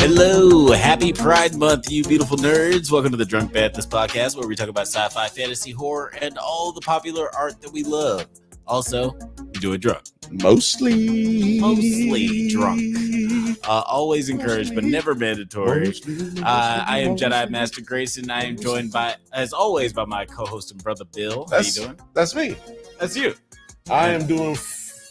Hello, happy Pride Month, you beautiful nerds. Welcome to the Drunk Banthas podcast, where we talk about sci-fi, fantasy, horror, and all the popular art that we love. Also, we do it drunk. Mostly drunk. Always encouraged, but never mandatory. I am Jedi Master Grayson. I am joined by, as always, by my co-host and brother Bill. How you doing? That's me. That's you. I am doing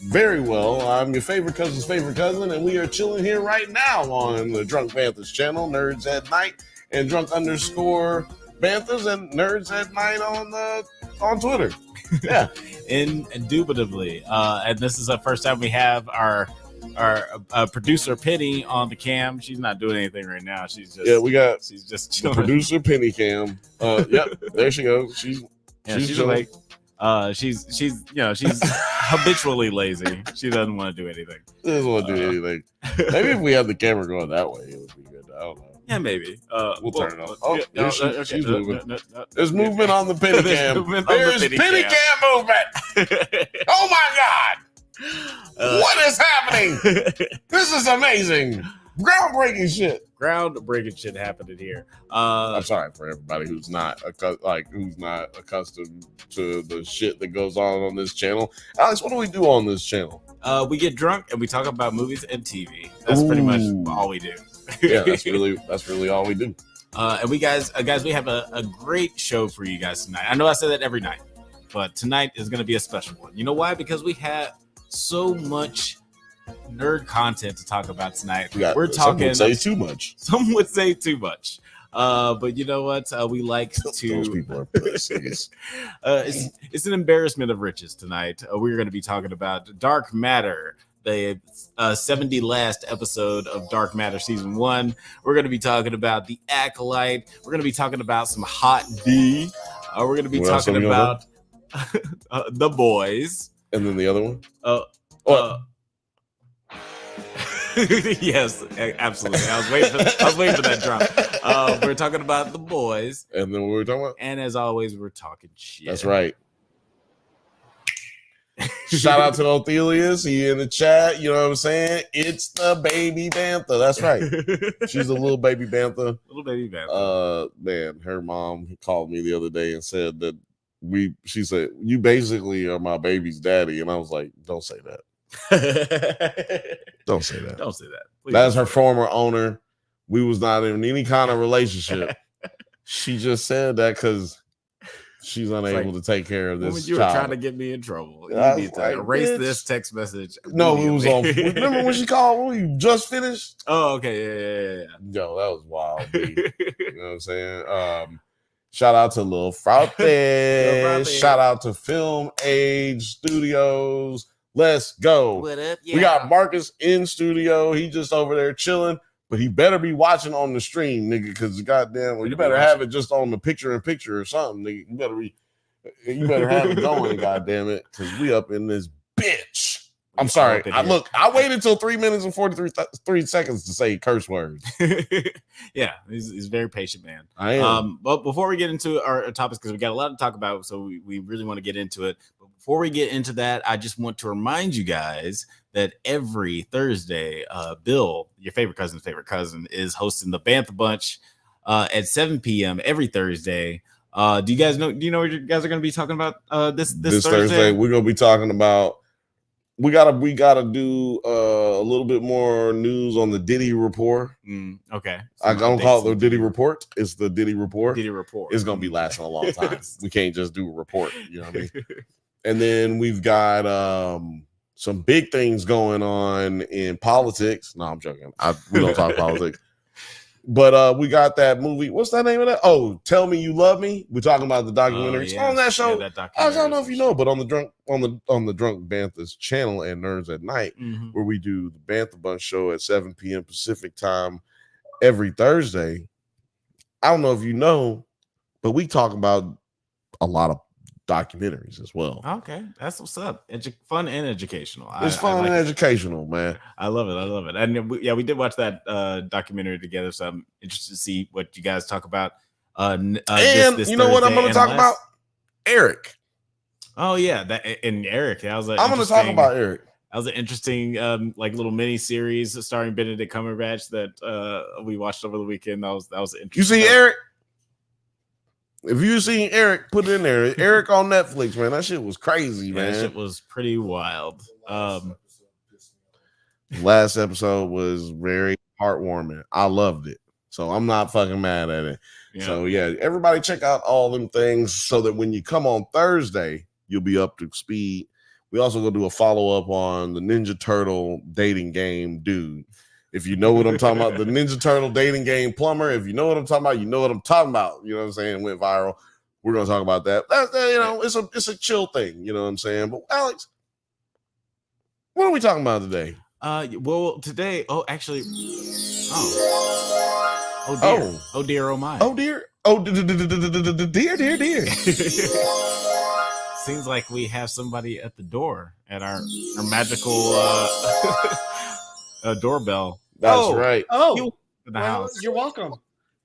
very well. I'm your favorite cousin's favorite cousin, and we are chilling here right now on the Drunk Banthas channel, NerdsAtNite, and Drunk_Banthas, and NerdsAtNite on Twitter. Yeah. Indubitably. And this is the first time we have our producer Penny on the cam. She's not doing anything right now. She's just she's just chilling. The producer Penny cam. Yep, there she goes. She's like she's habitually lazy. She doesn't want to do anything. She doesn't want to do anything. Maybe if we had the camera going that way, it would be good. I don't know. Yeah, maybe. We'll turn it off. Oh, okay. She's moving. There's movement on the penny cam. There's penny cam movement. Oh my God! What is happening? This is amazing. Groundbreaking shit happening here. I'm sorry for everybody who's not accustomed to the shit that goes on this channel. Alex, what do we do on this channel? We get drunk and we talk about movies and TV. That's pretty much all we do. Yeah, that's really all we do. And we guys, we have a great show for you guys tonight. I know I say that every night, but tonight is going to be a special one. You know why? Because we have so much nerd content to talk about tonight. We're talking. Some would say too much. Some would say too much. But you know what? We like to. Those people are pussies. It's an embarrassment of riches tonight. We're going to be talking about Dark Matter, the 70 last episode of Dark Matter season 1. We're going to be talking about the Acolyte. We're going to be talking about some HOTD. We're going to be talking about The Boys. And then the other one? Yes, absolutely. I was waiting for that drop. We're talking about The Boys. And then what were we talking about? And as always, we're talking shit. That's right. Shout out to Othelius. He in the chat. You know what I'm saying? It's the baby Bantha. That's right. She's a little baby Bantha. Little baby Bantha. Man, her mom called me the other day and said that she said, "You basically are my baby's daddy." And I was like, don't say that. Don't say that. Don't say that. Please. That's her former owner. We was not in any kind of relationship. She just said that because she's unable to take care of this. You were trying to get me in trouble. You need to erase this text message. No, it was on. Remember when she called when we just finished? Oh, okay. Yeah. Yo, that was wild. You know what I'm saying? Shout out to Lil Frappe. Shout out to Film Age Studios. Let's go. What up? Yeah. We got Marcus in studio. He just over there chilling, but he better be watching on the stream, nigga, because goddamn, you better have it just on the picture-in-picture or something, nigga. You better have it going, goddamn it, because we up in this bitch. I'm sorry. I waited till 3 minutes and 43 seconds to say curse words. Yeah, he's a very patient man. I am. But before we get into our topics, because we got a lot to talk about, so we really want to get into it. But before we get into that, I just want to remind you guys that every Thursday, Bill, your favorite cousin, is hosting the Bantha Bunch at 7 p.m. every Thursday. Do you guys know? Do you know what you guys are going to be talking about this Thursday? We're going to be talking about. We gotta do a little bit more news on the Diddy report. Okay, I don't call it the Diddy report. It's the Diddy report. Diddy report. It's gonna be lasting a long time. We can't just do a report. You know what I mean? And then we've got some big things going on in politics. No, I'm joking. We don't talk politics. But we got that movie. What's that name of that? Oh, Tell Me You Love Me. We're talking about the documentary. It's on that show. Yeah, that I don't know if you know, but on the Drunk Banthas channel and Nerds at Night, where we do the Bantha Bunch show at 7 p.m. Pacific time every Thursday. I don't know if you know, but we talk about a lot of documentaries as well. Okay, that's what's up. Fun and educational. It's fun and educational, man. I love it. And we did watch that documentary together, so I'm interested to see what you guys talk about. This you know what I'm going to talk about? Eric. Oh yeah, and Eric. I was like, I'm going to talk about Eric. That was an interesting, like little mini series starring Benedict Cumberbatch that we watched over the weekend. That was interesting. You see Eric? If you seen Eric, put it in there. Eric on Netflix, man. That shit was crazy, man. That shit was pretty wild. Last episode was very heartwarming. I loved it. So I'm not fucking mad at it. Yeah. So yeah, everybody check out all them things so that when you come on Thursday, you'll be up to speed. We also gonna do a follow-up on the Ninja Turtle dating game, dude. If you know what I'm talking about, the Ninja Turtle dating game plumber. If you know what I'm talking about, you know what I'm talking about. You know what I'm saying? It went viral. We're gonna talk about that. It's a chill thing. You know what I'm saying? But Alex, what are we talking about today? Well, today. Oh, actually. Oh dear. Oh dear. Oh my. Oh dear. Oh dear. Seems like we have somebody at the door at our magical doorbell. That's right. Oh, in the house. You're welcome.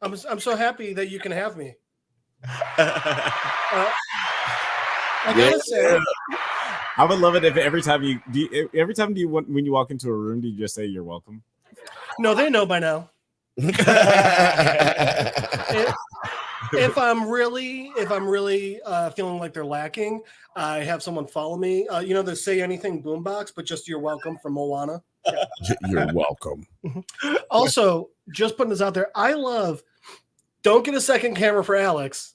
I'm so happy that you can have me. I gotta say, I would love it if every time you when you walk into a room, do you just say you're welcome? No, they know by now. If I'm really feeling like they're lacking, I have someone follow me. The Say Anything boombox, but just "You're welcome" from Moana. Yeah. You're welcome. Also, just putting this out there, don't get a second camera for Alex,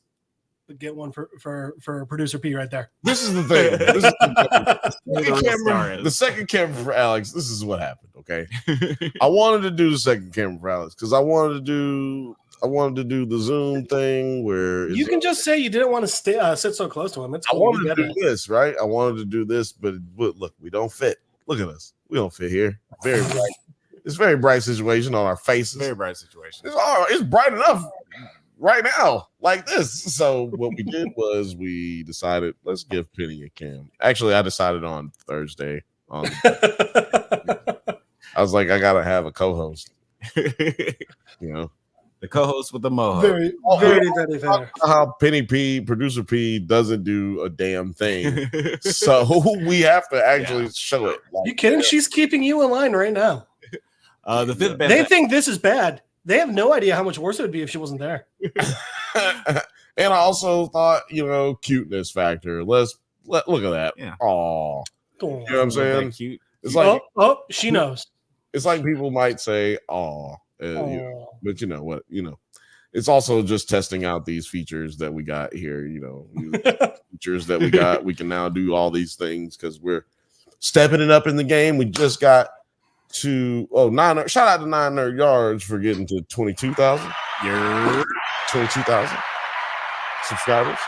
but get one for producer P right there. This is the thing. The second camera for Alex. This is what happened. Okay, I wanted to do the second camera for Alex because I wanted to do the Zoom thing where you can just say you didn't want to sit so close to him. It's cool. I wanted to do this, right? I wanted to do this, but look, we don't fit. Look at us. We don't fit here. Very bright. It's a very bright situation on our faces. Very bright situation. It's bright enough right now, like this. So what we did was we decided let's give Penny a cam. Actually, I decided on Thursday. I was like, I gotta have a co-host. The co-host with the moho. Very fair. How Penny P, producer P, doesn't do a damn thing. So we have to actually show it. You kidding? She's keeping you in line right now. The fifth band. They think this is bad. They have no idea how much worse it would be if she wasn't there. And I also thought, cuteness factor. Look at that. Yeah. Aw. You know what I'm saying? Cute. It's like she knows. It's like people might say, "Aw," but you know what? It's also just testing out these features that we got here. Features that we got. We can now do all these things because we're stepping it up in the game. We just got to shout out to 9 Nerd Yards for getting to 22,000. 22,000 subscribers.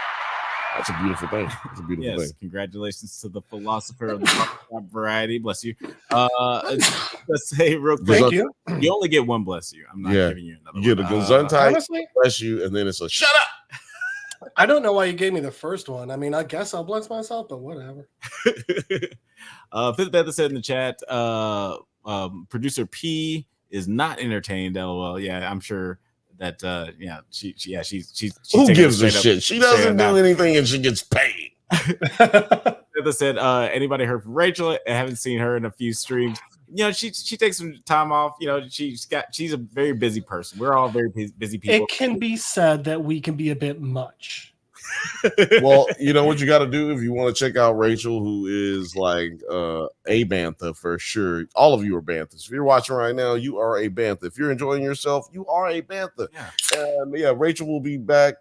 That's a beautiful thing. It's a beautiful thing. Congratulations to the philosopher of the variety. Bless you. Let's say real quick. Thank you. You only get one bless you. I'm not giving you another. You get a Gesundheit, bless you, and then it's a shut up. I don't know why you gave me the first one. I mean, I guess I'll bless myself, but whatever. Fifth Bantha said in the chat, producer P is not entertained. LOL. Yeah, I'm sure that she's who gives a shit? She doesn't do anything and she gets paid. Bantha said, anybody heard from Rachel? I haven't seen her in a few streams. She takes some time off. She's a very busy person. We're all very busy people. It can be said that we can be a bit much. Well, you know what you got to do if you want to check out Rachel, who is like a Bantha for sure. All of you are Banthas. If you're watching right now, you are a Bantha. If you're enjoying yourself, you are a Bantha. Yeah. And Rachel will be back.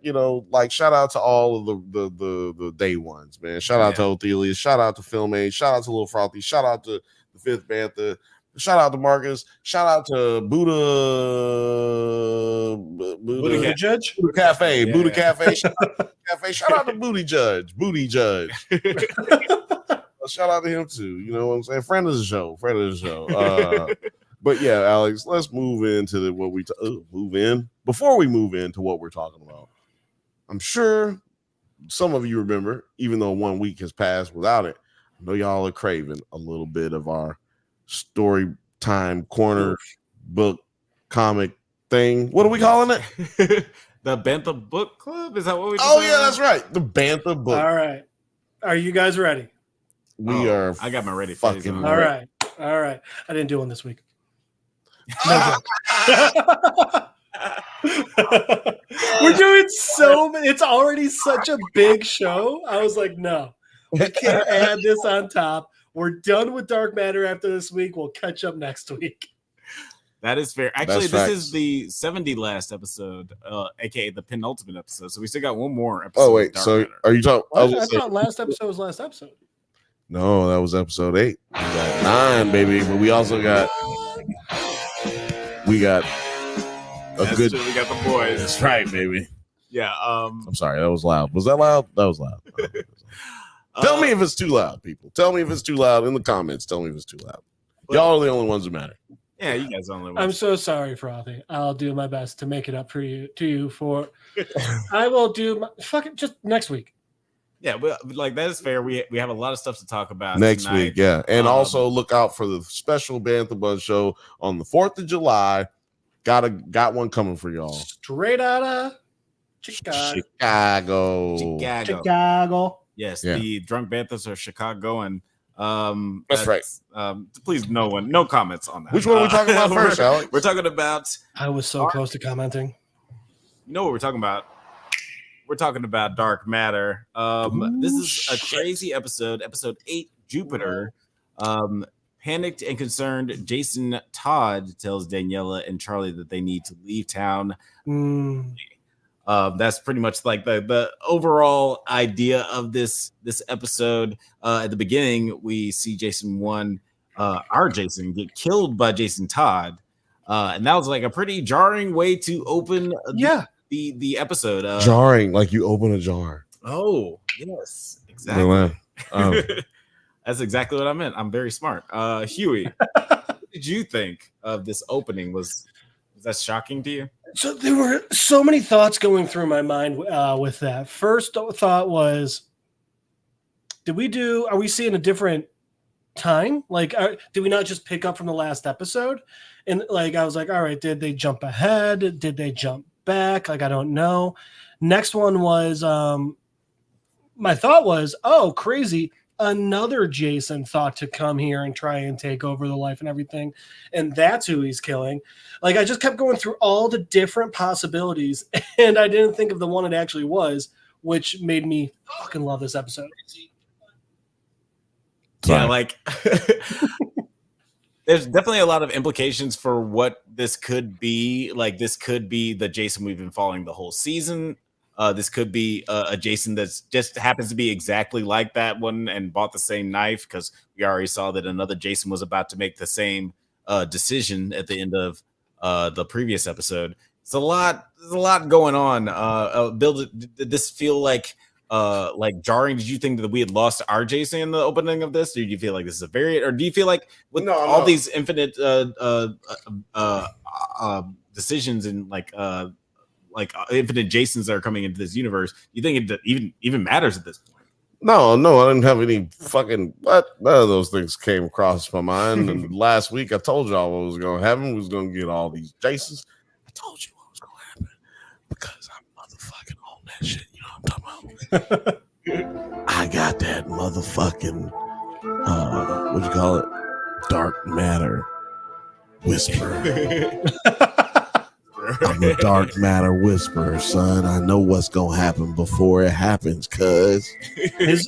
Shout out to all of the day ones, man. Shout out to Othelia. Shout out to Film Age. Shout out to Lil Frothy. Shout out to the Fifth Bantha. Shout out to Marcus. Shout out to Buddha Judge. Buddha Cafe. Yeah. Buddha Cafe. Shout out to Booty Judge. Shout out to him too. You know what I'm saying? Friend of the show. But yeah, Alex, let's move into before we move into what we're talking about. I'm sure some of you remember, even though 1 week has passed without it, I know y'all are craving a little bit of our story time corner book comic thing. What are we calling it? The Bantha Book Club? Is that what we that's right. The Bantha Book. All right. Are you guys ready? We are. I got my ready fucking. phase on. All right. I didn't do one this week. No joke. We're doing so many. It's already such a big show. I was like, no, we can't add this on top. We're done with Dark Matter after this week. We'll catch up next week. That is fair. Actually, That's this is the 70 last episode, aka the penultimate episode. So we still got one more episode. Oh wait, so are you talking? I thought last episode was last episode. No, that was episode 8. We got 9, baby. But we also got That's good. true, we got the boys. That's right, baby. Yeah. I'm sorry, that was loud. Was that loud? That was loud. Tell me if it's too loud, people. Tell me if it's too loud in the comments. Tell me if it's too loud. Y'all are the only ones that matter. Yeah, you guys only. I'm so sorry, Frothy. I'll do my best to make it up for you. I will do. Fuck it, just next week. Yeah, like that is fair. We have a lot of stuff to talk about Next tonight. week, yeah. And also look out for the special Bantha Buzz show on the 4th of July. Got one coming for y'all. Straight out of Chicago. Yes, Yeah. the Drunk Banthas are Chicago, and That's right. Please, no comments on that. Which one are we talking about first, Alex? We're talking about. I was so close to commenting. You know what we're talking about? We're talking about Dark Matter. This is a crazy episode 8, Jupiter. Panicked and concerned, Jason Todd tells Daniela and Charlie that they need to leave town. That's pretty much like the overall idea of this episode. At the beginning, we see our Jason get killed by Jason Todd. And that was like a pretty jarring way to open the episode. Jarring, like you open a jar. Oh, yes, exactly. Oh. That's exactly what I meant. I'm very smart. Huey, what did you think of this opening? Was that shocking to you? So there were so many thoughts going through my mind with that. First thought was, are we seeing a different time? Like, did we not just pick up from the last episode? And like, I was like, all right, did they jump ahead? Did they jump back? Like, I don't know. Next one was, my thought was, oh, crazy. Another Jason thought to come here and try and take over the life and everything. And that's who he's killing. Like, I just kept going through all the different possibilities, and I didn't think of the one it actually was, which made me fucking love this episode. Yeah, like there's definitely a lot of implications for what this could be. Like, this could be the Jason we've been following the whole season. This could be a Jason that's just happens to be exactly like that one and bought the same knife, because we already saw that another Jason was about to make the same decision at the end of the previous episode. There's a lot going on. Bill, did this feel like jarring? Did you think that we had lost our Jason in the opening of this? Or do you feel like this is a variant, or do you feel like with all these infinite decisions and like infinite Jasons that are coming into this universe, you think it even matters at this point? No, I didn't have any fucking what. None of those things came across my mind. And last week I told y'all what was going to happen. We was going to get all these Jasons. I told you what was going to happen because I'm motherfucking on that shit. You know what I'm talking about? I got that motherfucking what you call it? Dark matter whisper. I'm a dark matter whisperer, son. I know what's gonna happen before it happens, cuz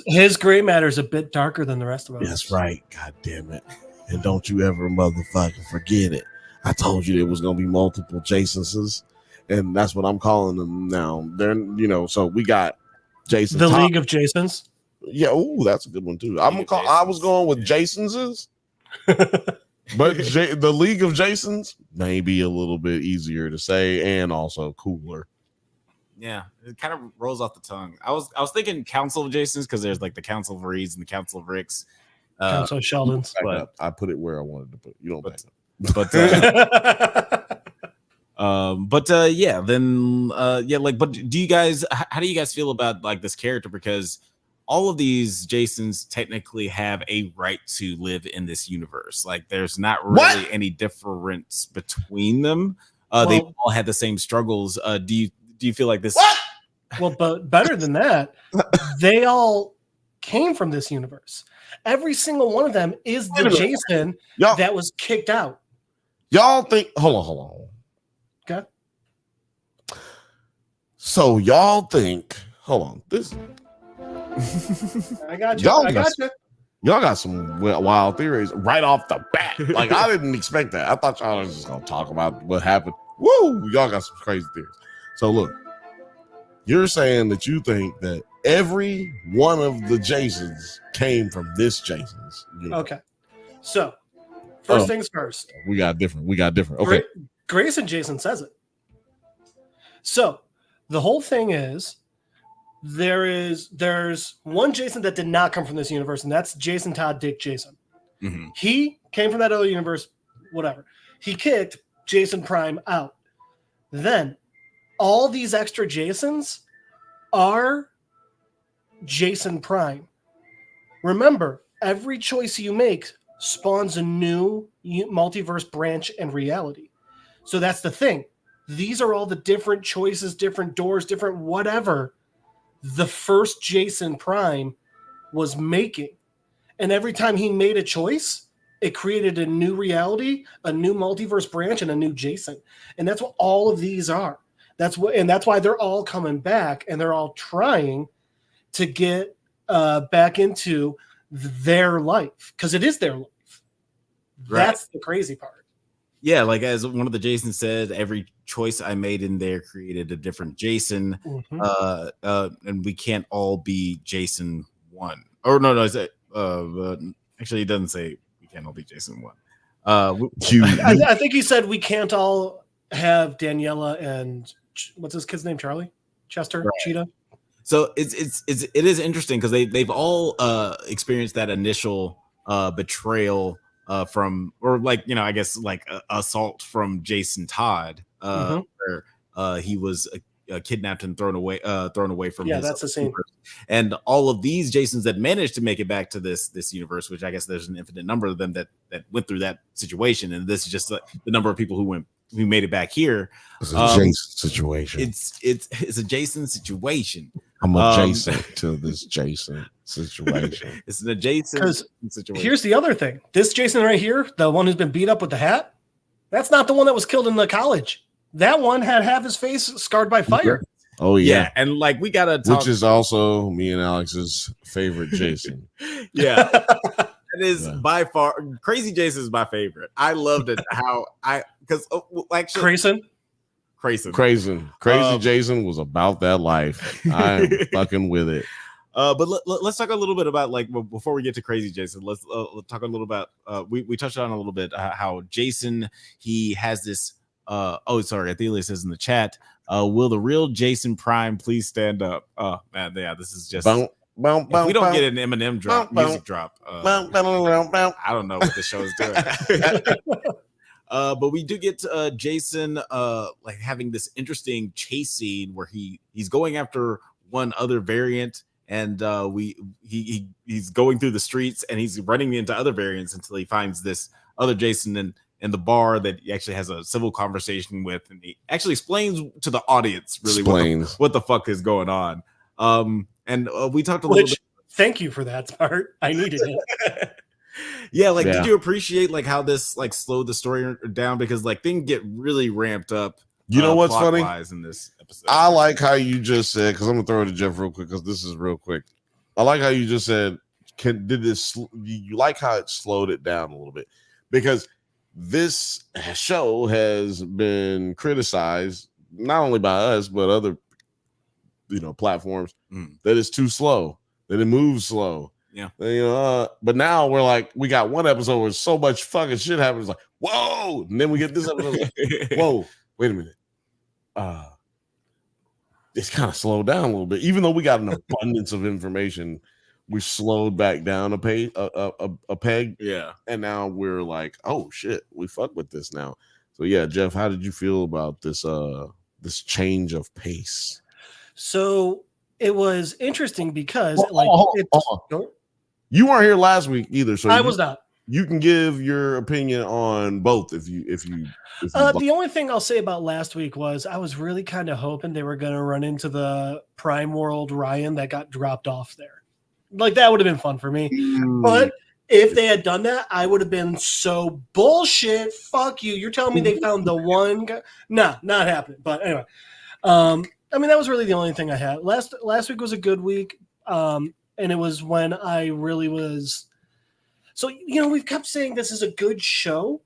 his gray matter is a bit darker than the rest of us. That's right. God damn it. And don't you ever motherfucking forget it. I told you there was gonna be multiple Jasonses, and that's what I'm calling them now. They're so we got Jason. The League of Jasons. Yeah, ooh, that's a good one too. I was going with Jasonses. But the League of Jasons may be a little bit easier to say and also cooler. Yeah, it kind of rolls off the tongue. I was thinking Council of Jasons, because there's like the Council of Reeds and the Council of Ricks. Council of Sheldons. But I put it where I wanted to put it. You don't back up. But do you guys, how do you guys feel about like this character? Because all of these Jasons technically have a right to live in this universe. Like, there's not really any difference between them. They all had the same struggles. Do you feel like this? Well, but better than that, they all came from this universe. Every single one of them is the Jason that was kicked out. Y'all think? Hold on. Okay. So y'all think? Hold on. This. I got you. Y'all got some wild theories right off the bat. Like, I didn't expect that. I thought y'all was just gonna talk about what happened. Woo! Y'all got some crazy theories. So look, you're saying that you think that every one of the Jasons came from this Jason's universe. Okay. So first things first. We got different. Okay. Grace and Jason says it. So the whole thing is there's one Jason that did not come from this universe, and that's Jason Todd Dick Jason. Mm-hmm. He came from that other universe, whatever. He kicked Jason Prime out. Then all these extra Jasons are Jason Prime. Remember, every choice you make spawns a new multiverse branch and reality. So that's the thing. These are all the different choices, different doors, different whatever the first Jason Prime was making. And every time he made a choice, it created a new reality, a new multiverse branch, and a new Jason. And that's what all of these are. That's why they're all coming back, and they're all trying to get back into their life, because it is their life. Right. That's the crazy part. Yeah, like as one of the Jasons said, every choice I made in there created a different Jason. Mm-hmm. And we can't all be Jason 1. Or no, is it actually it doesn't say we can't all be Jason 1. I think he said we can't all have Daniela and what's his kid's name? Charlie? Chester? Right. Cheetah? So it is interesting because they've all experienced that initial betrayal from, or like, you know, I guess like assault from Jason Todd, where he was kidnapped and thrown away from his that's the same universe. And all of these Jasons that managed to make it back to this universe, which I guess there's an infinite number of them that went through that situation, and this is just the number of people who made it back here. It's a Jason situation. It's a Jason situation. I'm adjacent to this Jason situation. It's an adjacent situation. Here's the other thing. This Jason right here, the one who's been beat up with the hat, that's not the one that was killed in the college. That one had half his face scarred by fire. Oh, yeah. And like we got to talk. Which is also me and Alex's favorite Jason. Yeah. It is by far. Crazy Jason is my favorite. I loved it. Because actually. Crazy Jason was about that life. I'm fucking with it. But let's talk a little bit about, like, before we get to Crazy Jason, let's talk a little about we touched on a little bit how Jason, he has this Athelia says in the chat, will the real Jason Prime please stand up? Oh man, yeah, this is just if we don't get an Eminem music drop, I don't know what the show is doing. But we do get Jason like having this interesting chase scene where he's going after one other variant, and he's going through the streets and he's running into other variants until he finds this other Jason in the bar that he actually has a civil conversation with, and he actually explains to the audience really what the fuck is going on. And we talked a little bit. Thank you for that part. I needed it. Did you appreciate like how this like slowed the story down, because like things get really ramped up? You know what's funny in this episode? I like how you just said, because I'm gonna throw it to Jeff real quick because this is real quick. I like how you just said, you like how it slowed it down a little bit, because this show has been criticized not only by us but other platforms that it's too slow, that it moves slow. Yeah. But now we're like, we got one episode where so much fucking shit happens, like, whoa, and then we get this episode like, whoa, wait a minute. It's kind of slowed down a little bit. Even though we got an abundance of information, we slowed back down a peg. Yeah. And now we're like, oh shit, we fuck with this now. So yeah, Jeff, how did you feel about this this change of pace? So it was interesting because you weren't here last week either, so I was not. You can give your opinion on both if you the only thing I'll say about last week was I was really kind of hoping they were going to run into the Prime World Ryan that got dropped off there. Like that would have been fun for me. But if they had done that, I would have been so bullshit. Fuck you. You're telling me they found the one guy? Nah, not happening. But anyway, I mean that was really the only thing I had. Last week was a good week, and it was when I really was. So we've kept saying this is a good show,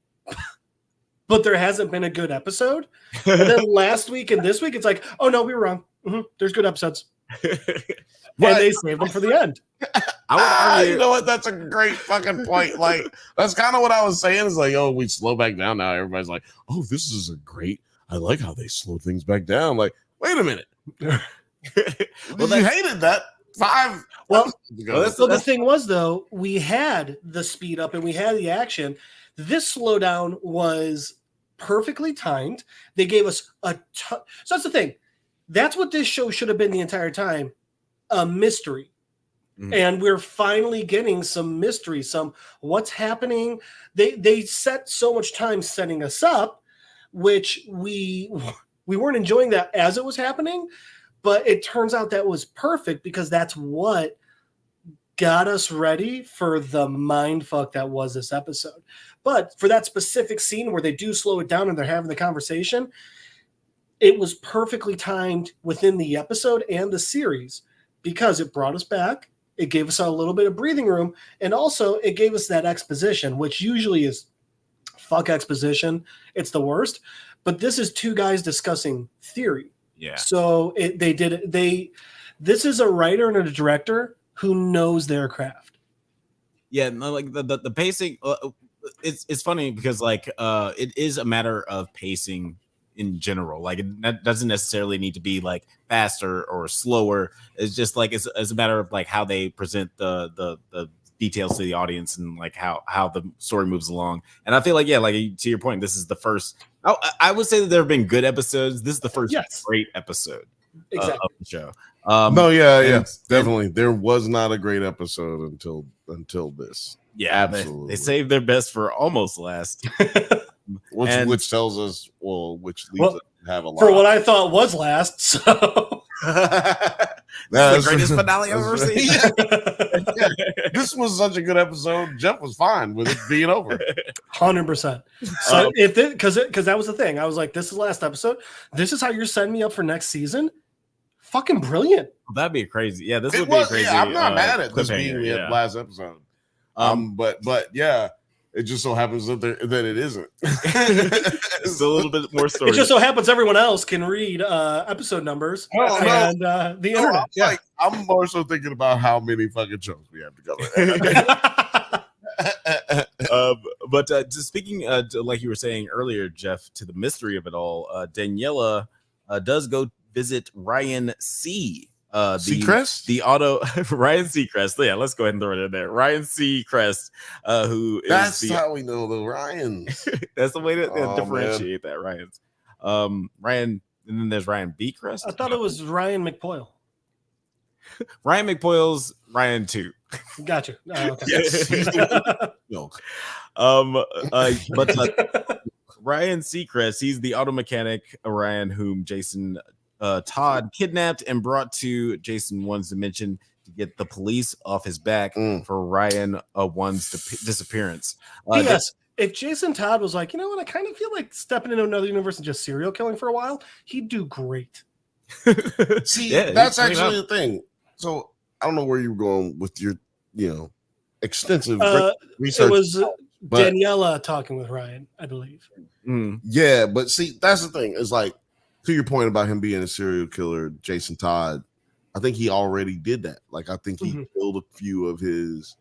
but there hasn't been a good episode. And then last week and this week, it's like, oh no, we were wrong. There's good episodes. And they saved them for the end. I would argue, you know what? That's a great fucking point. Like, that's kind of what I was saying. Is like, oh, we slow back down now. Everybody's like, oh, this is a great. I like how they slow things back down. Like, wait a minute. Well, you hated that 5. Well, the thing was though, we had the speed up and we had the action. This slowdown was perfectly timed. They gave us a ton. So that's the thing. That's what this show should have been the entire time. A mystery. And we're finally getting some mystery, some what's happening. They set so much time setting us up, which we weren't enjoying that as it was happening, but it turns out that was perfect because that's what got us ready for the mind fuck that was this episode. But for that specific scene where they do slow it down and they're having the conversation, it was perfectly timed within the episode and the series because it brought us back. It gave us a little bit of breathing room. And also it gave us that exposition, which usually is fuck exposition. It's the worst. But this is two guys discussing theory. Yeah. So this is a writer and a director who knows their craft. Yeah. No, like the pacing, it's funny because like it is a matter of pacing in general. Like it doesn't necessarily need to be like faster or slower. It's just like it's a matter of like how they present the details to the audience and like how the story moves along. And I feel like like to your point, this is the first. I would say that there have been good episodes. This is the first great episode of the show. Definitely. There was not a great episode until this. Yeah, absolutely. They saved their best for almost last. Which tells us, which leaves us to have a lot. For what I thought was last, so that's the greatest finale I've ever seen. This was such a good episode. Jeff was fine with it being over. 100%. So because that was the thing, I was like, this is the last episode. This is how you're setting me up for next season. Fucking brilliant. That'd be crazy. Yeah, this would be crazy. Yeah, I'm not mad at this being the last episode. But yeah. It just so happens that it isn't. It's a little bit more story. It just so happens everyone else can read episode numbers and the internet. I'm more so thinking about how many fucking shows we have to cover. But just speaking, like you were saying earlier, Jeff, to the mystery of it all, Daniela does go visit Ryan C. Seacrest? The auto Ryan Seacrest. Yeah, let's go ahead and throw it in there. Ryan Seacrest, who that's is how we know the Ryans. That's the way to differentiate that Ryans. Ryan, and then there's Ryan B. Crest. I thought it was Ryan McPoyle. Ryan McPoyle's Ryan 2. Gotcha. Okay. Yes. But Ryan Seacrest, he's the auto mechanic Ryan, whom Jason Todd kidnapped and brought to Jason 1's dimension to get the police off his back for Ryan 1's disappearance. Yes, if Jason Todd was like, you know what, I kind of feel like stepping into another universe and just serial killing for a while, he'd do great. See, that's actually the thing. So I don't know where you were going with your, extensive research. It was Daniela talking with Ryan, I believe. Yeah, but see, that's the thing. It's like, to your point about him being a serial killer, Jason Todd, I think he already did that. Like, I think he killed a few of his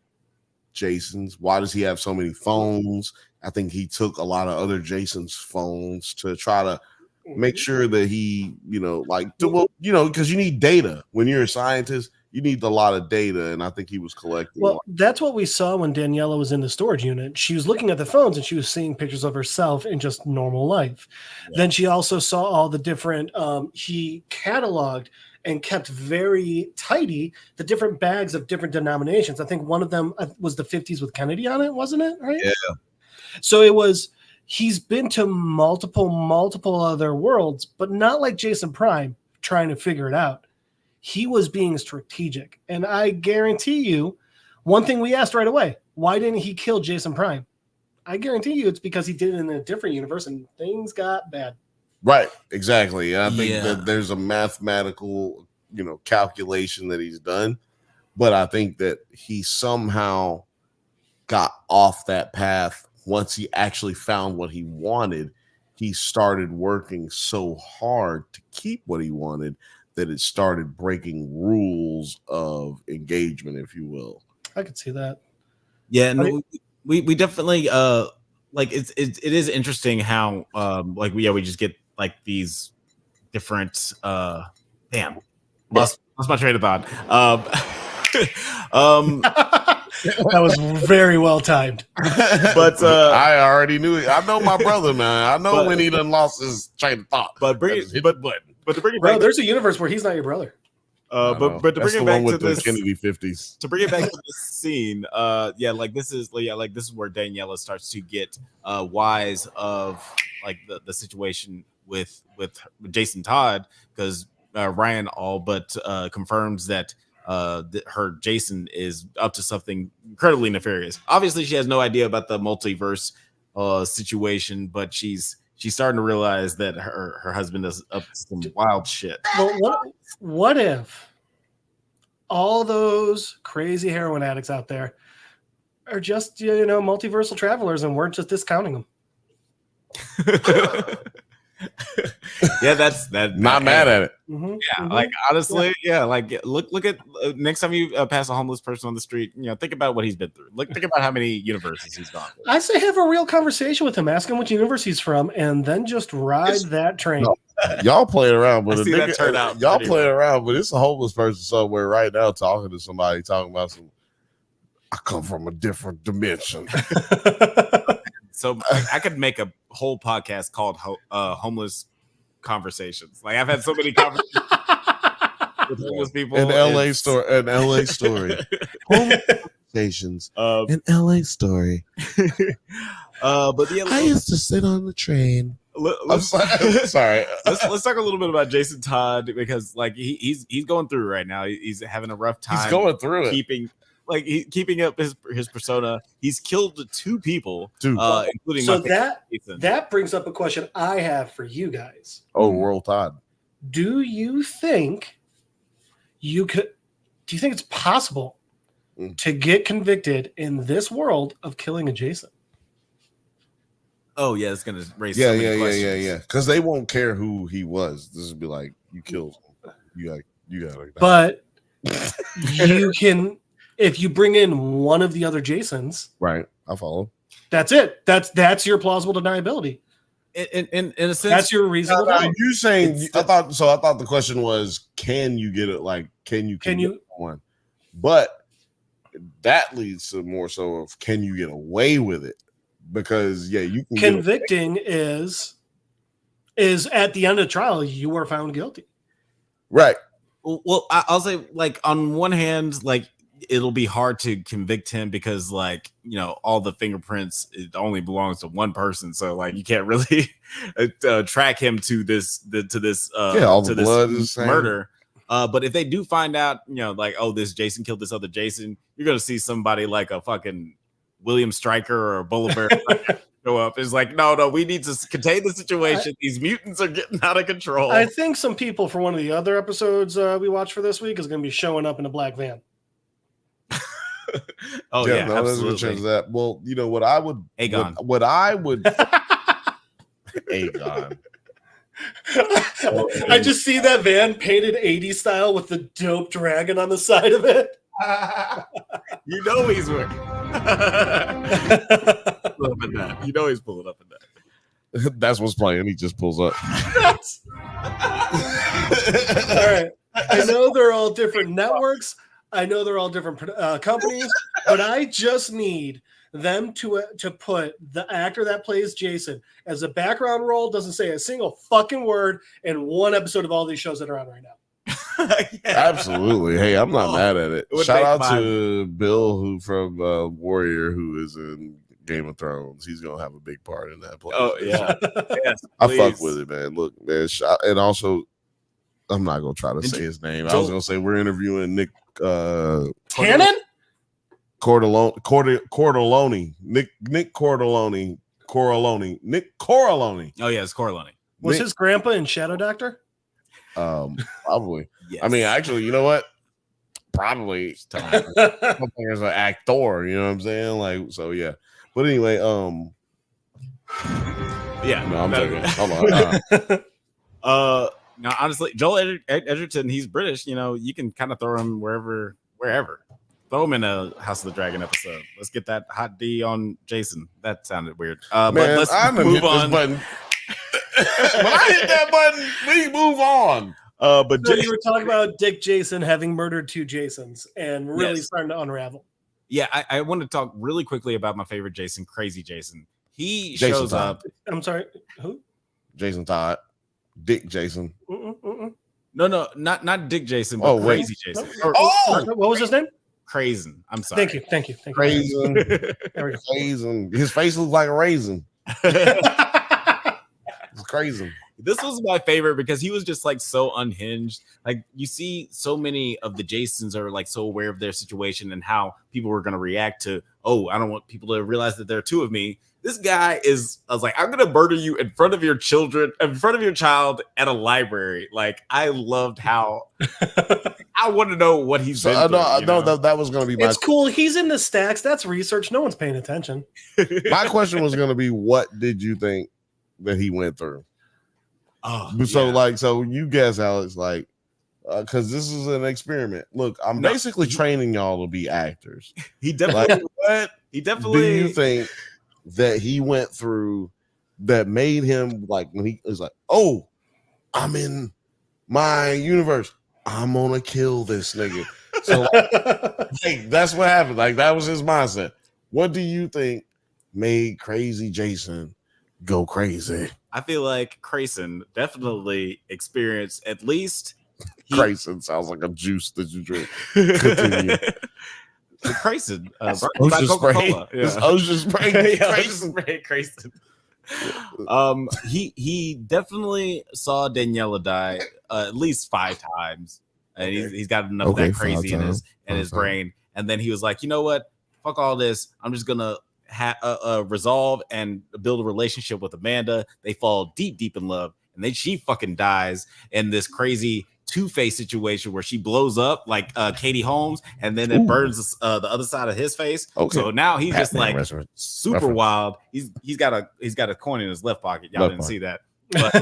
Jasons. Why does he have so many phones? I think he took a lot of other Jason's phones to try to make sure that he, because you need data. When you're a scientist, you need a lot of data, and I think he was collecting. Well, that's what we saw when Daniela was in the storage unit. She was looking at the phones, and she was seeing pictures of herself in just normal life. Yeah. Then she also saw all the different, he cataloged and kept very tidy the different bags of different denominations. I think one of them was the 50s with Kennedy on it, wasn't it? Right? Yeah. So it was, he's been to multiple other worlds, but not like Jason Prime trying to figure it out. he was being strategic. And I guarantee you, one thing we asked right away, why didn't he kill Jason Prime? I guarantee you it's because he did it in a different universe and things got bad. Right, exactly. And I think that there's a mathematical, calculation that he's done, but I think that he somehow got off that path once he actually found what he wanted. He started working so hard to keep what he wanted that it started breaking rules of engagement, if you will. I could see that. Yeah, and we definitely like it is interesting how we just get like these different lost my train of thought. That was very well timed. But I already knew it. I know my brother, man. I know when he done lost his train of thought. But to bring it back, there's a universe where he's not your brother. But to bring it back to this Kennedy 50s. To bring it back to this scene, this is where Daniela starts to get wise of like the situation with Jason Todd, because Ryan all but confirms that her Jason is up to something incredibly nefarious. Obviously, she has no idea about the multiverse situation, but she's starting to realize that her husband is up to some wild shit. Well, what if all those crazy heroin addicts out there are just multiversal travelers and we're just discounting them? That's not mad at it. Mm-hmm, like honestly, like look at next time you pass a homeless person on the street, think about what he's been through. Think about how many universes he's gone through. I say have a real conversation with him, ask him which universe he's from, and then just ride that train. No, y'all playing around with that turn out. Y'all playing around, but it's a homeless person somewhere right now talking to somebody, talking about some. I come from a different dimension. So I could make a whole podcast called Homeless Conversations. Like I've had so many conversations with homeless people. An LA story. Conversations. An LA story. But I used to sit on the train. Sorry. Let's talk a little bit about Jason Todd, because like he's going through right now. He's having a rough time. He's going through keeping up his persona. He's killed 2 people, including. So that brings up a question I have for you guys. Oh, World Todd. Do you think it's possible to get convicted in this world of killing a Jason? Oh yeah, it's gonna raise so many questions. Yeah. Because they won't care who he was. This would be like, you killed him. You got. But you can. If you bring in one of the other Jasons, right? I follow. That's it. That's your plausible deniability. In a sense, that's your reasonable. You saying? I thought the question was, can you get it? Like, can you one? But that leads to more so of, can you get away with it? Because you can. Convicting is at the end of the trial, you were found guilty. Right. Well, I'll say, like, on one hand, like, it'll be hard to convict him because, like, all the fingerprints, it only belongs to one person, so like you can't really track him to this murder. But if they do find out, like, oh, this Jason killed this other Jason, you're gonna see somebody like a fucking William Stryker or a Bullard go up. It's like, no, we need to contain the situation. These mutants are getting out of control. I think some people for one of the other episodes we watched for this week is going to be showing up in a black van. Oh yeah, absolutely. Change that. Well, what I would Aegon. What I would Aegon. I just see that van painted 80s style with the dope dragon on the side of it. He's working. He's pulling up in that. That's what's playing. He just pulls up. All right. I know they're all different networks. I know they're all different companies, but I just need them to put the actor that plays Jason as a background role, doesn't say a single fucking word in one episode of all these shows that are on right now. Absolutely. Hey, I'm not mad at it. Shout out to Bill, who from Warrior, who is in Game of Thrones. He's gonna have a big part in that play. Oh yeah, yes, I fuck with it, man. Look, man, and also I'm not gonna try to say his name. I Joel- was gonna say we're interviewing Nick Cannon? Cordelone. Nick Cordelone. Nick Cordelone. Oh yeah, it's Corleone. Was his grandpa in Shadow Doctor? Probably. Yes. I mean, actually, you know what? Probably as an actor, you know what I'm saying? Like, so yeah. But anyway, yeah. No, I'm joking. Hold on. Now, honestly, Joel Edgerton, he's British. You know, you can kind of throw him wherever. Throw him in a House of the Dragon episode. Let's get that hot D on Jason. That sounded weird. But let's move on. When I hit that button, we move on. But you were talking about Dick Jason having murdered 2 Jasons and really starting to unravel. Yeah, I want to talk really quickly about my favorite Jason, Crazy Jason. He Jason shows Todd. up. I'm sorry, who? Jason Todd. Dick Jason. No, not Dick Jason, but Crazy Jason. What was his name? Crazen. I'm sorry. Thank you. Raisin. There we go. Raisin. His face looks like a raisin. It's crazy. This was my favorite because he was just like so unhinged. Like you see so many of the Jasons are like so aware of their situation and how people were going to react to, oh, I don't want people to realize that there are 2 of me. This guy is, I was like, I'm going to murder you in front of your children, in front of your child at a library. Like I loved how I want to know what he's been through. No, that was going to be my. It's cool. He's in the stacks. That's research. No one's paying attention. My question was going to be, what did you think that he went through? So you guess, Alex, like, because this is an experiment. Look, I'm basically training y'all to be actors. He definitely. What? He definitely. Do you think that he went through that made him like when he was like, oh, I'm in my universe, I'm gonna kill this nigga. So like, that's what happened. Like that was his mindset. What do you think made Crazy Jason go crazy? I feel like Crayson definitely experienced at least. Crayson sounds like a juice that you drink. Continue. The Crayson, ocean spray. Yeah. Ocean spray. Crayson. He definitely saw Daniela die at least 5 times, and he's got enough of that crazy in his brain. And then he was like, you know what? Fuck all this. I'm just gonna resolve and build a relationship with Amanda. They fall deep in love, and then she fucking dies in this crazy Two-Face situation where she blows up like Katie Holmes, and then it burns the other side of his face. Okay. So now he's just like super wild. He's got a coin in his left pocket. Y'all didn't see that. But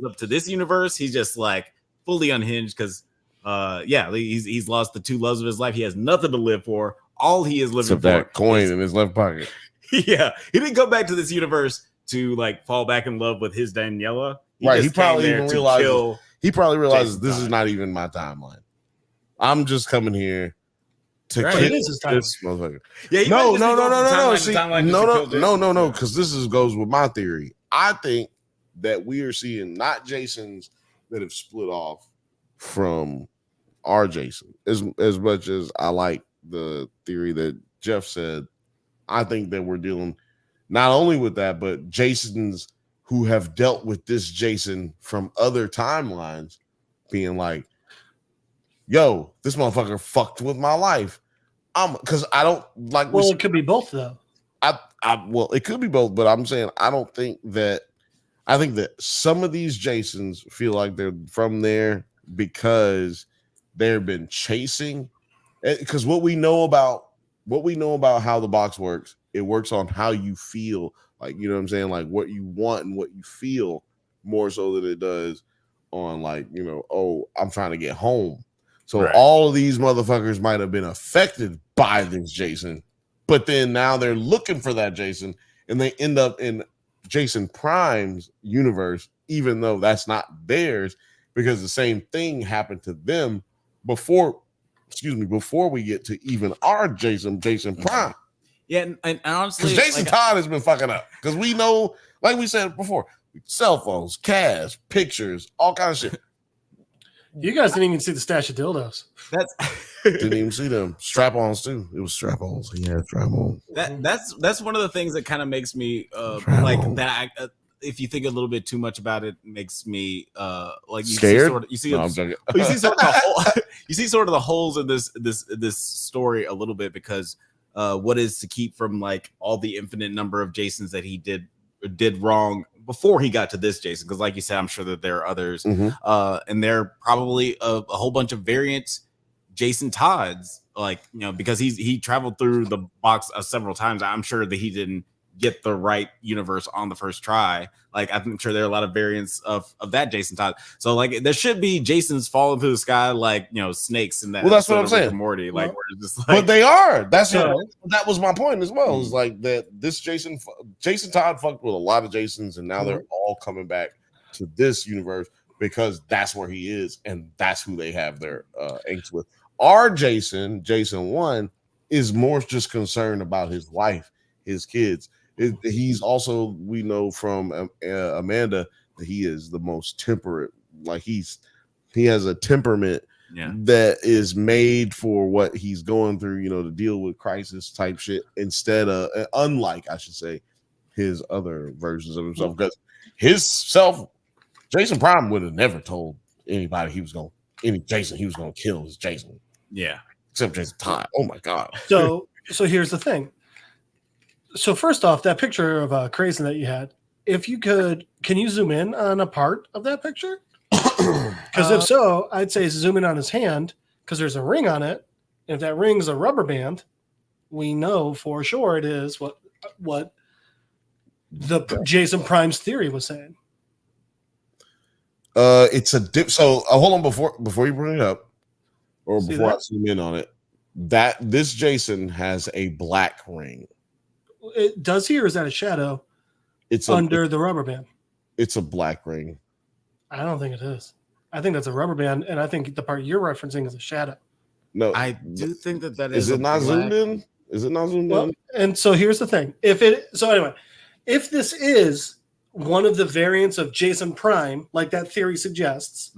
up to this universe, he's just like fully unhinged because he's lost the 2 loves of his life. He has nothing to live for. All he is living for that coin in his left pocket. Yeah, he didn't come back to this universe to like fall back in love with his Daniela. He probably even realizes. He probably realizes this is not even my timeline. I'm just coming here to kill this motherfucker. Yeah, no. Because this goes with my theory. I think that we are seeing not Jasons that have split off from our Jason. As much as I like the theory that Jeff said, I think that we're dealing not only with that, but Jasons who have dealt with this Jason from other timelines being like, yo, this motherfucker fucked with my life. Because I don't like. Well, it could be both though. Well, it could be both, but I'm saying I think that some of these Jasons feel like they're from there because they've been chasing. Because what we know about how the box works, it works on how you feel. Like, you know what I'm saying? Like what you want and what you feel more so than it does on like, you know, oh, I'm trying to get home. So all of these motherfuckers might have been affected by this Jason, but then now they're looking for that Jason and they end up in Jason Prime's universe, even though that's not theirs, because the same thing happened to them before we get to even our Jason Prime. Yeah, and honestly, because Jason Todd has been fucking up. Because we know, like we said before, cell phones, cash, pictures, all kind of shit. You guys didn't even see the stash of dildos. Didn't even see them. Strap-ons too. It was strap-ons. He had strap-ons. That's one of the things that kind of makes me like that. if you think a little bit too much about it, makes me like you Scared? you see No, I'm joking. you see sort of the you see sort of the holes in this story a little bit, because what is to keep from like all the infinite number of Jasons that he did wrong before he got to this Jason? Because like you said, I'm sure that there are others, and there are probably a whole bunch of variant Jason Todds, like, you know, because he traveled through the box several times. I'm sure that he didn't get the right universe on the first try. Like, I'm sure there are a lot of variants of that Jason Todd. So like there should be Jasons falling through the sky like, you know, snakes in that. Well, that's what I'm saying. Rick and Morty, like, where it's just like, but they are. That was my point as well. Mm. Is like that this Jason Todd fucked with a lot of Jasons, and now they're all coming back to this universe because that's where he is, and that's who they have their angst with. Our Jason 1, is more just concerned about his wife, his kids. He's also, we know from Amanda, that he is the most temperate. Like he has a temperament that is made for what he's going through, you know, to deal with crisis type shit, instead of, unlike, I should say, his other versions of himself. Because Jason Prime would have never told anybody he was going to kill his Jason. Yeah. Except Jason Todd. Oh my God. So here's the thing. So first off, that picture of Krayson that you had, if you could, can you zoom in on a part of that picture? Because if so, I'd say zoom in on his hand, because there's a ring on it. And if that ring's a rubber band, we know for sure it is what the Jason Prime's theory was saying. It's a dip. So hold on before you bring it up, or See before that? I zoom in on it. That this Jason has a black ring. Does he, or is that a shadow? It's under the rubber band. It's a black ring. I don't think it is. I think that's a rubber band, and I think the part you're referencing is a shadow. No, I do think that is it not zoomed in? Is it not zoomed in? And so here's the thing. If this is one of the variants of Jason Prime, like that theory suggests,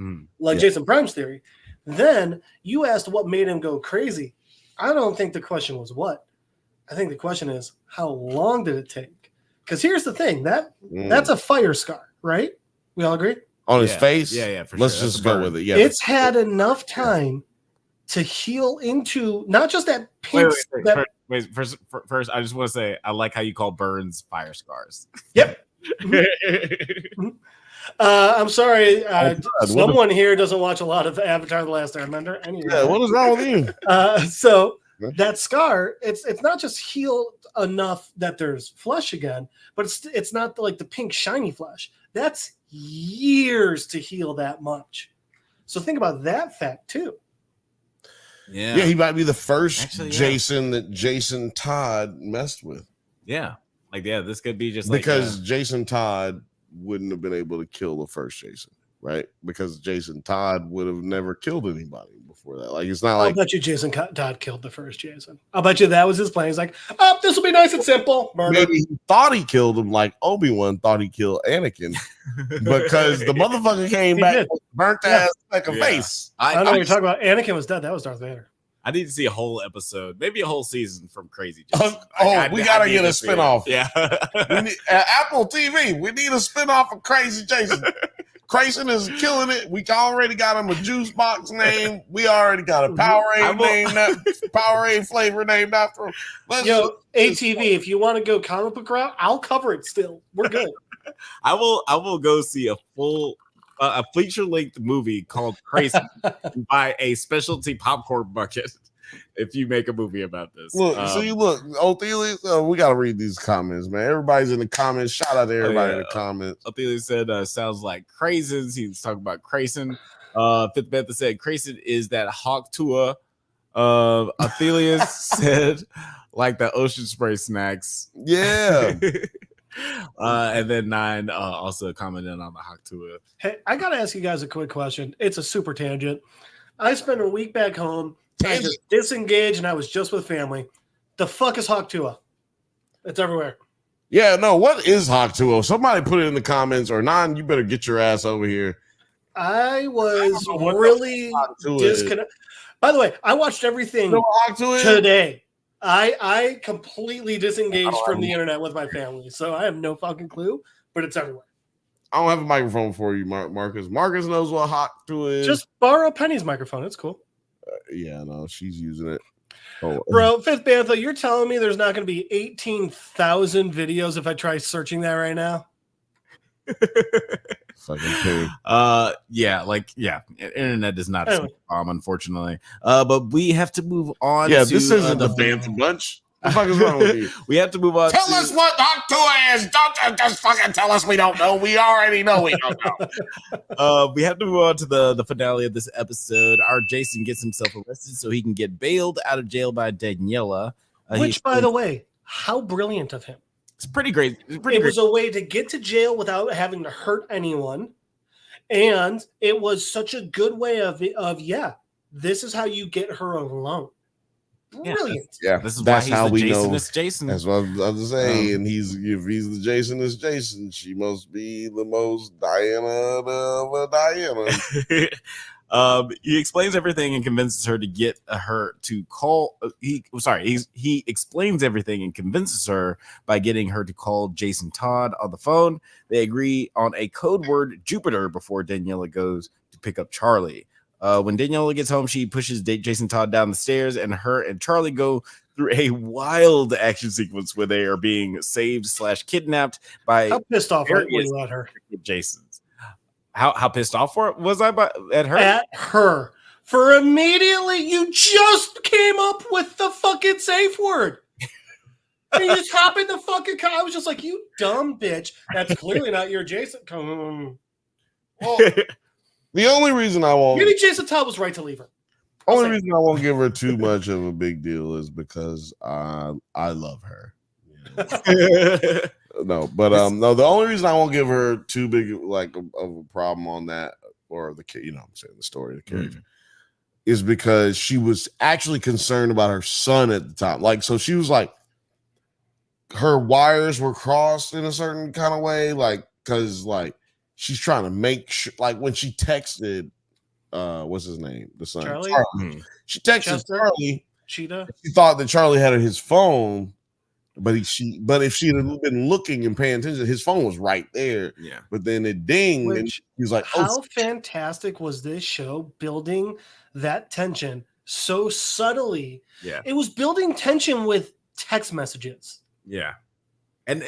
Jason Prime's theory, then you asked what made him go crazy. I don't think the question was what. I think the question is, how long did it take? Because here's the thing, that's a fire scar, right? We all agree? On his face? Yeah, for Let's sure. just go with it. Yeah. It's had enough time to heal into not just that pink. First, I just want to say, I like how you call burns fire scars. Yep. I'm sorry. Someone here doesn't watch a lot of Avatar: The Last Airbender. Anyway. Yeah, what is wrong with you? So that scar, it's not just healed enough that there's flesh again, but it's not like the pink shiny flesh. That's years to heal that much. So think about that fact too. Yeah, he might be the first Jason that Jason Todd messed with. Yeah. Like, yeah, this could be just because Jason Todd wouldn't have been able to kill the first Jason, right? Because Jason Todd would have never killed anybody before that. Like, it's not like. I'll bet you Jason Todd killed the first Jason. I'll bet you that was his plan. He's like, this will be nice and simple. Murder. Maybe he thought he killed him, like Obi-Wan thought he killed Anakin, because the motherfucker came back with burnt ass like a face. I know what you're talking about. Anakin was dead. That was Darth Vader. I need to see a whole episode, maybe a whole season from Crazy Jason. We gotta get a spinoff. Yeah, we need, Apple TV. We need a spinoff of Crazy Jason. Krayson is killing it. We already got him a juice box name. We already got a Powerade Powerade flavor named after him. ATV. If you want to go comic book route, I'll cover it. Still, we're good. I will go see a full. A feature-length movie called Crazy and buy a specialty popcorn bucket if you make a movie about this. Look, Othelia, we got to read these comments, man. Everybody's in the comments. Shout out to everybody in the comments. Othelia said, sounds like Craisins. He was talking about Krayson. Fifth Bantha said, Krayson is that Hawk Tua. Othelia said, like the Ocean Spray snacks. Yeah. And then 9 also commented on the Hawk Tua. Hey, I gotta ask you guys a quick question. It's a super tangent. I spent a week back home. I just disengaged and I was just with family. The fuck is Hawk Tua? It's everywhere. Yeah, no, what is Hawk Tua? Somebody put it in the comments, or Nan, you better get your ass over here. I was really disconnected. By the way, I watched everything today. I completely disengaged from the internet with my family, so I have no fucking clue, but it's everywhere. I don't have a microphone for you, Marcus. Marcus knows what hot 2 is. Just borrow Penny's microphone. It's cool. Yeah, no, she's using it. Oh, Bro, Fifth Bantha, you're telling me there's not going to be 18,000 videos if I try searching that right now? fucking pig. Internet is not Anyway. unfortunately. But we have to move on. Yeah, to, this isn't the Bantha bunch. What the fuck is wrong with you? We have to move on. Tell us what hot 2 is. Don't just fucking tell us we don't know. We already know we don't know. We have to move on to the finale of this episode. Our Jason gets himself arrested so he can get bailed out of jail by Daniela. Which, by the way, how brilliant of him. It's pretty great. It was a way to get to jail without having to hurt anyone. And it was such a good way of this is how you get her alone. Brilliant. That's how we know. Jason. That's what I was about to say. And if he's the Jason, it's Jason. She must be the most Diana of a Diana. He explains everything and convinces her to get her to call. He explains everything and convinces her by getting her to call Jason Todd on the phone. They agree on a code word Jupiter before Daniela goes to pick up Charlie. When Daniela gets home, she pushes Jason Todd down the stairs, and her and Charlie go through a wild action sequence where they are being saved/kidnapped by. How pissed off when you let her? Jason's. How pissed off was I at her? At her. For immediately, you just came up with the fucking safe word. And you just hop in the fucking car. I was just like, you dumb bitch. That's clearly not your Jason. Well, the only reason I won't. Maybe Jason Todd was right to leave her. Only reason I won't give her too much of a big deal is because I love her. No, but no. The only reason I won't give her too big of a problem on that, or the I'm saying the story of the character, is because she was actually concerned about her son at the time. Like, so she was like, her wires were crossed in a certain kind of way, like because she's trying to make sure, like when she texted, what's his name? The son. Charlie? She texted Charlie. Cheetah. She thought that Charlie had his phone, but if she had been looking and paying attention, his phone was right there. Yeah. But then it dinged, and he was like, how fantastic was this show building that tension so subtly? Yeah. It was building tension with text messages. Yeah. And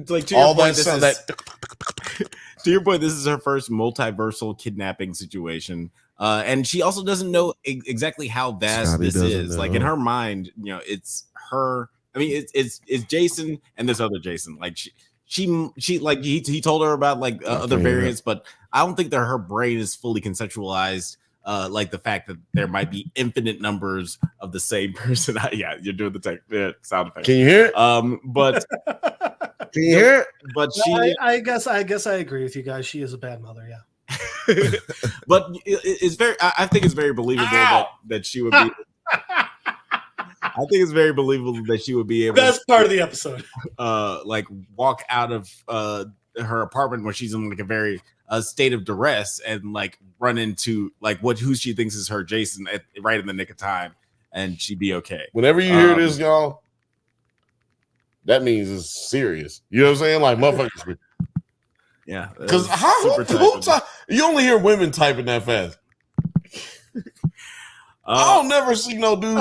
like to your point, to your point, this is her first multiversal kidnapping situation, and she also doesn't know exactly how vast this is. Like in her mind, it's her. I mean, it's Jason and this other Jason. Like she like he told her about like other variants, but I don't think that her brain is fully conceptualized. Like the fact that there might be infinite numbers of the same person. Yeah, you're doing the sound effect. Can you hear it? But can you hear it? But I guess I agree with you guys. She is a bad mother. Yeah. But it's very. I think it's very believable that she would be. I think it's very believable that she would be able. Best part of the episode. Like walk out of her apartment when she's in like a very state of duress and like run into like who she thinks is her Jason right in the nick of time, and she'd be okay. Whenever you hear this, y'all, that means it's serious. You know what I'm saying? Like motherfuckers. Yeah, because you only hear women typing that fast. I'll never see no dude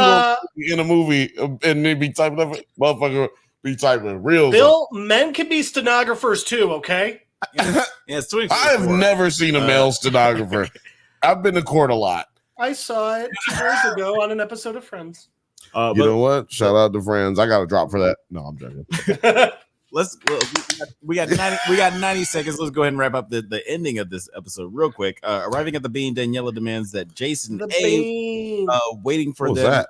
in a movie and they be typing that motherfucker be typing real. Bill, men can be stenographers too. Okay. Yeah, it's I have never seen a male stenographer. I've been to court a lot. I saw it 2 years ago on an episode of Friends. You know what? Shout out to Friends. I got a drop for that. No, I'm joking. We got 90 seconds. Let's go ahead and wrap up the ending of this episode real quick. Arriving at the bean, Daniela demands that Jason waiting for them.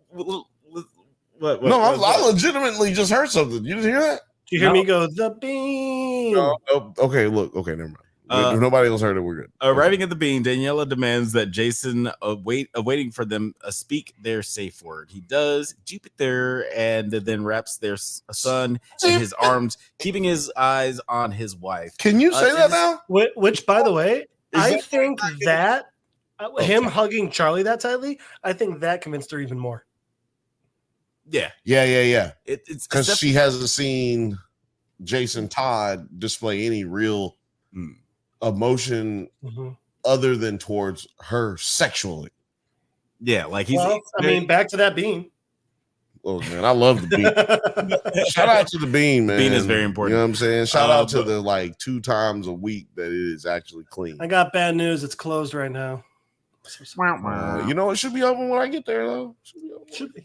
What? No, I legitimately just heard something. You didn't hear that? Did you hear me go the bean? No. Okay, look. Okay, never mind. If nobody else heard it, we're good. Arriving at the bean, Daniela demands that Jason waiting for them speak their safe word. He does, Jupiter, and then wraps their son in his arms, keeping his eyes on his wife. Can you say that now? Which, by the way, I think that him hugging Charlie that tightly, I think that convinced her even more. Yeah. It's because she hasn't seen Jason Todd display any real emotion Mm-hmm. other than towards her sexually. Yeah, like he's. Well, I mean, back to that bean. Oh man, I love the bean. Shout out to the bean, man. Bean is very important. You know what I'm saying? Shout out to the like 2 times a week that it is actually clean. I got bad news. It's closed right now. You know, it should be open when I get there, though. Should be.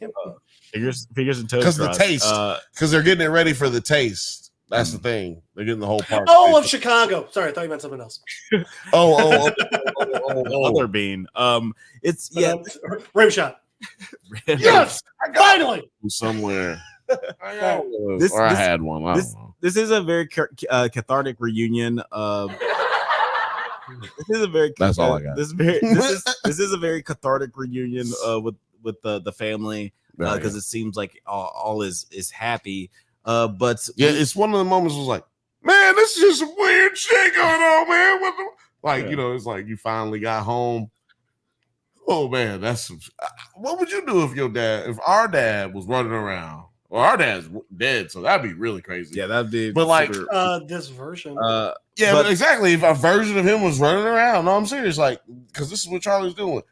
Figures and toes. Because the taste. Because they're getting it ready for the taste. That's the thing. They're getting the whole park. Oh, of Chicago. Sorry, I thought you meant something else. Other bean. It's rim shot. Yes, finally somewhere. I had one. This is a very cathartic reunion. This is a very. That's all I got. This is a very cathartic reunion with the family because it seems like all is happy. But yeah, it's one of the moments was like, man, this is just some weird shit going on, man. You know, it's like you finally got home. Oh man, that's what would you do if our dad was running around? Well, our dad's dead, so that'd be really crazy. Yeah, that'd be. But like this version. Yeah, but exactly. If a version of him was running around, no, I'm serious. Like, because this is what Charlie's doing.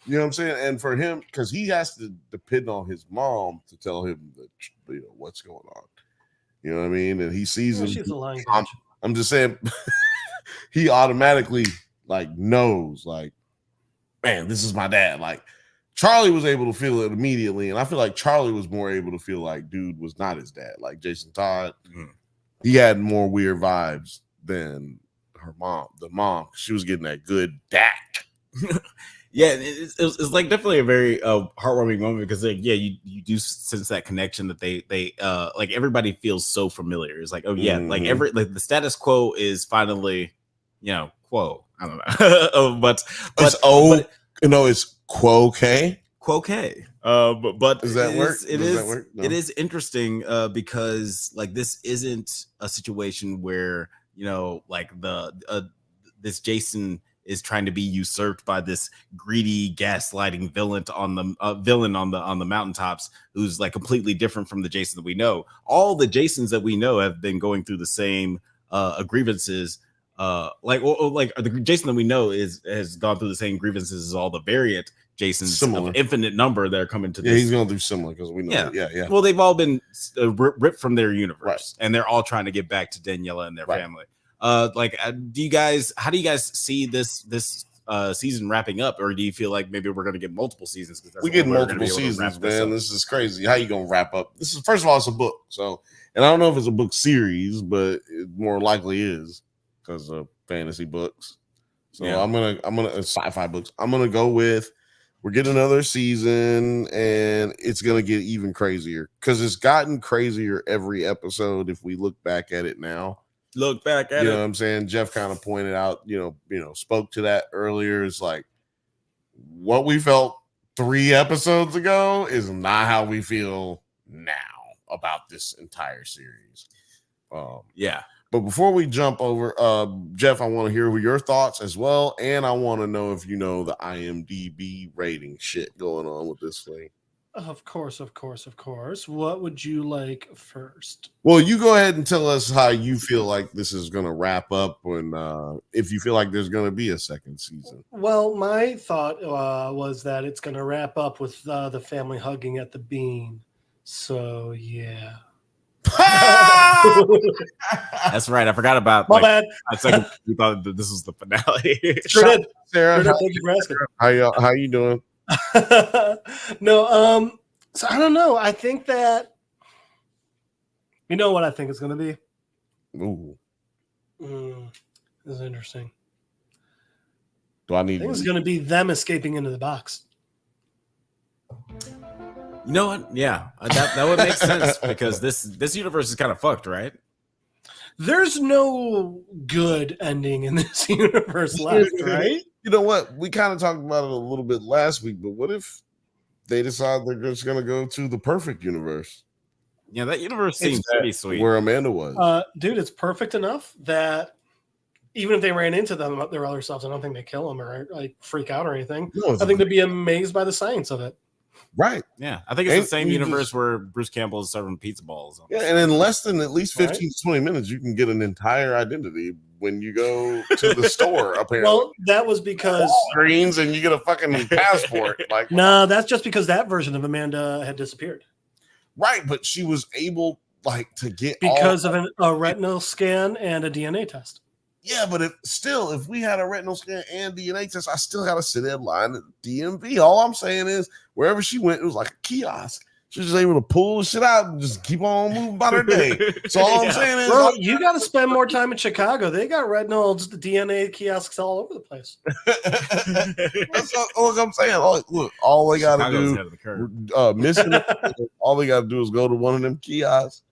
You know what I'm saying? And for him, because he has to depend on his mom to tell him that, you know, what's going on. You know what I mean? And he sees him. She's a lying I'm just saying, he automatically like knows, like, man, this is my dad. Like, Charlie was able to feel it immediately, and I feel like Charlie was more able to feel like dude was not his dad. Like Jason Todd, he had more weird vibes than her mom. The mom, she was getting that good dack. Yeah, it's like definitely a very heartwarming moment because like, yeah, you do sense that connection that they like everybody feels so familiar. It's like, oh yeah, like the status quo is finally, you know, quo. I don't know, but it's quo K. Quo K. But does that work? No. It is interesting because like this isn't a situation where, you know, like this Jason is trying to be usurped by this greedy, gaslighting villain on the mountaintops, who's like completely different from the Jason that we know. All the Jasons that we know have been going through the same grievances. The Jason that we know has gone through the same grievances as all the variant Jasons of infinite number that are coming to this. Yeah, he's going through similar because we know. Yeah. Well, they've all been ripped from their universe, and they're all trying to get back to Daniela and their family. How do you guys see this season wrapping up, or do you feel like maybe we're going to get multiple seasons? We get multiple seasons, man. This is crazy. How you going to wrap up? This is, first of all, it's a book. So, and I don't know if it's a book series, but it more likely is because of fantasy books. So yeah. I'm gonna sci-fi books. I'm gonna go with we're getting another season, and it's gonna get even crazier because it's gotten crazier every episode. If we look back at it now. Look back at you know what I'm saying? Jeff kind of pointed out, spoke to that earlier. It's like what we felt 3 episodes ago is not how we feel now about this entire series. Yeah. But before we jump over, Jeff, I want to hear your thoughts as well. And I want to know if you know the IMDb rating shit going on with this thing. Of course. What would you like first? Well, you go ahead and tell us how you feel like this is going to wrap up and if you feel like there's going to be a second season. Well, my thought was that it's going to wrap up with the family hugging at the bean. So, yeah. That's right. I forgot about my bad. A second, we thought that this was the finale. Sure did. Sarah, thank you for asking. How you doing? No, so I don't know. I think that you know what I think it's going to be. Ooh, this is interesting. I think it's going to be them escaping into the box. You know what? Yeah, that would make sense because this universe is kind of fucked, right? There's no good ending in this universe left, right? You know what? We kind of talked about it a little bit last week, but what if they decide they're just going to go to the perfect universe? Yeah, that universe seems pretty sweet. Where Amanda was. Dude, it's perfect enough that even if they ran into their other selves, I don't think they kill them or like freak out or anything. No, I think they'd be amazed by the science of it. Right. Yeah, I think it's And the same you universe just- where Bruce Campbell is serving pizza balls. Yeah, and in less than at least 15 Right. to 20 minutes, you can get an entire identity when you go to the store, apparently. Well, that was because Screens and you get a fucking passport. Like, no, that's just because that version of Amanda had disappeared right, but she was able like to get because of a retinal scan and a DNA test. Yeah, but if we had a retinal scan and DNA test, I still got to sit in line at DMV. All I'm saying is, wherever she went, it was like a kiosk. She was able to pull the shit out and just keep on moving about her day. So all I'm saying is, Well, you got to spend more time in Chicago. They got retinal DNA kiosks all over the place. that's all I'm saying. Look, all they got to Chicago's do, ahead of the curve. missing, all they got to do is go to one of them kiosks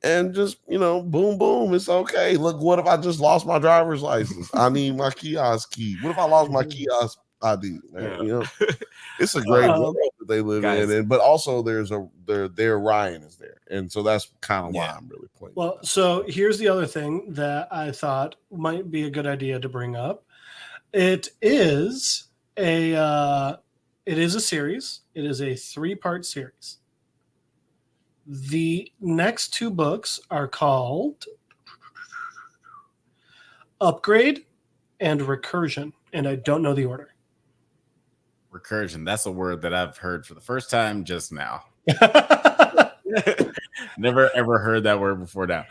and just, boom, boom, it's okay. Look, what if I just lost my driver's license? I need my kiosk key. What if I lost my kiosk ID? Man? Yeah. It's a great world that they live guys. in, but also their Ryan is there, and so that's kind of why I'm really playing. Well, so here's the other thing that I thought might be a good idea to bring up. It is a series. It is a 3-part series. The next 2 books are called Upgrade and Recursion, and I don't know the order. Recursion. That's a word that I've heard for the first time just now. Never ever heard that word before now.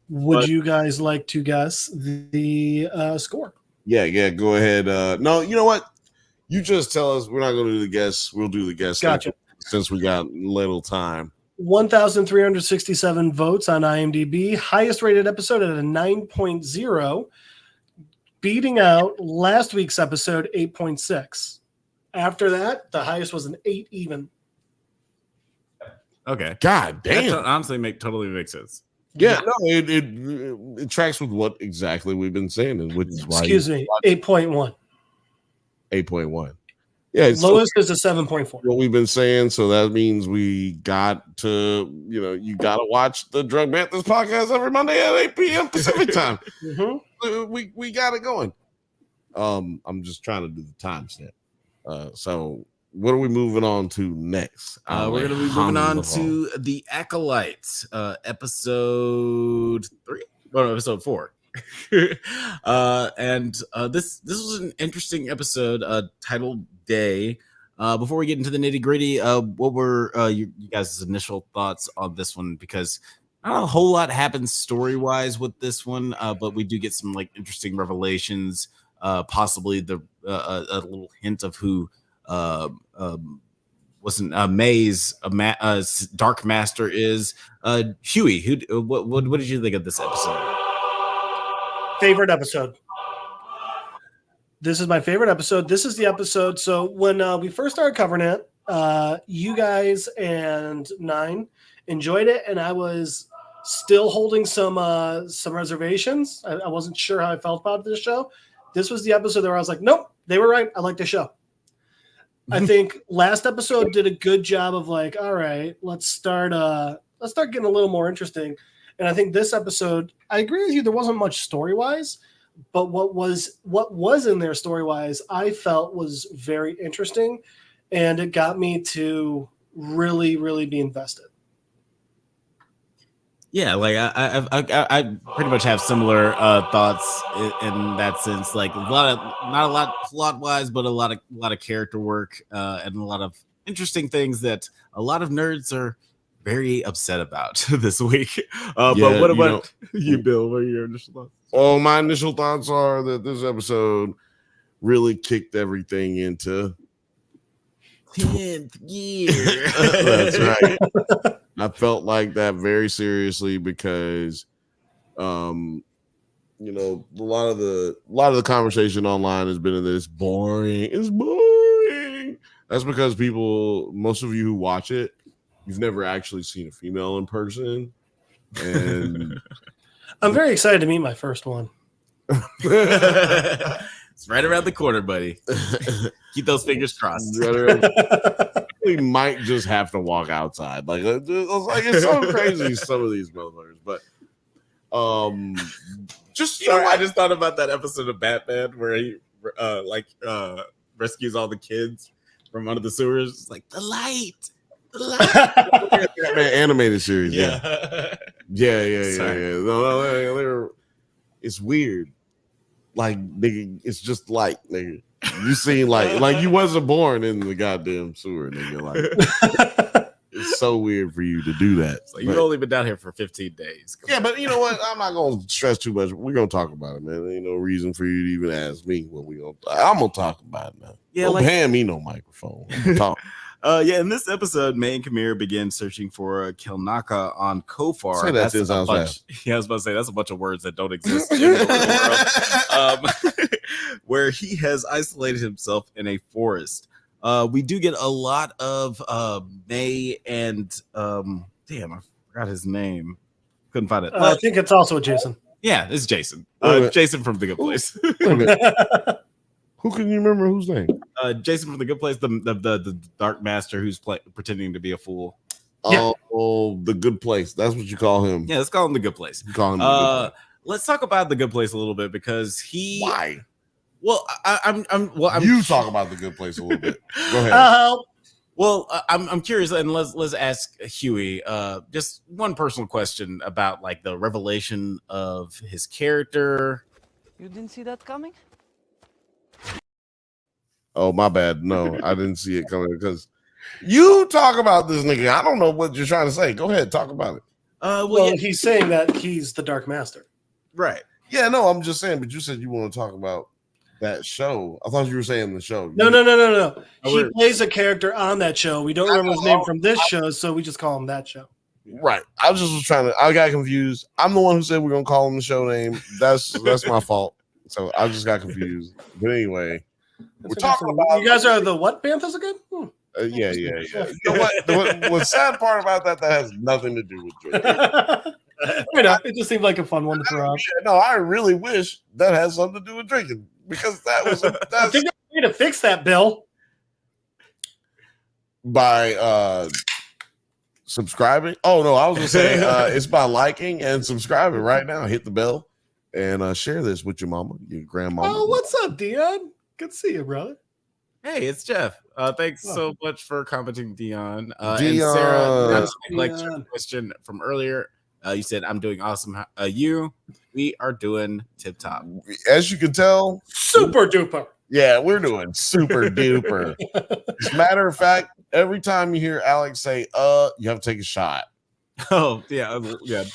Would you guys like to guess the score? Yeah, go ahead. No, you know what? You just tell us. We're not going to do the guess. We'll do the guess. Gotcha. Since we got little time. 1,367 votes on IMDb. Highest rated episode at a 9.0, beating out last week's episode 8.6. After that, the highest was an 8 even. Okay. God damn. That honestly totally makes sense. Yeah, no, it tracks with what exactly we've been saying, and which is why. Excuse me, 8.1. 8.1. Yeah, Lowest is a 7.4. What we've been saying, so that means we got to, you got to watch the Drunk Banthas podcast every Monday at 8 p.m. Pacific time. We got it going. I'm just trying to do the timestamp. So what are we moving on to next? We're going to be moving on to the Acolyte, episode 3. Oh, no, episode 4. And this was an interesting episode titled Day. Before we get into the nitty-gritty, what were you guys' initial thoughts on this one? Because not a whole lot happens story-wise with this one, but we do get some interesting revelations, possibly a little hint of who wasn't May's Dark Master is. Huey, what did you think of this episode? Favorite episode. This is my favorite episode. This is the episode. So when we first started covering it, you guys and Nine enjoyed it, and I was still holding some reservations. I wasn't sure how I felt about this show. This was the episode where I was like, nope, they were right. I like the show. I think last episode did a good job of all right, let's start getting a little more interesting. And I think this episode, I agree with you. There wasn't much story-wise, but what was in there story-wise, I felt was very interesting, and it got me to really, really be invested. Yeah, I pretty much have similar thoughts in that sense. Not a lot plot-wise, but a lot of character work and a lot of interesting things that a lot of nerds are very upset about this week. But what about you, Bill? What are your initial thoughts? Oh, my initial thoughts are that this episode really kicked everything into 10th year. That's right. I felt like that very seriously because, a lot of the conversation online has been in this boring. It's boring. That's because most of you who watch it, you've never actually seen a female in person, and I'm very excited to meet my first one. It's right around the corner, buddy. Keep those fingers crossed. We might just have to walk outside. It's so crazy, some of these motherfuckers. But I just thought about that episode of Batman where he rescues all the kids from under the sewers. It's like the light. Batman animated series. Yeah. Sorry. No, it's weird. Like, nigga, it's just light, nigga. You seen like you wasn't born in the goddamn sewer, nigga. Like, it's so weird for you to do that. So you've only been down here for 15 days. Yeah, but you know what? I'm not gonna stress too much. We're gonna talk about it, man. There ain't no reason for you to even ask me what we gonna. I'm gonna talk about it now. Yeah, don't like, hand me no microphone. Talk. In this episode, May and Kamir begin searching for Kelnaka on Kofar. Say that 10 times fast. Yeah, I was about to say that's a bunch of words that don't exist in the world. Where he has isolated himself in a forest. We do get a lot of May and damn, I forgot his name. Couldn't find it. I think it's also Jason. Yeah, it's Jason. Jason from The Good Place. Who can you remember whose name? Jason from The Good Place, the Dark Master who's pretending to be a fool. Oh, The Good Place. That's what you call him. Yeah, let's call him The Good Place. You call him The Good Place. Let's talk about The Good Place a little bit because Why? Well, I'm you talk about The Good Place a little bit. Go ahead. Well, I'm curious, and let's ask Huey just one personal question about like the revelation of his character. You didn't see that coming? Oh, my bad. No, I didn't see it coming because you talk about this nigga. I don't know what you're trying to say. Go ahead, talk about it. Well, he's saying that he's the Dark Master. Right. Yeah, no, I'm just saying, but you said you want to talk about that show. I thought you were saying the show. No. He plays a character on that show. We don't remember his name from this show, so we just call him that show. Right. I just was trying to. I got confused. I'm the one who said we're gonna call him the show name. That's my fault. So I just got confused. But anyway, we're talking about. You guys are the what Banthas again? Yeah. You know what? What's sad part about that has nothing to do with drinking. It just seemed like a fun one to throw out. Yeah, no, I really wish that had something to do with drinking because that was. I think I need to fix that, Bill. By subscribing. Oh no, I was gonna say it's by liking and subscribing right now. Hit the bell and share this with your mama, your grandmama. Oh, what's up, Dion? Good to see you, brother. Hey, it's Jeff. Thanks so much for commenting, Dion. And Dion. Sarah, like your question from earlier. You said I'm doing awesome. We are doing tip top. As you can tell, super duper. Yeah, we're doing super duper. As a matter of fact, every time you hear Alex say you have to take a shot. Oh, yeah,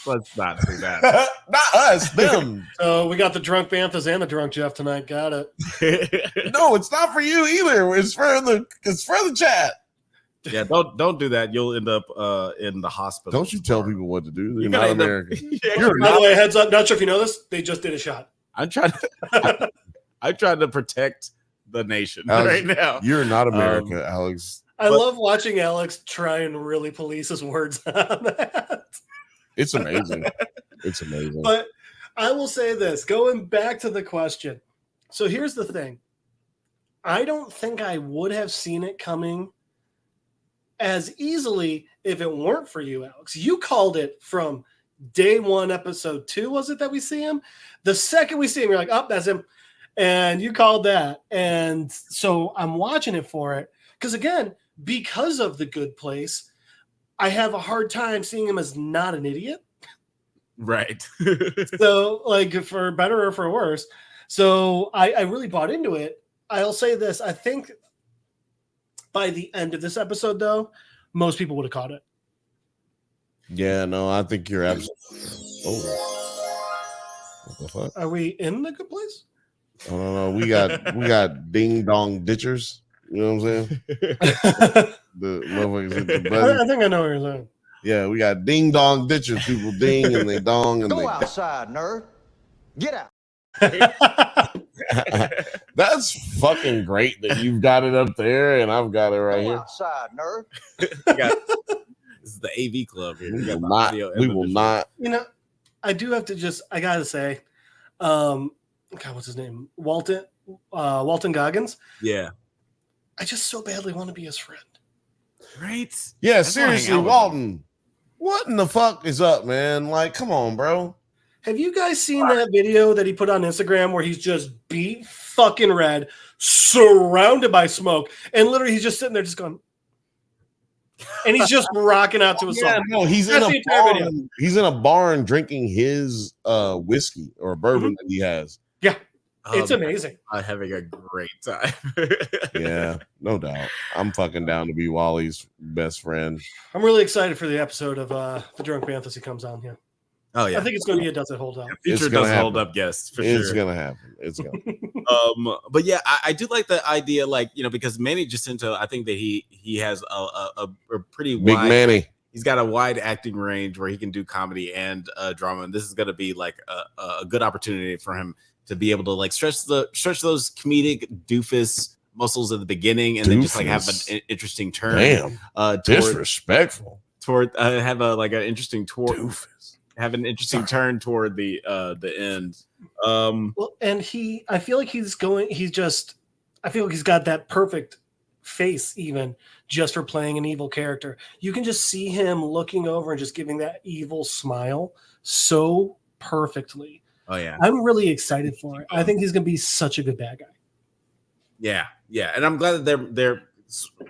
let's not do that. Not us, them. So we got the drunk Banthas and the drunk Jeff tonight. Got it. No, it's not for you either. It's for the chat. Yeah, don't do that. You'll end up in the hospital. Don't you tell people what to do. You're not American. By the way, heads up, not sure if you know this, they just did a shot. I'm trying to protect the nation Alex, right now. You're not America, Alex. I love watching Alex try and really police his words on that. It's amazing. It's amazing. But I will say this, going back to the question. So here's the thing. I don't think I would have seen it coming as easily if it weren't for you, Alex. You called it from day one, episode 2, was it that we see him? The second we see him, you're like, oh, that's him. And you called that. And so I'm watching it for it. Because again, because of The Good Place, I have a hard time seeing him as not an idiot. Right. So, like, for better or for worse. So I really bought into it. I'll say this. I think by the end of this episode, though, most people would have caught it. Yeah, no, I think you're absolutely. Oh, what the fuck? Are we in The Good Place? I don't know. We got ding dong ditchers. You know what I'm saying? The motherfuckers. I think I know what you're saying. Yeah, we got ding dong ditchers. People ding and they dong and Go outside, nerd. Get out. That's fucking great that you've got it up there and I've got it right Go here. outside, nerd. This is the AV club here. We will not. You know, I do have to I gotta say, God, what's his name? Walton Goggins. Yeah. I just so badly want to be his friend. Right? Yeah, seriously, Walton. What in the fuck is up, man? Like, come on, bro. Have you guys seen that video that he put on Instagram where he's just beat fucking red, surrounded by smoke, and literally he's just sitting there just going, and he's just rocking out to a song. No, he's That's in the a entire video. barn. He's in a barn drinking his whiskey or bourbon that he has. Yeah, it's amazing. I'm having a great time. Yeah, no doubt. I'm fucking down to be Wally's best friend. I'm really excited for the episode of the Drunk Banthas he comes on here. Oh yeah, I think it's going to be a Does It Hold Up? Future does hold up guest for It's sure. gonna happen. It's gonna. But yeah, I do like the idea, like, you know, because Manny Jacinto, I think that he has a pretty Big wide, Manny. he's got a wide acting range where he can do comedy and drama, and this is going to be like a good opportunity for him to be able to like stretch those comedic doofus muscles at the beginning, and then just like have an interesting turn. Damn, disrespectful. Toward have an interesting have an interesting turn toward the end. Well, and I feel like he's got that perfect face even just for playing an evil character. You can just see him looking over and just giving that evil smile so perfectly. Oh yeah, I'm really excited for it. I think he's going to be such a good bad guy. Yeah, and I'm glad that they're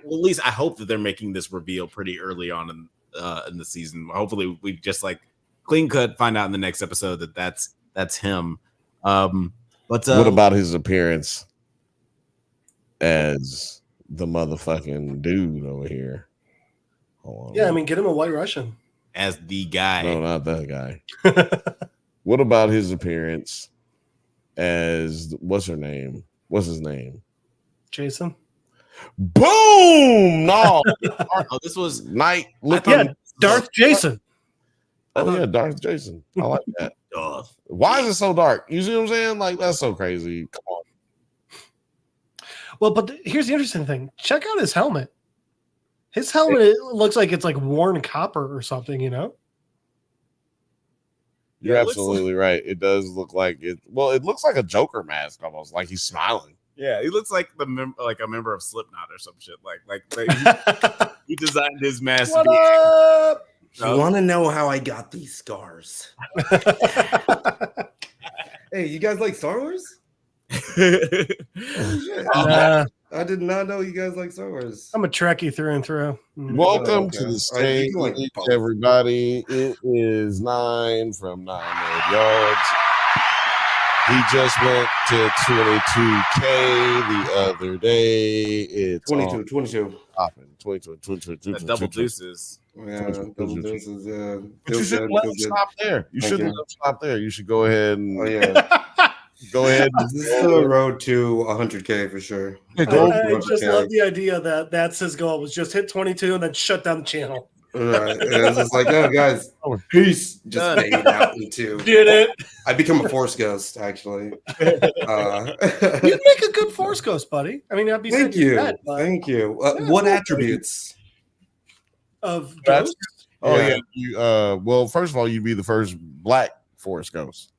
well, at least I hope that they're making this reveal pretty early on in the season. Hopefully, we just like clean cut find out in the next episode that that's him. But What about his appearance as the motherfucking dude over here? Hold on. Yeah, I mean, get him a White Russian. as the guy? No, not that guy. What about his appearance as what's her name? What's his name? Jason. Boom! No, Oh, this was Night. Yeah, Darth Jason. Oh yeah, Darth Jason. I like that. uh, Why is it so dark? You see what I'm saying? Like that's so crazy. Come on. Well, but here's the interesting thing. Check out his helmet. His helmet it looks like it's like worn copper or something, you know? You're Yeah, it looks absolutely right. It does look like it. Well, it looks like a Joker mask almost, like he's smiling. yeah, he looks like like a member of Slipknot or some shit. Like he designed his mask. What up? You want to know how I got these scars? Hey, you guys like Star Wars? Nah, I did not know you guys like Star Wars. I'm a Trekkie through and through. Welcome okay. to the All right, stage, you can like both. everybody. It is 9 from 9 Nerd Yards. He just went to 22K the other day. It's 22. popping. 22. Double deuces. Yeah, double deuces. Yeah. But you Feels shouldn't good, let feels him good. stop there. You Thank shouldn't you. let him stop there. You should go ahead and Oh yeah, go ahead. this is the road to 100K for sure. I just Okay. love the idea that that's his goal was just hit 22 and then shut down the channel. Right. And it's just like, oh guys, peace. Just Done. fade out into. Did it? I become a force ghost actually. You'd make a good Force Ghost, buddy. I mean, I'd be Thank saying you're you. bad, but Thank you. Yeah, What well, attributes? of That's- Ghost. Oh Yeah. yeah. You well, first of all, you'd be the first black Force Ghost.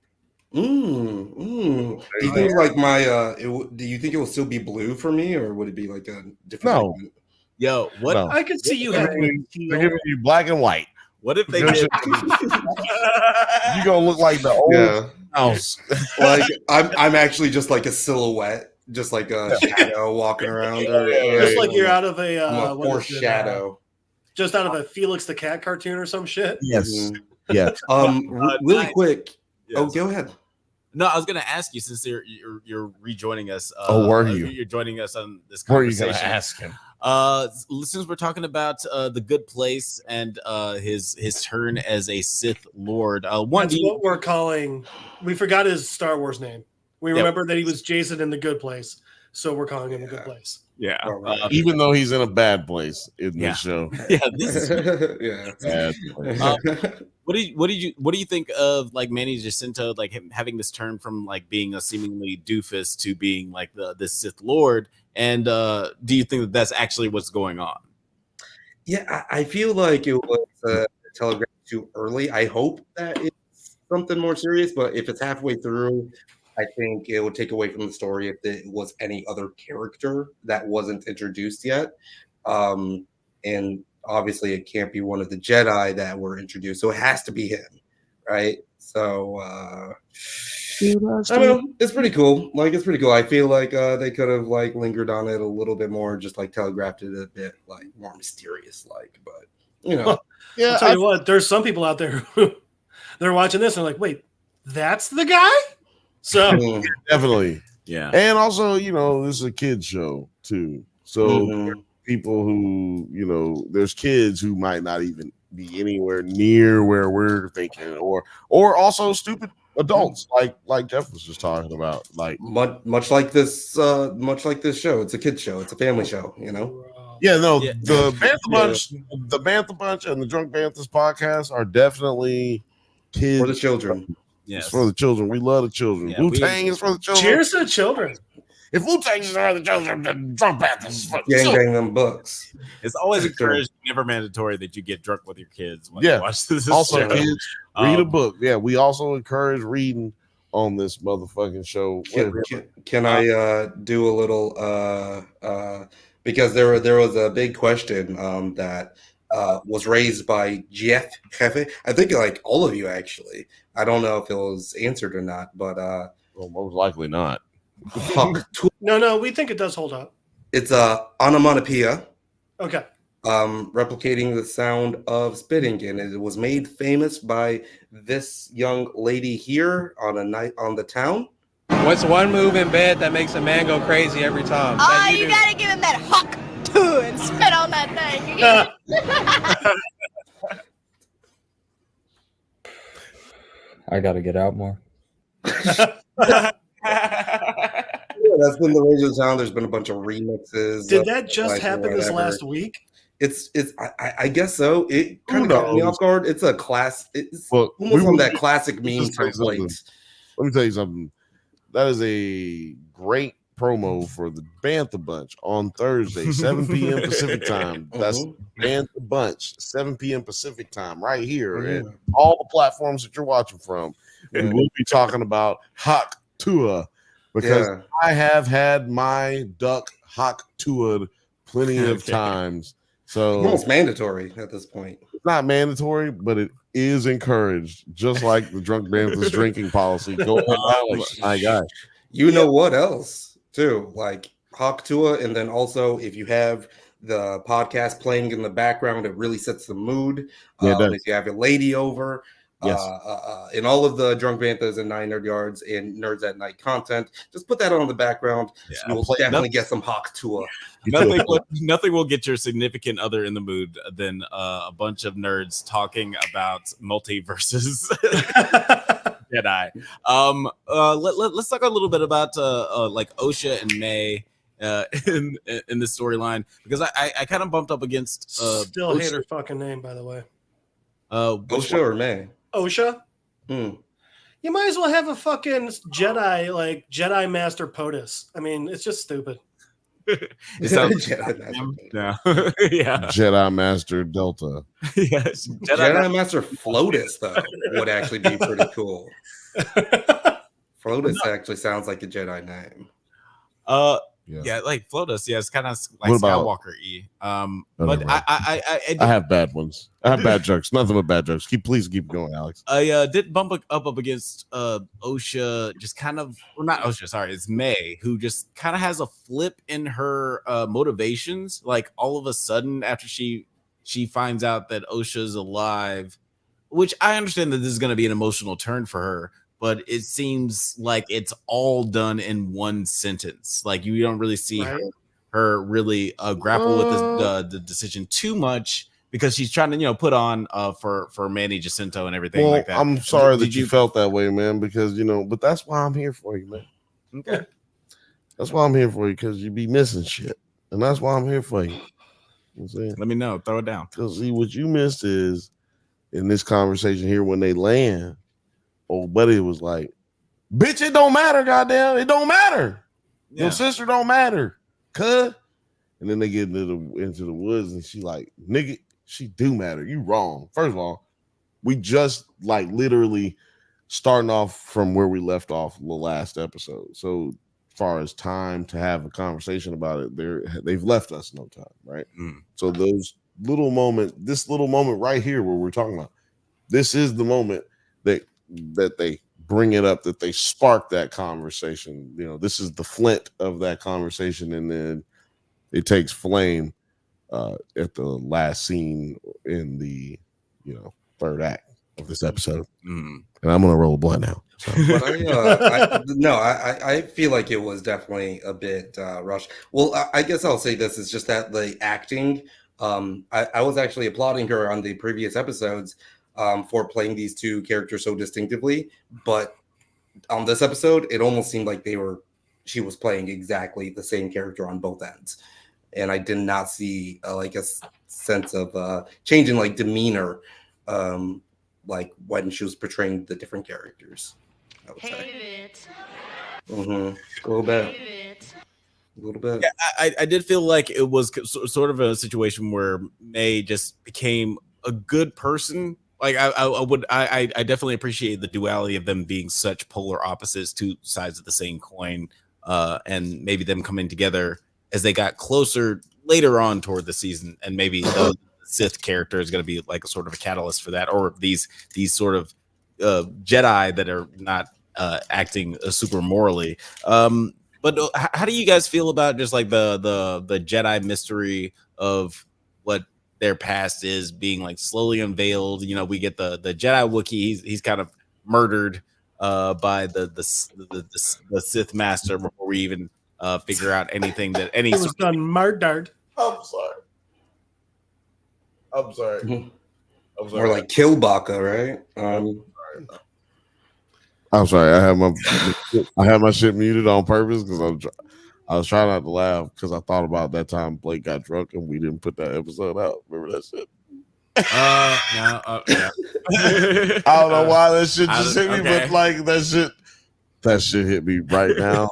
Do you you think like my do you think it will still be blue for me, or would it be like a different? No. pigment? Yo, what? No. I could see you having a They're giving you black and white. What if they did? You gonna look like the old Yeah, house. like I'm actually just like a silhouette, just like a shadow walking around. just like you're out of a I'm a what is force it, shadow. just out of a Felix the Cat cartoon or some shit. Yes. Mhm. Yeah. Really nice. quick. Yes. Oh, go ahead. No, I was gonna ask you since you're rejoining us. Were you? You're joining us on this What are you conversation. gonna ask him? Since we're talking about the Good Place and his turn as a Sith Lord, That's what we're calling. We forgot his Star Wars name. We Yep. remember that he was Jason in the Good Place, so we're calling him the Good Place. yeah, All right. Even though he's in a bad place in Yeah. this show. yeah. This is Yeah. Bad place. what do you think of like Manny Jacinto, like him having this turn from like being a seemingly doofus to being like the Sith Lord? And do you think that that's actually what's going on? Yeah, I feel like it was telegraphed too early. I hope that it's something more serious, but if it's halfway through, I think it would take away from the story if it was any other character that wasn't introduced yet. And obviously, it can't be one of the Jedi that were introduced, so it has to be him, right? So I don't know. It's pretty cool. Like it's pretty cool. I feel like they could have like lingered on it a little bit more, just like telegraphed it a bit like more mysterious, like. But you know, Yeah, I'll tell you what. There's some people out there who they're watching this and like, wait, that's the guy. So definitely. Yeah. And also, you know, this is a kid's show too. So Mhm. people who, you know, there's kids who might not even be anywhere near where we're thinking, or also stupid adults like Jeff was just talking about. Like much like this show. It's a kid's show. It's a family show. You know. yeah, no, Yeah. the Bantha Bunch and the Drunk Banthas podcast are definitely kids For the children. Yes. It's for the children. We love the children. Yeah, Wu-Tang is for the children. cheers to the children. If Wu-Tang is for the children, then Drunk Banthas is for the Gang children. bang them books. It's always Sure. encouraged, never mandatory that you get drunk with your kids when Yeah. you watch this Also, show. kids, read a book. Yeah, we also encourage reading on this motherfucking show. Can I do a little because there was a big question that was raised by Jeff Hefe. I think like all of you actually. I don't know if it was answered or not, but Well, most likely not. No, we think it does hold up. it's a onomatopoeia. Okay. Replicating the sound of spitting, and it was made famous by this young lady here on a night on the town. What's one move in bed that makes a man go crazy every time? Oh, That you do? gotta give him that huck too and spit on that thing. I gotta get out more. Yeah, that's been the radio sound. There's been a bunch of remixes. Did that just like, happen this whatever. last week? It's I guess so. It kind of caught me off guard. It's a class. It's Well, almost we on will- that classic meme just say something. template. Let me tell you something. That is a great promo for the Bantha Bunch on Thursday, 7 p.m. Pacific time. That's Bantha Bunch, 7 p.m. Pacific time, right here and all the platforms that you're watching from. And we'll be talking about Hak Tua because Yeah. I have had my duck Hak Tua plenty of Okay. times. So Almost mandatory at this point. it's not mandatory, but it is encouraged, just like the Drunk Banthas drinking policy. Go on, my guy. You know what else too? Like Hawk Tua, and then also if you have the podcast playing in the background, it really sets the mood. Yeah, it does. If you have a lady over, Yes. in all of the Drunk Banthas and Nine Nerd Yards and Nerds at Night content, just put that on the background. Yeah. You will definitely get some Hawk Tua. Nothing will get your significant other in the mood than a bunch of nerds talking about multiverses. Jedi. Let's talk a little bit about like Osha and May in this storyline, because I kind of bumped up against Still Osha. hate her fucking name, by the way. Which Osha or May? OSHA? Hmm. You might as well have a fucking Jedi, like Jedi Master POTUS. I mean, it's just stupid. It sounds Jedi Master. yeah. Yeah. Jedi Master Delta. Yes. Jedi Master Flotus, though, would actually be pretty cool. Flotus actually sounds like a Jedi name. Yeah, like Flotus. Yeah, it's kind of like What about- Skywalker-y. But Never mind. I have bad ones. I have bad jokes. Nothing but bad jokes. Please keep going, Alex. I did bump up against Osha, just kind of, well, not Osha, sorry, it's May, who just kind of has a flip in her motivations. Like all of a sudden, after she finds out that Osha's alive, which I understand that this is going to be an emotional turn for her, but it seems like it's all done in one sentence. Like you don't really see Right. her really grapple with the decision too much, because she's trying to put on for Manny Jacinto and everything Well, like that. I'm sorry Did that you felt that way, man, because but that's why I'm here for you, man. Okay. That's why I'm here for you, because you be missing shit. And that's why I'm here for you. You know what I'm saying? Let me know. Throw it down. Because see, what you missed is in this conversation here, when they land, old buddy was like, bitch, it don't matter, goddamn. It don't matter. Yeah. Your sister don't matter. Cuz. And then they get into the woods and she like, nigga, she do matter. You wrong. First of all, we just like literally starting off from where we left off the last episode. So as far as time to have a conversation about it, they've left us no time, right? So this little moment right here where we're talking about, this is the moment that that they bring it up, that they spark that conversation. You know, this is the flint of that conversation, and then it takes flame at the last scene in the third act of this episode. And I'm gonna roll a blunt now. So. But I feel like it was definitely a bit rushed. Well, I guess I'll say this is just that the acting. I was actually applauding her on the previous episodes for playing these two characters so distinctively, but on this episode, it almost seemed like she was playing exactly the same character on both ends, and I did not see like a sense of change in like demeanor, like when she was portraying the different characters. I would say. A little bit. Yeah, I did feel like it was sort of a situation where May just became a good person. Like I definitely appreciate the duality of them being such polar opposites, two sides of the same coin, and maybe them coming together as they got closer later on toward the season, and maybe the Sith character is going to be like a sort of a catalyst for that, or these sort of Jedi that are not acting super morally. But how do you guys feel about just like the Jedi mystery of what their past is being like slowly unveiled? You know, we get the Jedi Wookiee. He's kind of murdered by the Sith Master before we even figure out anything that any. He was done murdered. I'm sorry. Or like Killbaka, right? I'm sorry. I had my shit muted on purpose because I was trying not to laugh because I thought about that time Blake got drunk and we didn't put that episode out. Remember that shit? Yeah. I don't know why that shit just hit me, but like that shit hit me right now.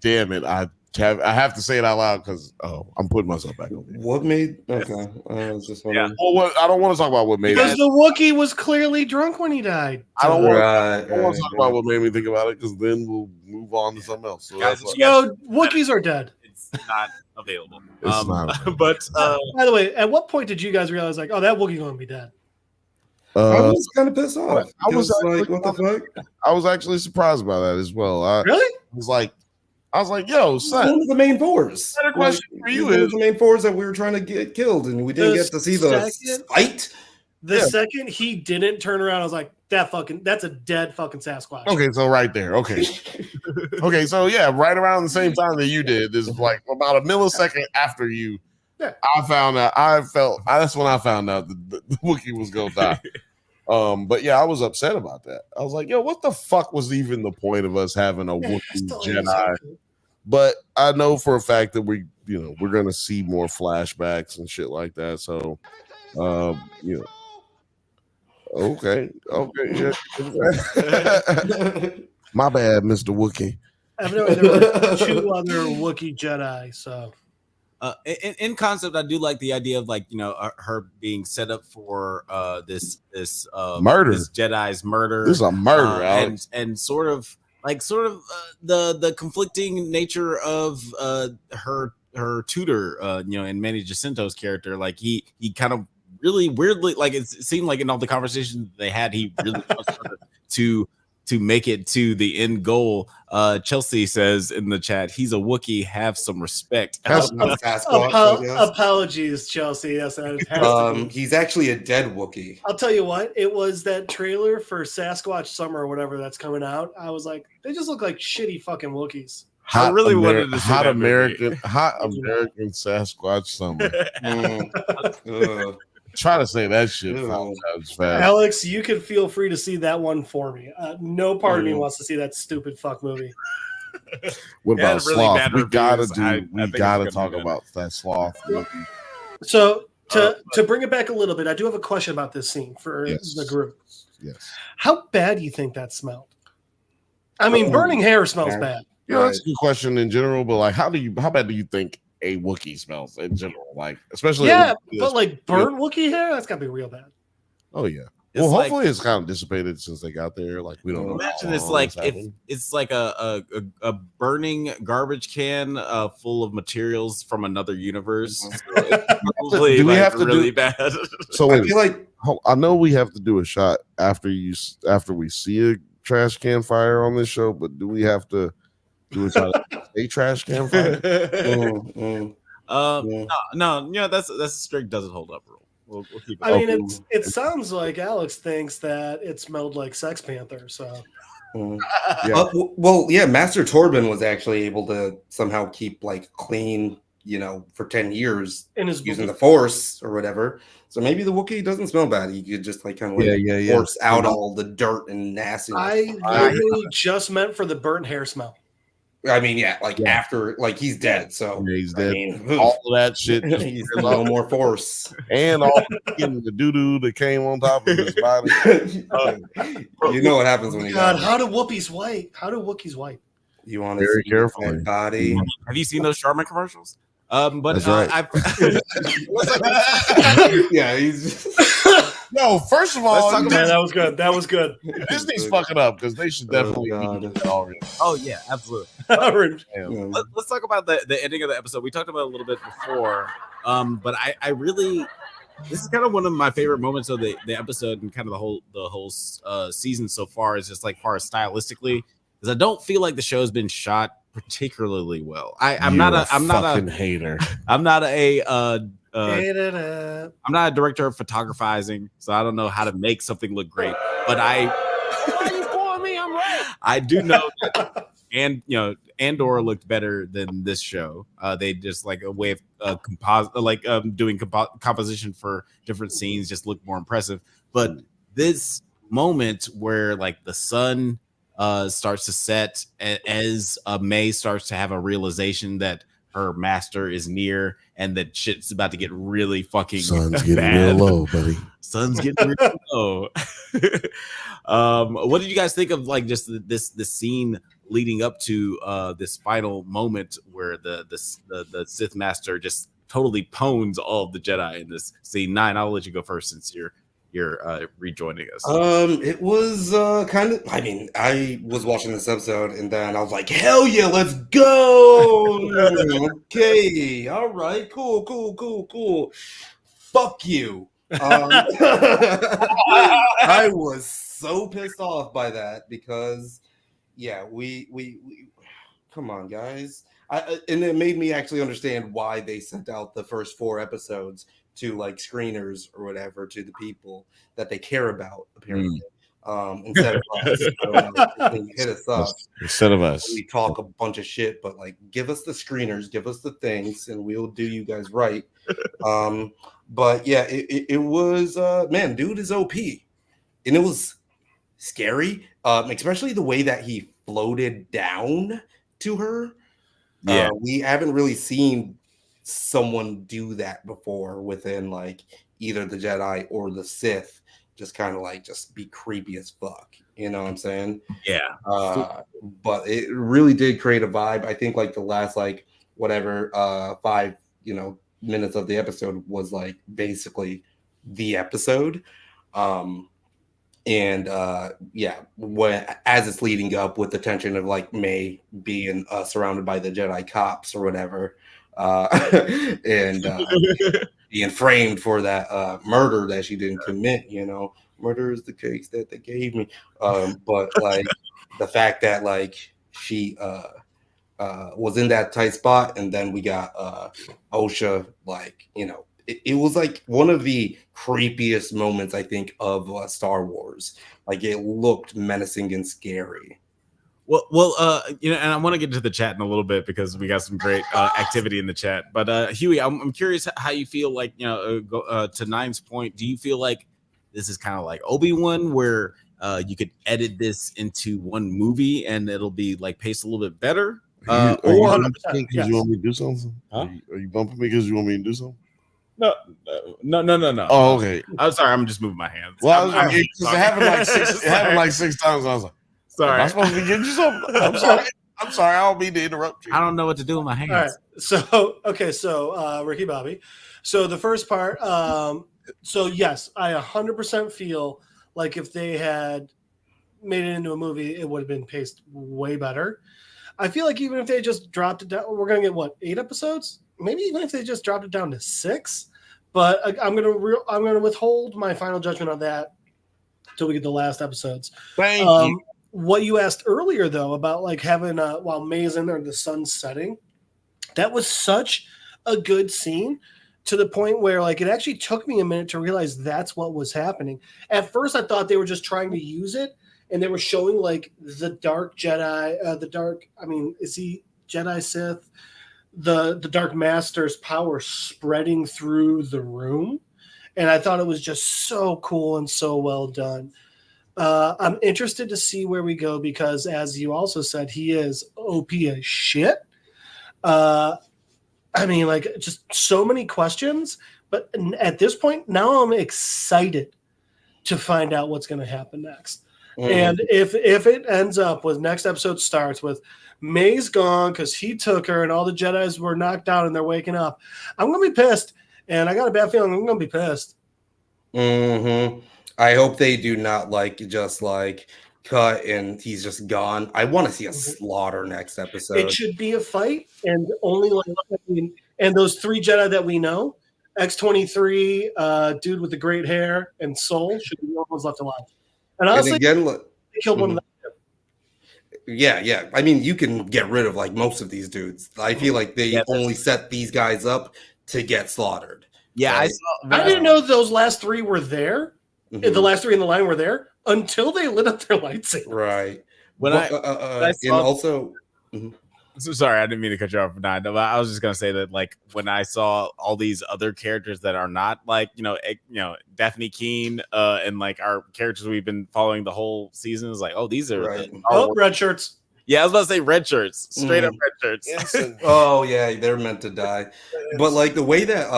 Damn it! I have to say it out loud because I'm putting myself back on. What made? Okay, I was just wondering. Well, I don't want to talk about what made. Because the Wookiee was clearly drunk when he died. I don't want to talk about what made me think about it because then we'll move on to something else. So Wookiees are dead. It's not available. It's not available. But by the way, at what point did you guys realize like, oh, that Wookiee going to be dead? I was kind of pissed off. I was like, what the fuck? I was actually surprised by that as well. Really? I was like, yo, son. One of the main fours. The question for you is the main fours that we were trying to get killed, and we didn't get to see the fight. The second he didn't turn around, I was like, that's a dead fucking Sasquatch. Okay, so right there. Okay. Okay, so yeah, right around the same time that you did, this is like about a millisecond after you. Yeah. That's when I found out that the Wookiee was gonna die. But yeah, I was upset about that. I was like, yo, what the fuck was even the point of us having a Wookiee Jedi? But I know for a fact that we're gonna see more flashbacks and shit like that. So okay, yeah. My bad, Mr. Wookiee. I've known there were two other Wookiee Jedi, so in concept, I do like the idea of like her being set up for this murder, this Jedi's murder. This is a murder, and sort of the conflicting nature of her tutor, and Manny Jacinto's character. Like he kind of really weirdly, like it seemed like in all the conversations they had, he really wants her to make it to the end goal. Chelsea says in the chat, he's a Wookiee, have some respect. Apologies, Chelsea. Yes, he's actually a dead Wookiee. I'll tell you what, it was that trailer for Sasquatch Summer or whatever that's coming out. I was like, they just look like shitty fucking Wookiees. I really wanted to see hot American Sasquatch Summer. Try to say that shit fast. Alex, you can feel free to see that one for me. No part of me wants to see that stupid fuck movie. What about Sloth? We gotta talk about that Sloth movie. So to bring it back a little bit, I do have a question about this scene for the group. Yes. How bad do you think that smelled? I mean, burning hair smells bad. Yeah, that's a good question in general, but like, how bad do you think a Wookiee smells in general? Like, especially but like burnt Wookiee hair, that's gotta be real bad. Oh yeah. Well, hopefully it's kind of dissipated since they got there. Like, we don't know. Imagine it's like if it's like a burning garbage can full of materials from another universe. So probably do we have to really do bad? So I feel like I know we have to do a shot after we see a trash can fire on this show, but do we have to do a shot at a trash can fire? No, that's a strict doesn't hold up rule. We'll keep it. I mean, it sounds like Alex thinks that it smelled like Sex Panther. So, Master Torben was actually able to somehow keep like clean, for 10 years in his using the Force or whatever. So maybe the Wookiee doesn't smell bad. He could just like kind of force out all the dirt and nastiness. I literally just meant for the burnt hair smell. I mean, after he's dead, so he's dead. I mean, all of that shit. He's no more Force, and all the doo doo that came on top of his body. You know what happens when you God, how do Whoopies wipe? You want to very see carefully. Body? Have you seen those Charmin commercials? But that's right. He's no. First of all, that was good. Disney's fucking up because they should definitely be already. Oh yeah, absolutely. Let's talk about the ending of the episode. We talked about it a little bit before, but I really, this is kind of one of my favorite moments of the episode and kind of the whole season so far. Is just like far as stylistically, because I don't feel like the show's been shot particularly well. I'm not a hater. I'm not a director of photographizing, so I don't know how to make something look great. But I do know that, and Andor looked better than this show. They just like a way of doing composition for different scenes just looked more impressive. But this moment where like the sun starts to set as May starts to have a realization that her master is near and that shit's about to get really fucking sun's getting bad. real low, buddy. Sun's getting real low. What did you guys think of like just this scene leading up to this final moment where the Sith master just totally pwns all of the Jedi in this scene? Nine, I'll let you go first since you're rejoining us. It was kind of, I mean, I was watching this episode and then I was like, hell yeah, let's go. Okay, all right, cool. Fuck you. I was so pissed off by that because we come on, guys. And it made me actually understand why they sent out the first 4 episodes to like screeners or whatever to the people that they care about, apparently. Instead of us. Hit us up. Instead of us. We talk a bunch of shit, but like give us the screeners, give us the things, and we'll do you guys right. But yeah, it was man, dude is OP. And it was scary. Especially the way that he floated down to her. Yeah. We haven't really seen someone do that before within like either the Jedi or the Sith, just kind of like just be creepy as fuck, you know what I'm saying? Yeah. But it really did create a vibe. I think like the last like whatever 5 minutes of the episode was like basically the episode. And when as it's leading up with the tension of like May being surrounded by the Jedi cops or whatever, and being framed for that murder that she didn't commit. Murder is the case that they gave me. But like the fact that like she was in that tight spot, and then we got Osha, like it was like one of the creepiest moments I think of Star Wars. Like it looked menacing and scary. Well, and I want to get into the chat in a little bit because we got some great activity in the chat. But Huey, I'm curious how you feel like, to Nine's point, do you feel like this is kind of like Obi-Wan where you could edit this into one movie and it'll be like paced a little bit better? Or you you want me to do something? Huh? Are you bumping me because you want me to do something? No. Oh, okay. I'm sorry. I'm just moving my hands. Well, it happened like 6 times. I was like, sorry. Am I supposed to be getting you something? I'm sorry. I don't mean to interrupt you. I don't know what to do with my hands. All right. So Ricky Bobby. So the first part, so yes, I 100% feel like if they had made it into a movie, it would have been paced way better. I feel like even if they just dropped it down, we're going to get 8 episodes? Maybe even if they just dropped it down to 6, But I'm gonna withhold my final judgment on that until we get the last episodes. Thank you. What you asked earlier though about like having while May's in there, the sun setting, that was such a good scene to the point where like it actually took me a minute to realize that's what was happening. At first, I thought they were just trying to use it, and they were showing like the dark Jedi, is he Jedi Sith? The Dark Master's power spreading through the room, and I thought it was just so cool and so well done. I'm interested to see where we go because, as you also said, he is OP as shit. Just so many questions, but at this point, now I'm excited to find out what's going to happen next. Mm-hmm. And if it ends up with next episode starts with May's gone because he took her and all the Jedis were knocked out and they're waking up, I'm going to be pissed. And I got a bad feeling I'm going to be pissed. Mm-hmm. I hope they do not just cut and he's just gone. I want to see a slaughter next episode. It should be a fight, and only and those 3 Jedi that we know, X-23, dude with the great hair, and Soul should be the only ones left alive. And honestly, and again, they killed one of them. Yeah. I mean, you can get rid of most of these dudes. I feel like they only set these guys up to get slaughtered. Yeah, right? I didn't know those last 3 were there. Mm-hmm. The last 3 in the line were there until they lit up their lightsabers. Right. So sorry, I didn't mean to cut you off. No, I was just gonna say that when I saw all these other characters that are not Daphne Keene and our characters we've been following the whole season is these are red shirts. Yeah, I was about to say red shirts, straight up red shirts. Oh yeah, they're meant to die. But the way that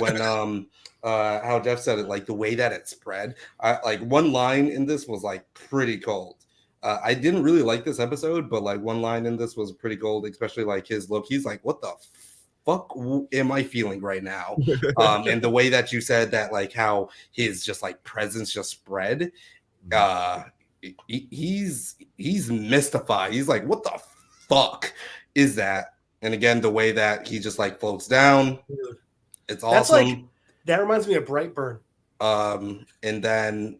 when how Jeff said it, the way that it spread, one line in this was pretty cold. I didn't really like this episode, but one line in this was pretty cold, especially his look. He's like, "What the fuck am I feeling right now?" And the way that you said that, how his just presence just spread. He's mystified. He's like, "What the fuck is that?" And again, the way that he just floats down, it's awesome. That reminds me of Brightburn. And then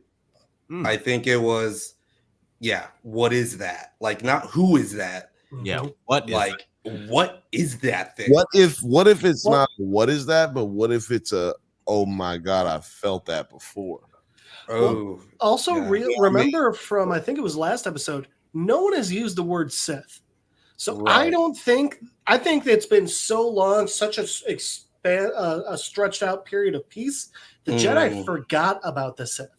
I think it was, what is that? Not who is that? Yeah, what is what is that thing? What if it's not what is that, but what if it's oh my god, I felt that before. Oh, remember from I think it was last episode, no one has used the word Sith. So right. I think it's been so long, such a stretched out period of peace. The Jedi forgot about the Sith.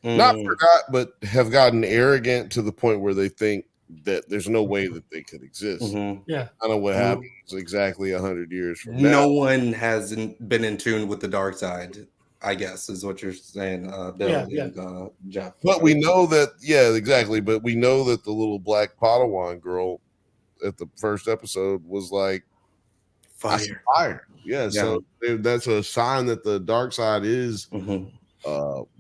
Not forgot, but have gotten arrogant to the point where they think that there's no way that they could exist. Yeah, I know what happens exactly 100 years from now. No one has been in tune with the dark side, I guess, is what you're saying, Bill and Jeff. But we know that, exactly. But we know that the little black Padawan girl at the first episode was fire. Yeah, so that's a sign that the dark side is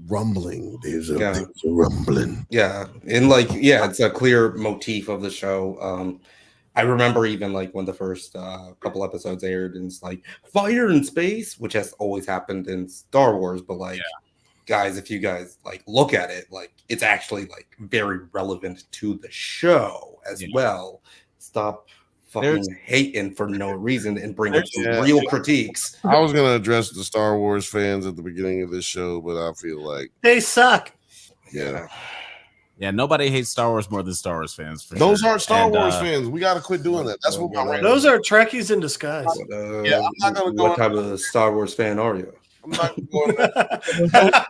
rumbling. There's a rumbling. Yeah, and it's a clear motif of the show. I remember even when the first couple episodes aired, and it's fire in space, which has always happened in Star Wars, but guys, if you guys look at it, it's actually very relevant to the show as well. Stop fucking hating for no reason and bring up some real critiques. I was going to address the Star Wars fans at the beginning of this show, but I feel like they suck. Yeah. Yeah, nobody hates Star Wars more than Star Wars fans. Those aren't Star Wars fans. We got to quit doing that. That's what those are Trekkies in disguise. I'm not going to go. What type of Star Wars fan are you? I'm not going to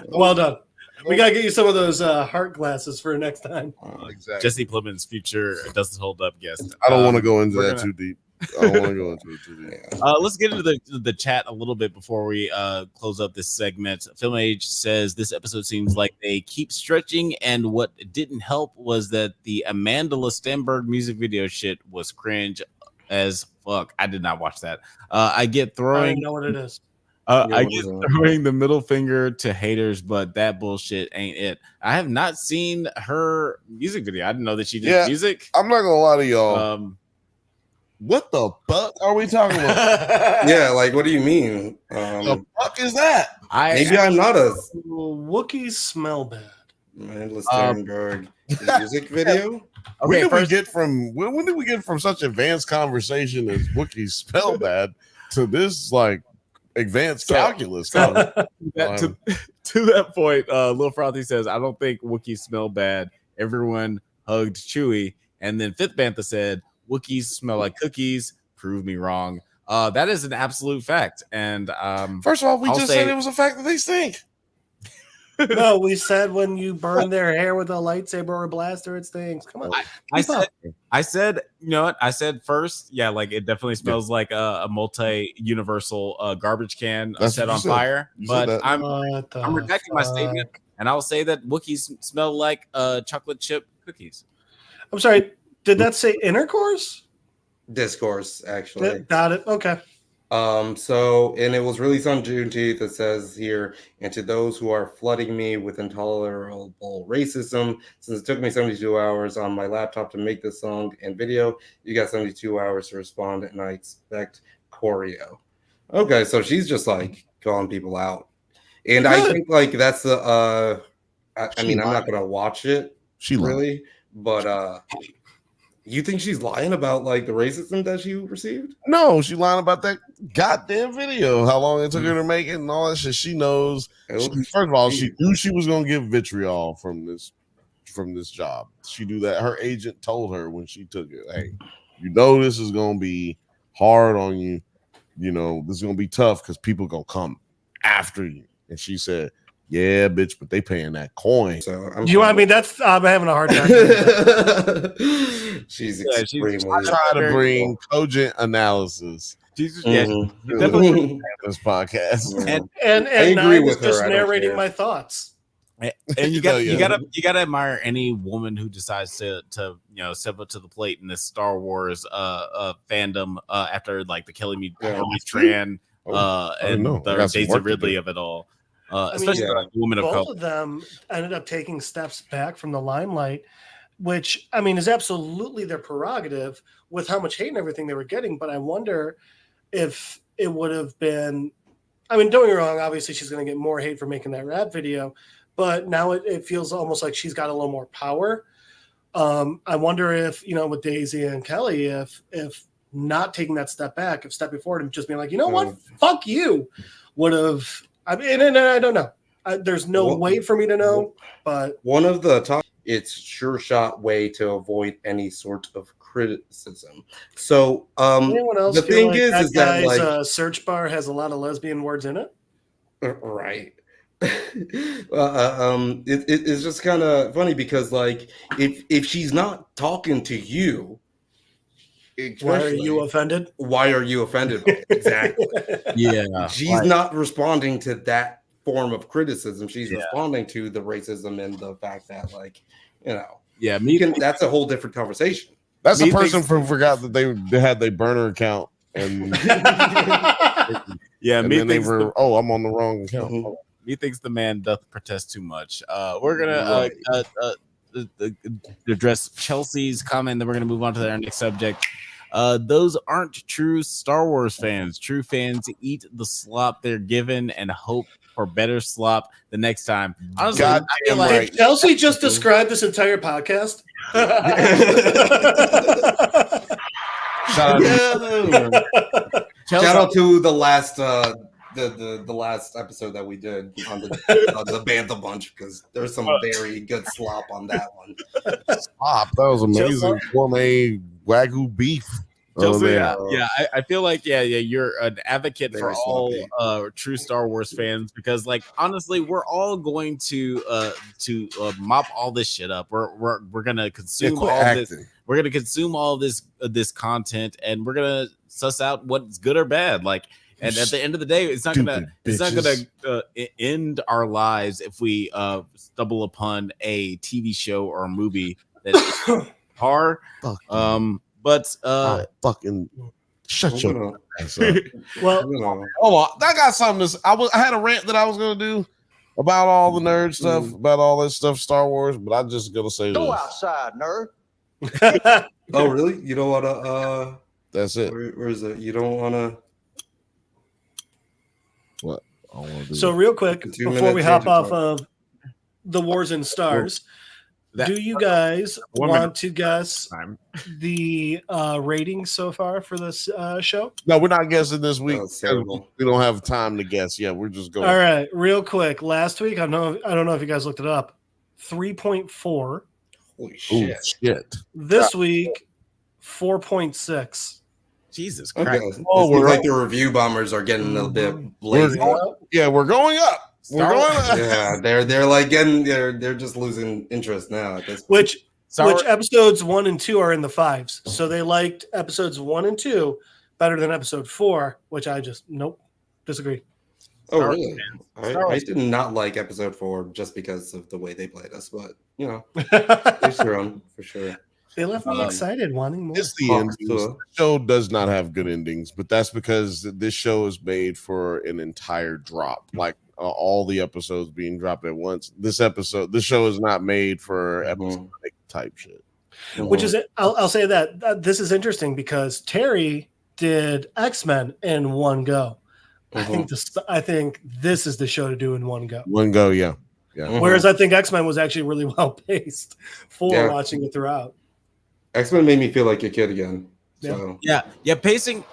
Well done. We gotta get you some of those heart glasses for next time. Exactly. Jesse Plemons' future doesn't hold up guest. I don't want to go into that too deep. I don't want to go into it too deep. Let's get into the chat a little bit before we close up this segment. Film Age says this episode seems like they keep stretching, and what didn't help was that the Amanda Stenberg music video shit was cringe as fuck. I did not watch that. I get throwing. I don't even know what it is. I get throwing the middle finger to haters, but that bullshit ain't it. I have not seen her music video. I didn't know that she did music. I'm not gonna lie to y'all. What the fuck are we talking about? Yeah, like what do you mean? The fuck is that? Maybe I'm not a Wookiees smell bad. mindless Sternberg music video. When did we get from such advanced conversation as Wookiees spell bad to this like advanced calculus? To that point, Lil Frothy says, I don't think Wookiees smell bad. Everyone hugged Chewie. And then Fifth Bantha said, Wookiees smell like cookies. Prove me wrong. That is an absolute fact. And first of all, we said it was a fact that they stink. No, we said when you burn their hair with a lightsaber or a blaster, it stinks. Come on. I said, you know what? I said first, yeah, like it definitely smells like a multi-universal garbage can set on fire. But I'm rejecting my statement, and I'll say that Wookiees smell like chocolate chip cookies. I'm sorry. Did that say intercourse? Discourse, actually. Got it. Okay. So, and it was released on Juneteenth. It says here, and to those who are flooding me with intolerable racism, since it took me 72 hours on my laptop to make this song and video, you got 72 hours to respond, and I expect choreo. Okay, so she's just like calling people out, and I think like that's the. I mean, I'm not gonna watch it. She really, but you think she's lying about like the racism that she received? No, she lying about that goddamn video. How long it took her to make it and all that shit. She knows. First of all, she knew she was gonna get vitriol from this job. She knew that. Her agent told her when she took it, "Hey, you know this is gonna be hard on you. You know this is gonna be tough because people gonna come after you." And she said, "Yeah, bitch, but they paying that coin." So I'm having a hard time. She's extremely trying to bring cogent analysis. Jesus, definitely this podcast, and I agree with her. Just narrating my thoughts. And you gotta admire any woman who decides to step up to the plate in this Star Wars fandom after like the Kelly Tran and the Daisy Ridley of it all. Especially like women of color. Both of them ended up taking steps back from the limelight, which I mean is absolutely their prerogative with how much hate and everything they were getting. But I wonder if it would have been. I mean, don't get me wrong. Obviously, she's going to get more hate for making that rap video, but now it feels almost like she's got a little more power. I wonder if with Daisy and Kelly, if not taking that step back, if stepping forward and just being like, you know what, fuck you, would have. I mean, and I don't know. There's no way for me to know, but one of the top, it's sure shot way to avoid any sort of criticism. So, anyone else the thing is that like search bar has a lot of lesbian words in it, right? It's just kind of funny because like if she's not talking to you. Why are you offended? Why are you offended? Exactly. Yeah. She's not responding to that form of criticism. She's responding to the racism and the fact that, like, that's a whole different conversation. That's the person who forgot that they had their burner account and and then they were I'm on the wrong account. Mm-hmm. Me thinks the man doth protest too much. We're gonna address Chelsea's comment, then we're gonna move on to our next subject. Those aren't true Star Wars fans. True fans eat the slop they're given and hope for better slop the next time. Honestly, I feel like did Chelsea just described this entire podcast. Shout out to the last the last episode that we did on the Bantha bunch because there's some very good slop on that one. Slop, that was amazing. Gourmet Wagyu beef. I feel like you're an advocate for all true Star Wars fans because like honestly we're all going to mop all this shit up. We're gonna consume this. We're gonna consume all this content and we're gonna suss out what's good or bad. Like, and at the end of the day, it's not gonna end our lives if we stumble upon a TV show or a movie that's hard. But fucking shut your ass up. Well, hold on. I got something. I had a rant that I was gonna do about all the nerd stuff, about all this stuff, Star Wars. But I'm just gonna say Go this. outside, nerd. Oh, really? You don't want to? That's it. Where is it? You don't want to. What? I don't wanna do So that. real quick, 2 before minute we hop tangent off talk. of the Wars and Stars, That- do you guys 1 want minute to guess time. the ratings so far for this show? No, we're not guessing this week. That was terrible. We don't have time to guess. Yeah, we're just going. All right, real quick. Last week, I don't know if you guys looked it up. 3.4. Holy Oh shit. shit! This week, 4.6. Jesus Okay. Christ. It Oh, seems we're like up. the review bombers are getting a bit We're lazy. going, yeah, we're going up. We're Star- going up. Yeah, they're like getting they're just losing interest now at this point. Which Star- which episodes 1 and 2 are in the 5s. So they liked episodes 1 and 2 better than episode 4, which I just disagree. Oh, Star- really? Star- I did not like episode 4 just because of the way they played us, but you know, They each their own for sure. left me excited, wanting more. It's the Oh, endings. so- The show does not have good endings, but that's because this show is made for an entire drop, like all the episodes being dropped at once. This show is not made for episodic type shit. Which is, I'll say that this is interesting because Terry did X-Men in one go. I think this is the show to do in one go. One go, yeah. Whereas I think X-Men was actually really well paced for Yeah. watching it throughout. X-Men made me feel like a kid again. So Yeah, pacing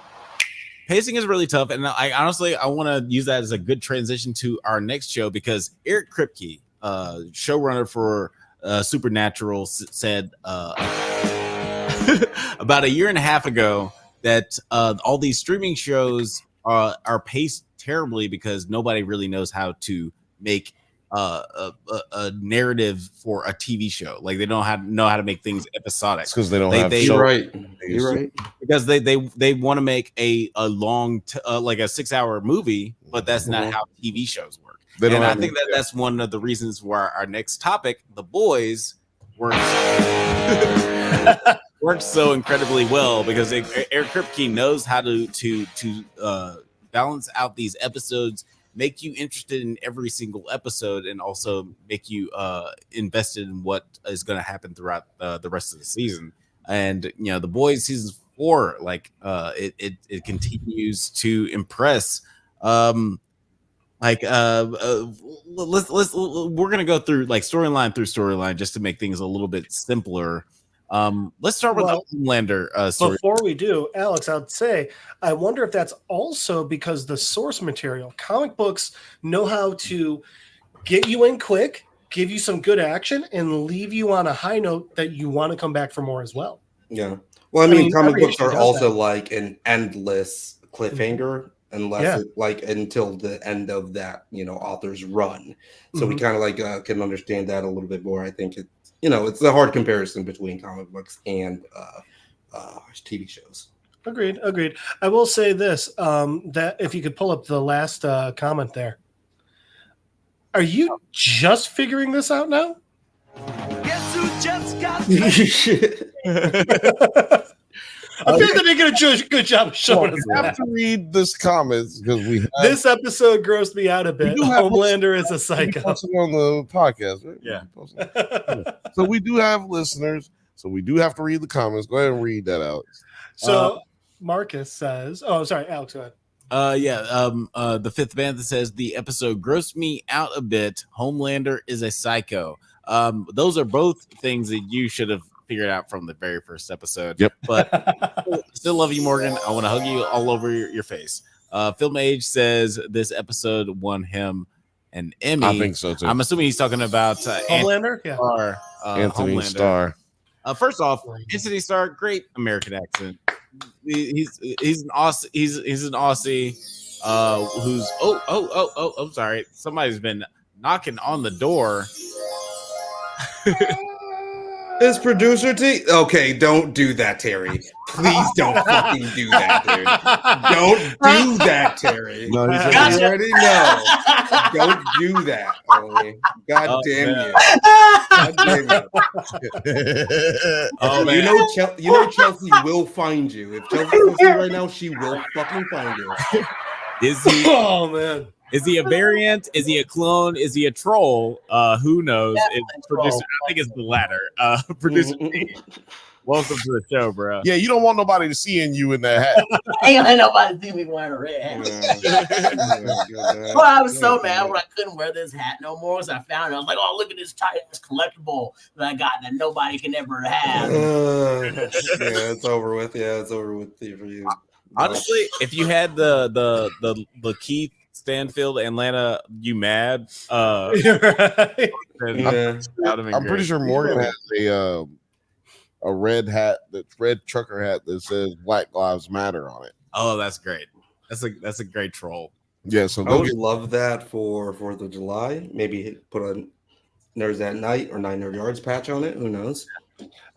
is really tough, and I honestly want to use that as a good transition to our next show because Eric Kripke, showrunner for Supernatural, said about a year and a half ago that all these streaming shows are paced terribly because nobody really knows how to make a narrative for a TV show. Like they don't know how to make things episodic. It's because they don't They- have they- show. you're right. You're right. Because they want to make a long like a 6-hour movie, but that's not how TV shows work. They don't And I have think that's one of the reasons why our next topic, The Boys, works so incredibly well because Eric Kripke knows how to balance out these episodes, make you interested in every single episode, and also make you invested in what is going to happen throughout the rest of the season. And you know, The Boys season 4, like it continues to impress. We're gonna go through like storyline just to make things a little bit simpler. Let's start with the Homelander story. Before we do, Alex, I'd say I wonder if that's also because the source material, comic books know how to get you in quick, give you some good action, and leave you on a high note that you want to come back for more as well. Yeah. Well, I mean comic every books issue are does also that. like an endless cliffhanger unless Yeah. it, like until the end of that, author's run. So we kind of like can understand that a little bit more. I think it's a hard comparison between comic books and TV shows. Agreed. I will say this: that if you could pull up the last comment there, are you just figuring this out now? Guess who just got I think they did a good job of showing us We have that. to read this comments because we have This episode grossed me out a bit. do have- Homelander is a psycho. posted on the podcast, right? Yeah. So we do have listeners, so we do have to read the comments. Go ahead and read that out. So Marcus says, "Oh, sorry, Alex, go ahead." The fifth Bantha says the episode grossed me out a bit. Homelander is a psycho. Those are both things that you should have figured out from the very first episode. Yep. But still love you, Morgan. I want to hug you all over your face. Film Age says this episode won him an Emmy. I think so too. I'm assuming he's talking about Homelander, yeah. Starr, Anthony Homelander. Starr. First off, Anthony Starr, great American accent. He's an Aussie. He's an Aussie who's I'm sorry. Somebody's been knocking on the door. His producer team. Okay, don't do that, Terry. Please don't fucking do that, dude. Don't do that, Terry. No, he said You already know. Don't do that. God Oh, damn man. you. God damn you. Oh You man, know Chelsea will find you. If Chelsea's listening right now, she will fucking find you. is he? Oh man, Is he a variant? Is he a clone? Is he a troll? Who knows? It's producer. I think it's the latter. Producer. T, Welcome to the show, bro. Yeah, you don't want nobody to see you in that hat. Ain't let nobody see me wearing a red hat. Well, I was so mad when I couldn't wear this hat no more. So I found it. I was like, oh, look at this tight ass collectible that I got that nobody can ever have. Yeah, it's over with. Yeah, it's over with for you. Honestly, if you had the Keith Stanfield Atlanta You Mad, Right. I'm pretty sure Morgan has a red hat, that red trucker hat that says Black Lives Matter on it. Oh, that's great. That's a great troll. Yeah, so I would love that for 4th of July. Maybe put a NerdsAtNite or 9 Nerd Yards patch on it. Who knows?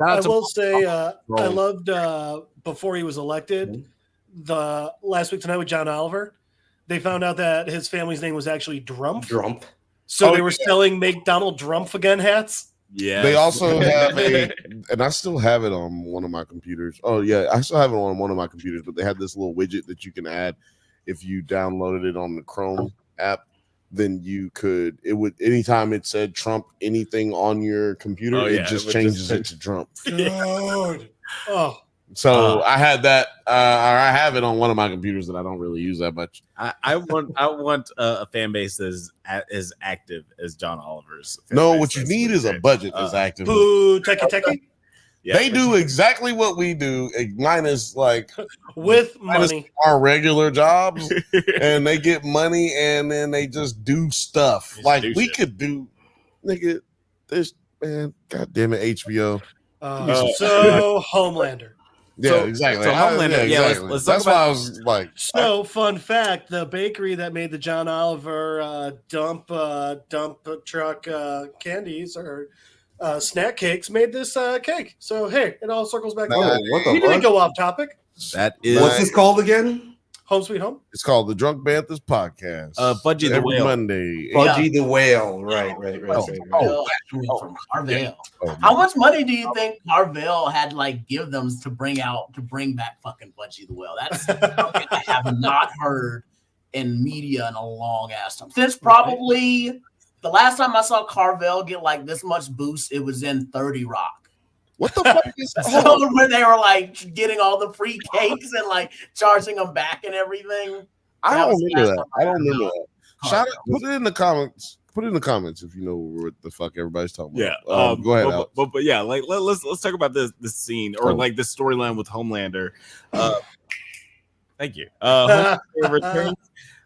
I will say I loved before he was elected, the last week tonight with John Oliver, they found out that his family's name was actually Drumpf. So they were selling Make Donald Drumpf Again hats. Yeah. They also have and I still have it on one of my computers. Oh yeah, I still have it on one of my computers, but they had this little widget that you can add if you downloaded it on the Chrome app. Then it would anytime it said Trump anything on your computer, it just changes it to Trump. God. Oh. So I had that. I have it on one of my computers that I don't really use that much. I want a fan base as active as John Oliver's. No, what you need is a budget as active. Boo, techie. Yeah, they do exactly what we do, minus with money, our regular jobs, and they get money, and then they just do stuff we could do. Nigga, this man, goddamn it, HBO. So Homelander. Yeah, exactly. So Homelander, exactly. Let's That's why I was like. So, fun fact: the bakery that made the John Oliver dump truck candies or snack cakes made this cake. So, hey, it all circles back. We didn't go off topic. That is. What's this called again? Home Sweet Home. It's called the Drunk Banthas Podcast. Fudgy the Whale. Monday. Fudgy the Whale. Right. From Carvel. How much money do you think Carvel had to give them to bring back fucking Fudgy the Whale? That's something I have not heard in media in a long ass time. Since probably the last time I saw Carvel get this much boost, it was in 30 Rock. What the fuck is where they were getting all the free cakes and charging them back and everything? I don't remember that. Shout out, put it in the comments. Put it in the comments if you know what the fuck everybody's talking about. Yeah. Go ahead. But yeah, let's talk about this scene or this storyline with Homelander. Thank you.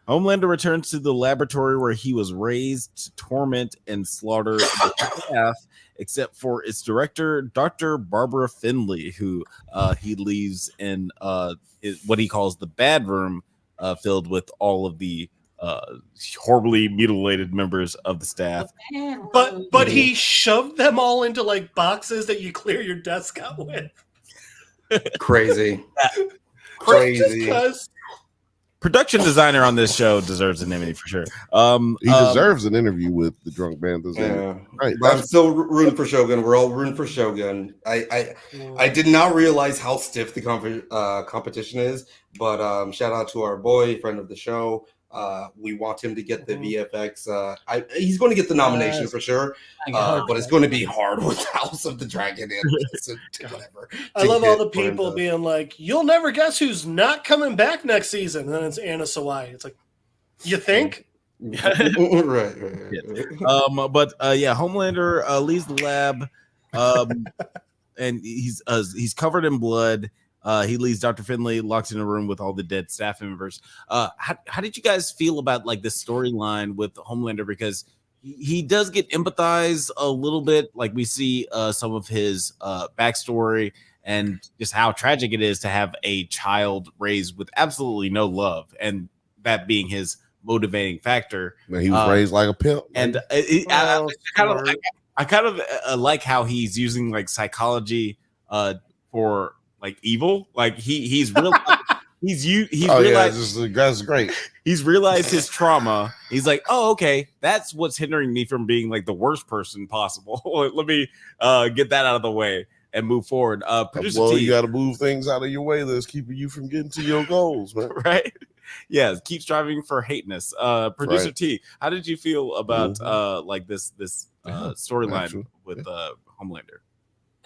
Homelander returns to the laboratory where he was raised to torment and slaughter the staff, except for its director, Dr. Barbara Finley, who he leaves in what he calls the bad room, filled with all of the horribly mutilated members of the staff. But he shoved them all into boxes that you clear your desk out with. Crazy. Crazy. Production designer on this show deserves an Emmy for sure. He deserves an interview with the Drunk Banthas. Yeah. Right. I'm still rooting for Shogun. We're all rooting for Shogun. I did not realize how stiff the competition is, but shout out to our boy, friend of the show. We want him to get the VFX. He's going to get the nomination for sure, but it's going to be hard with House of the Dragon and whatever. I love all the people being like, "You'll never guess who's not coming back next season." And then it's Anna Sawai. It's like, you think? right. But Homelander leaves the lab, and he's covered in blood. He leaves Dr. Finley locked in a room with all the dead staff members. How did you guys feel about this storyline with Homelander? Because he does get empathized a little bit. We see some of his backstory and just how tragic it is to have a child raised with absolutely no love, and that being his motivating factor. He was raised like a pimp, and I kind of like how he's using psychology for evil. He's real. He's realized that's great. He's realized his trauma. He's like, oh, okay, that's what's hindering me from being the worst person possible. Let me get that out of the way and move forward. You got to move things out of your way that's keeping you from getting to your goals, man. Right? Yeah, keep striving for hateness. Producer T, how did you feel about this storyline with Homelander?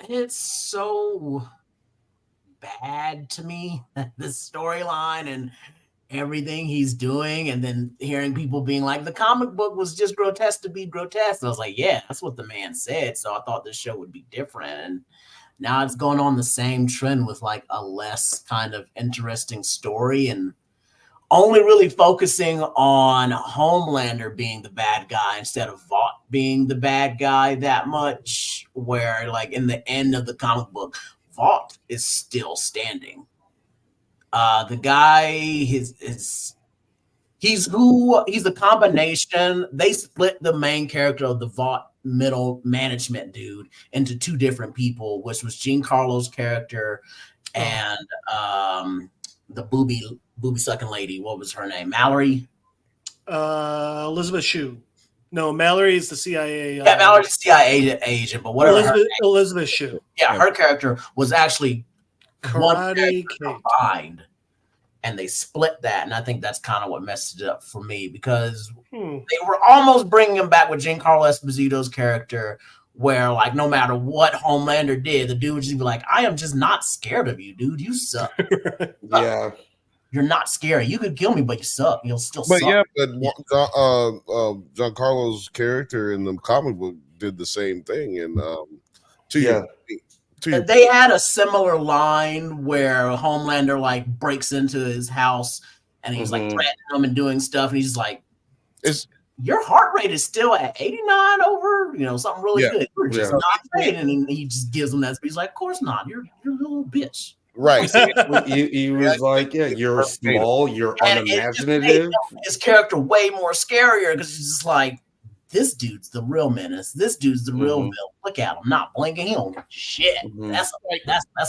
it's so bad to me, the storyline and everything he's doing, and then hearing people being like, the comic book was just grotesque to be grotesque. I was like, yeah, that's what the man said. So I thought this show would be different. And now it's going on the same trend with like a less kind of interesting story and only really focusing on Homelander being the bad guy instead of Vought being the bad guy that much, where like in the end of the comic book, Vought is still standing. The guy, he's a combination. They split the main character of the Vought middle management dude into two different people, which was Giancarlo's character and the booby sucking lady. What was her name? Mallory? Elizabeth Shue. No, Mallory is the CIA. Yeah, Mallory's the CIA agent, but whatever. Elizabeth Shue. Yeah, her character was actually Karate Kid. combined, and they split that, and I think that's kind of what messed it up for me because they were almost bringing him back with Giancarlo Esposito's character, where like no matter what Homelander did, the dude would just be like, "I am just not scared of you, dude. You suck." Yeah. You're not scary. You could kill me, but you suck. You'll still But suck. yeah, but Giancarlo's character in the comic book did the same thing, and they had a similar line where Homelander like breaks into his house and he's like threatening him and doing stuff, and he's like, your heart rate is still at 89 over, something really good. You're just not great. And he just gives him that. He's like, of course not. You're a little bitch. Right. He was like, yeah, you're small, you're unimaginative. His character way more scarier because he's just like, this dude's the real menace. This dude's the real villain. Look at him, not blinking. He don't give a shit. That's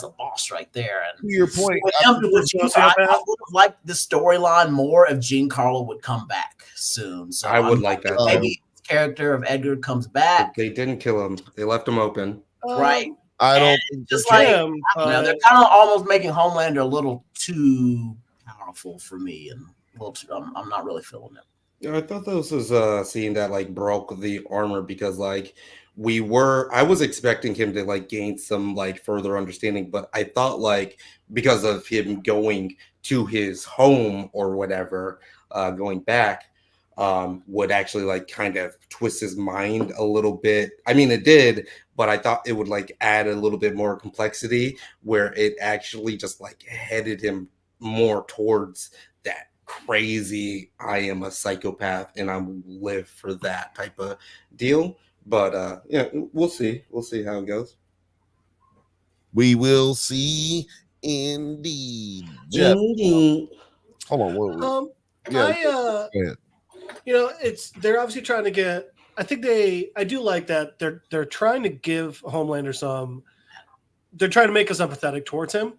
a boss right there. And to your point, I would have liked the storyline more if Giancarlo would come back soon. So I would like that. Maybe the character of Edgar comes back. They didn't kill him. They left him open. Right. I don't think just like they're kind of almost making Homelander a little too powerful for me, and a little too, I'm not really feeling it. Yeah, I thought this was a scene that like broke the armor because like I was expecting him to like gain some like further understanding, but I thought like because of him going to his home or whatever, going back, would actually like kind of twist his mind a little bit. I mean, it did, but I thought it would like add a little bit more complexity where it actually just like headed him more towards that crazy, I am a psychopath and I will live for that type of deal. But yeah, we'll see. We'll see how it goes. We will see indeed. Jeff, hold on. They're obviously trying to get. I do like that they're trying to give Homelander some. They're trying to make us empathetic towards him,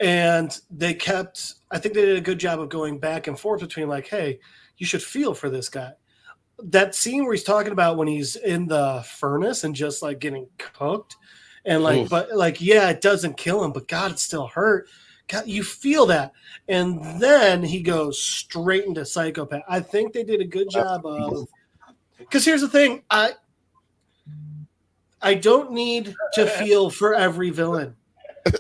and I think they did a good job of going back and forth between like, hey, you should feel for this guy. That scene where he's talking about when he's in the furnace and just like getting cooked, and like, but like, yeah, it doesn't kill him, but God, it still hurt. God, you feel that, and then he goes straight into psychopath. I think they did a good job of. Because here's the thing, I don't need to feel for every villain.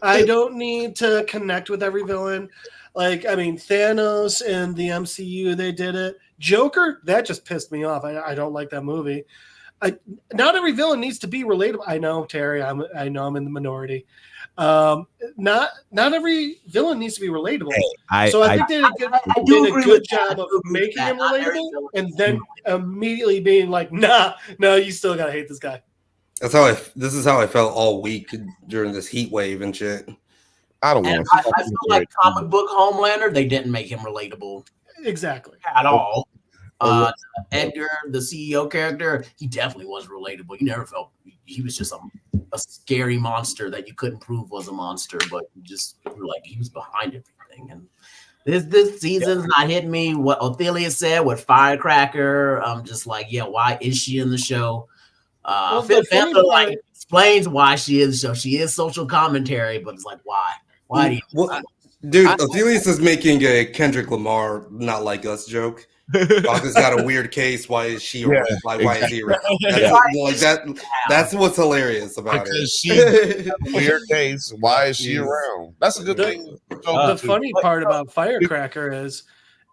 I don't need to connect with every villain. Like, I mean, Thanos in the MCU, they did it. Joker, that just pissed me off. I don't like that movie. Not every villain needs to be relatable. I know, Terry. I know I'm in the minority. Not every villain needs to be relatable. I think they did a good job of making him relatable, and then immediately being like, no, you still gotta hate this guy. This is how I felt all week during this heat wave and shit. I don't want. I feel like comic book Homelander, they didn't make him relatable exactly at all. Edgar, the CEO character, he definitely was relatable. You never felt he was just a scary monster that you couldn't prove was a monster, but you just were like he was behind everything. And this season's not hitting me. What Othelia said with Firecracker, I'm just like, yeah, why is she in the show? Bantha like explains why she is the show. She is social commentary, but it's like why? Why do you? Dude, Othelius is making a Kendrick Lamar "Not Like Us" joke. Bantha's got a weird case. Why is she around? Why is he around? That's what's hilarious about because it. she's a weird case. Why is she around? That's a good thing. The funny part about Firecracker is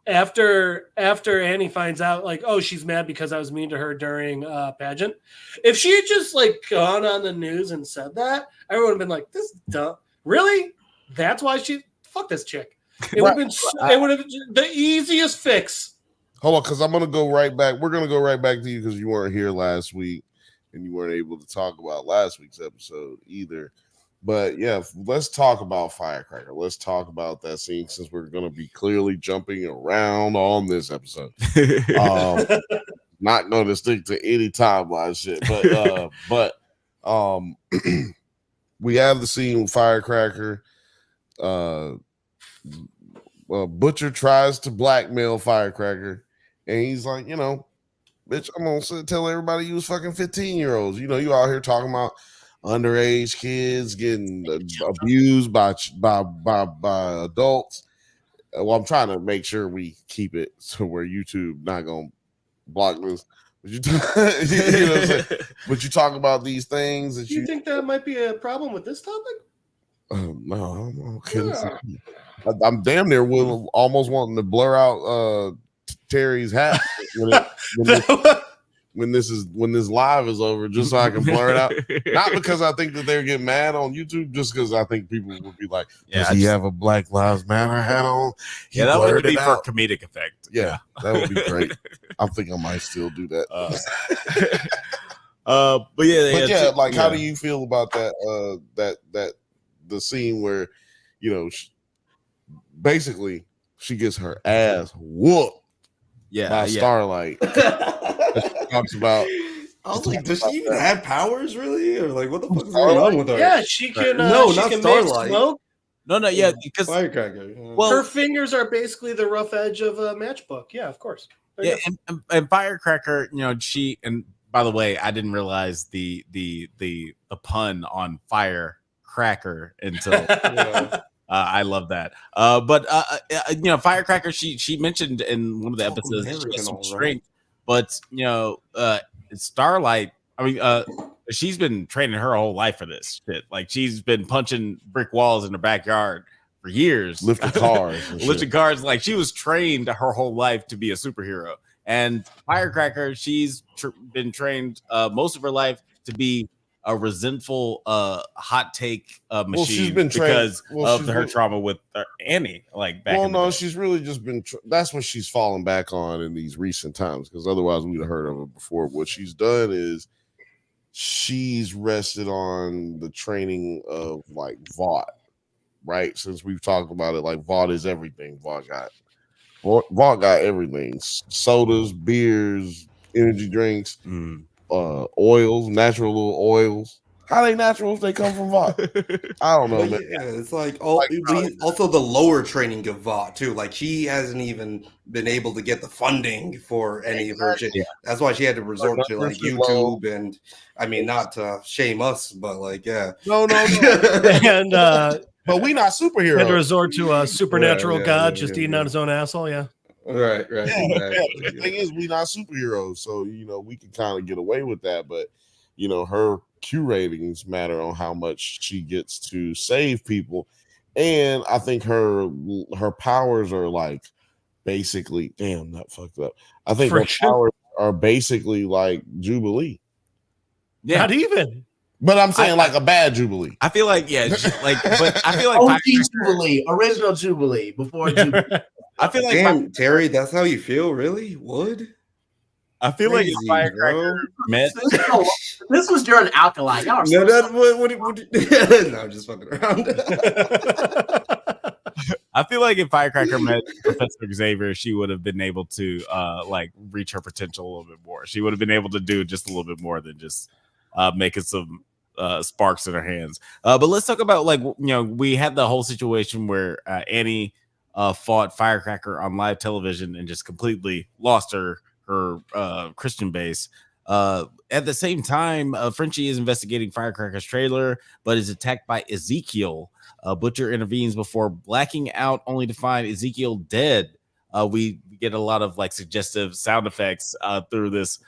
after Annie finds out, like, oh, she's mad because I was mean to her during pageant. If she had just like gone on the news and said that, everyone would have been like, "This is dumb." Really? That's why she fuck this chick. It would have been. It would have been the easiest fix. Hold on, because I'm gonna go right back. We're gonna go right back to you because you weren't here last week and you weren't able to talk about last week's episode either. But yeah, let's talk about Firecracker. Let's talk about that scene since we're going to be clearly jumping around on this episode. Not going to stick to any timeline shit, but we have the scene with Firecracker. Butcher tries to blackmail Firecracker, and he's like, bitch, I'm gonna tell everybody you was fucking 15-year-olds. You out here talking about underage kids getting abused by adults. Well, I'm trying to make sure we keep it so where YouTube not gonna block this. But but you talk about these things that you think that might be a problem with this topic? No, I'm okay. Yeah. I'm damn near almost wanting to blur out Terry's hat when this live is over, just so I can blur it out. Not because I think that they're getting mad on YouTube, just because I think people would be like, "Does he have a Black Lives Matter hat on?" That would be for comedic effect. Yeah, that would be great. I think I might still do that. How do you feel about that? That the scene where, basically she gets her ass whooped. By Starlight. Talks about. I was like, does she even have powers, really, or like, what the fuck is going on with her? Yeah, she can. No, she not can Starlight. Make smoke. No, yeah, because Firecracker. Well, her fingers are basically the rough edge of a matchbook. Yeah, of course. Yeah, and Firecracker, she, and by the way, I didn't realize the pun on Firecracker until. I love that. But Firecracker, she mentioned in one of the episodes that she has some strength, but Starlight, I mean, she's been training her whole life for this shit. Like, she's been punching brick walls in her backyard for years, lifting cars. Like, she was trained her whole life to be a superhero. And Firecracker, she's been trained most of her life to be a resentful hot take machine. Well, she's been because of her trauma with Annie. Like, back in the day. She's really just been. That's what she's fallen back on in these recent times. Because otherwise, we'd have heard of her before. What she's done is she's rested on the training of like Vought, right? Since we've talked about it, like Vought is everything. Vought got everything: sodas, beers, energy drinks. Oils, natural little oils. How they natural if they come from Vought? I don't know, man. Yeah, it's like also the lower training of Vought too. Like, she hasn't even been able to get the funding for any of her shit. Yeah. That's why she had to resort to like YouTube and I mean, not to shame us, but like, yeah. No. And but we not superheroes. Had to resort to a supernatural god just eating out his own asshole. Yeah. Right. Yeah, exactly. The thing is, we not superheroes, so we can kind of get away with that. But her Q ratings matter on how much she gets to save people, and I think her powers are like basically. Damn, that fucked up. I think her powers are basically like Jubilee. Yeah, not even. But I'm saying like a bad Jubilee. I feel like but I feel like OG Jubilee, original Jubilee before Jubilee. I feel like damn, Terry, that's how you feel, really? Would I feel crazy, like Firecracker met? This was during Acolyte. Y'all no, no, I'm just fucking around. I feel like if Firecracker met Professor Xavier, she would have been able to like reach her potential a little bit more. She would have been able to do just a little bit more than just making some sparks in her hands. But let's talk about we had the whole situation where Annie fought Firecracker on live television and just completely lost her Christian base. At the same time, Frenchie is investigating Firecracker's trailer, but is attacked by Ezekiel. Butcher intervenes before blacking out, only to find Ezekiel dead. we get a lot of like suggestive sound effects through this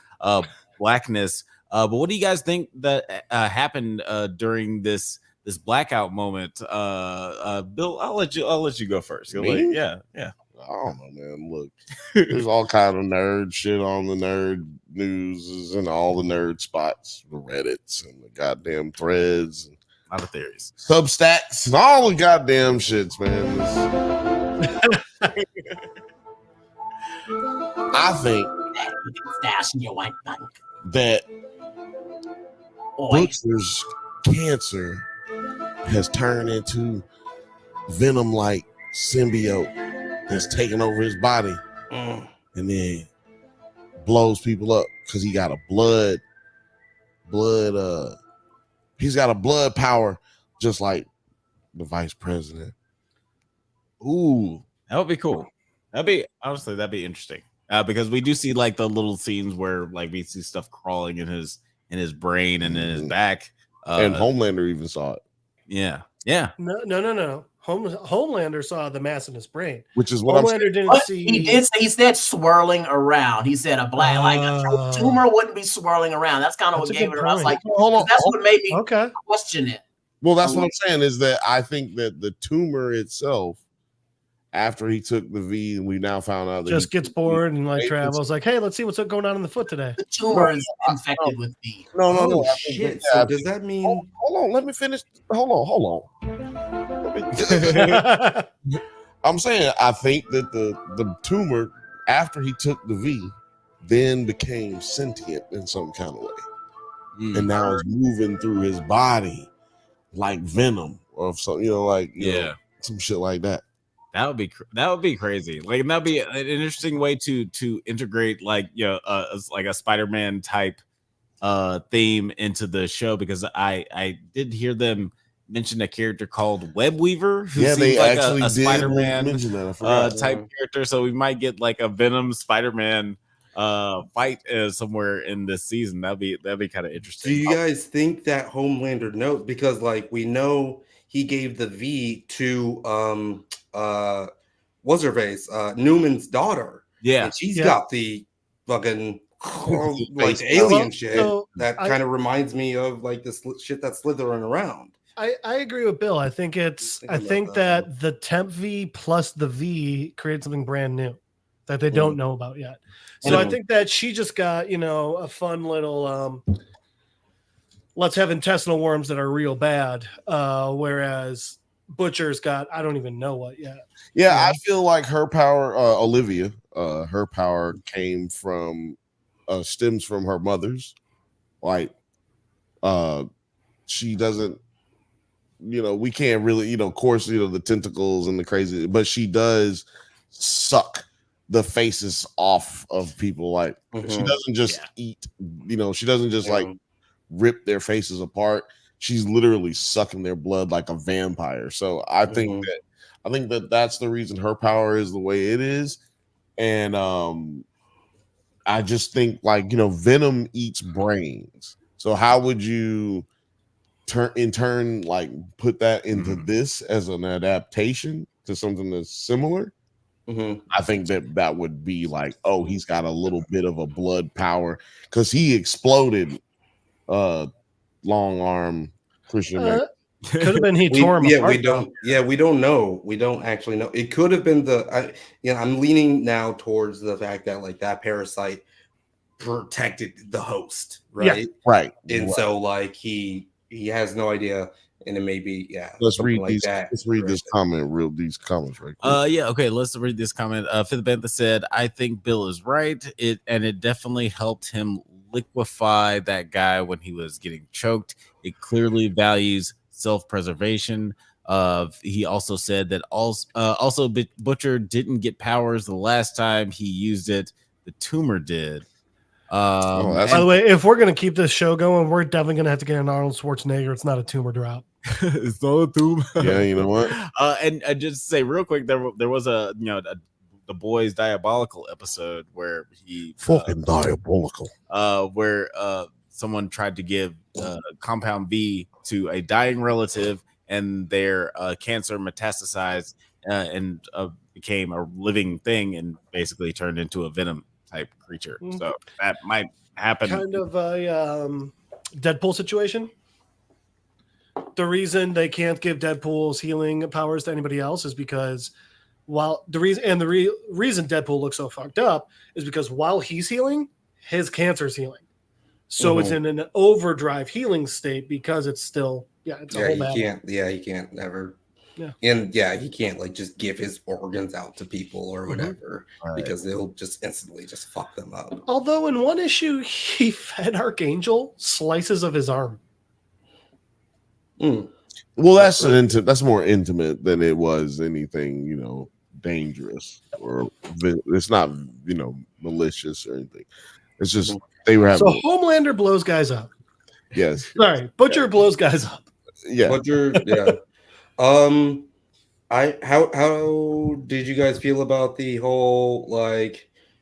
blackness. But what do you guys think that happened during this blackout moment? Bill, I'll let you go first. You're Me? like, yeah. I don't know, man. Look, there's all kind of nerd shit on the nerd news and all the nerd spots, the Reddits and the goddamn threads, and A lot of theories, Substacks, and all the goddamn shits, man. I think Stash in your white bank. that Boy, Butcher's cancer has turned into venom-like symbiote that's taking over his body and then blows people up because he got a he's got a blood power just like the vice president. ooh, that would be cool. That'd be interesting. Because we do see like the little scenes where like we see stuff crawling in his brain and in his back. And Homelander even saw it. Yeah. No. Homelander saw the mass in his brain. Which is what Homelander didn't but see. he did say, he said swirling around. He said a black like a tumor wouldn't be swirling around. That's kind of what That's a gave good it. I was point. like, Hold on. that's what made me Okay. question it. Well, that's what I'm saying is that I think that the tumor itself, after he took the V, and we now found out that Just he gets bored and like travels. Like, hey, let's see what's going on in the foot today. The tumor is infected with B. No. Oh, I think shit. that- So I does think- that mean Hold on, let me finish. Hold on. I'm saying I think that the tumor, after he took the V, then became sentient in some kind of way, and now it's moving through his body like venom or something. You know, some shit like that. That would be crazy. Like that'd be an interesting way to integrate like like a Spider-Man type theme into the show, because I did hear them mention a character called Web Weaver who seems they like actually a did Spider-Man mention that. I forgot. type character. So we might get like a Venom Spider-Man fight somewhere in this season. That'd be kind of interesting. do you guys think that Homelander knows? Because like we know he gave the V to what's her face? Newman's daughter. Yeah. And she's got the fucking like Face. alien shit so that kind of reminds me of like this shit that's slithering around. I agree with Bill. I think that the temp V plus the V creates something brand new that they don't know about yet. So I think that she just got, a fun little let's have intestinal worms that are real bad. Whereas Butcher's got, I don't even know what yet. Yeah, I feel like her power, Olivia, her power stems from her mother's. Like, she doesn't, we can't really, of course, the tentacles and the crazy, but she does suck the faces off of people. Like, she doesn't just eat, she doesn't just like rip their faces apart. She's literally sucking their blood like a vampire. So I think that that's the reason her power is the way it is. And I just think like, Venom eats brains. So how would you turn like put that into this as an adaptation to something that's similar? I think that would be like, oh, he's got a little bit of a blood power because he exploded long arm Christian. Could have been he tore him apart. We don't know. We don't actually know. It could have been I'm leaning now towards the fact that like that parasite protected the host, right? Yeah, right. And so like he has no idea, and it may be Let's read like these. that. Let's read this comment. These comments right quick. Okay. Let's read this comment. Fifth Bantha said, "I think Bill is right. It definitely helped him liquefy that guy when he was getting choked. It clearly values self-preservation." He also said that also Butcher didn't get powers the last time he used it. The tumor did. By the way, if we're gonna keep this show going, we're definitely gonna have to get an Arnold Schwarzenegger. It's not a tumor drop. It's not a tumor. Yeah, you know what? And just say real quick, there was the Boys Diabolical episode where he fucking diabolical. Where someone tried to give compound V to a dying relative, and their cancer metastasized, and became a living thing and basically turned into a venom type creature. So that might happen. Kind of a Deadpool situation. The reason they can't give Deadpool's healing powers to anybody else is because while the reason Deadpool looks so fucked up is because while he's healing, his cancer's healing. So it's in an overdrive healing state because it's still it's a whole battle. He can't never. Yeah. And he can't like just give his organs out to people or whatever because they'll just instantly just fuck them up. Although in one issue he fed Archangel slices of his arm. Well, that's more intimate than it was anything, dangerous, or it's not, malicious or anything. It's just they were having. So Homelander blows guys up. Yes. Sorry, Butcher blows guys up. Yeah. Butcher, yeah. How did you guys feel about the whole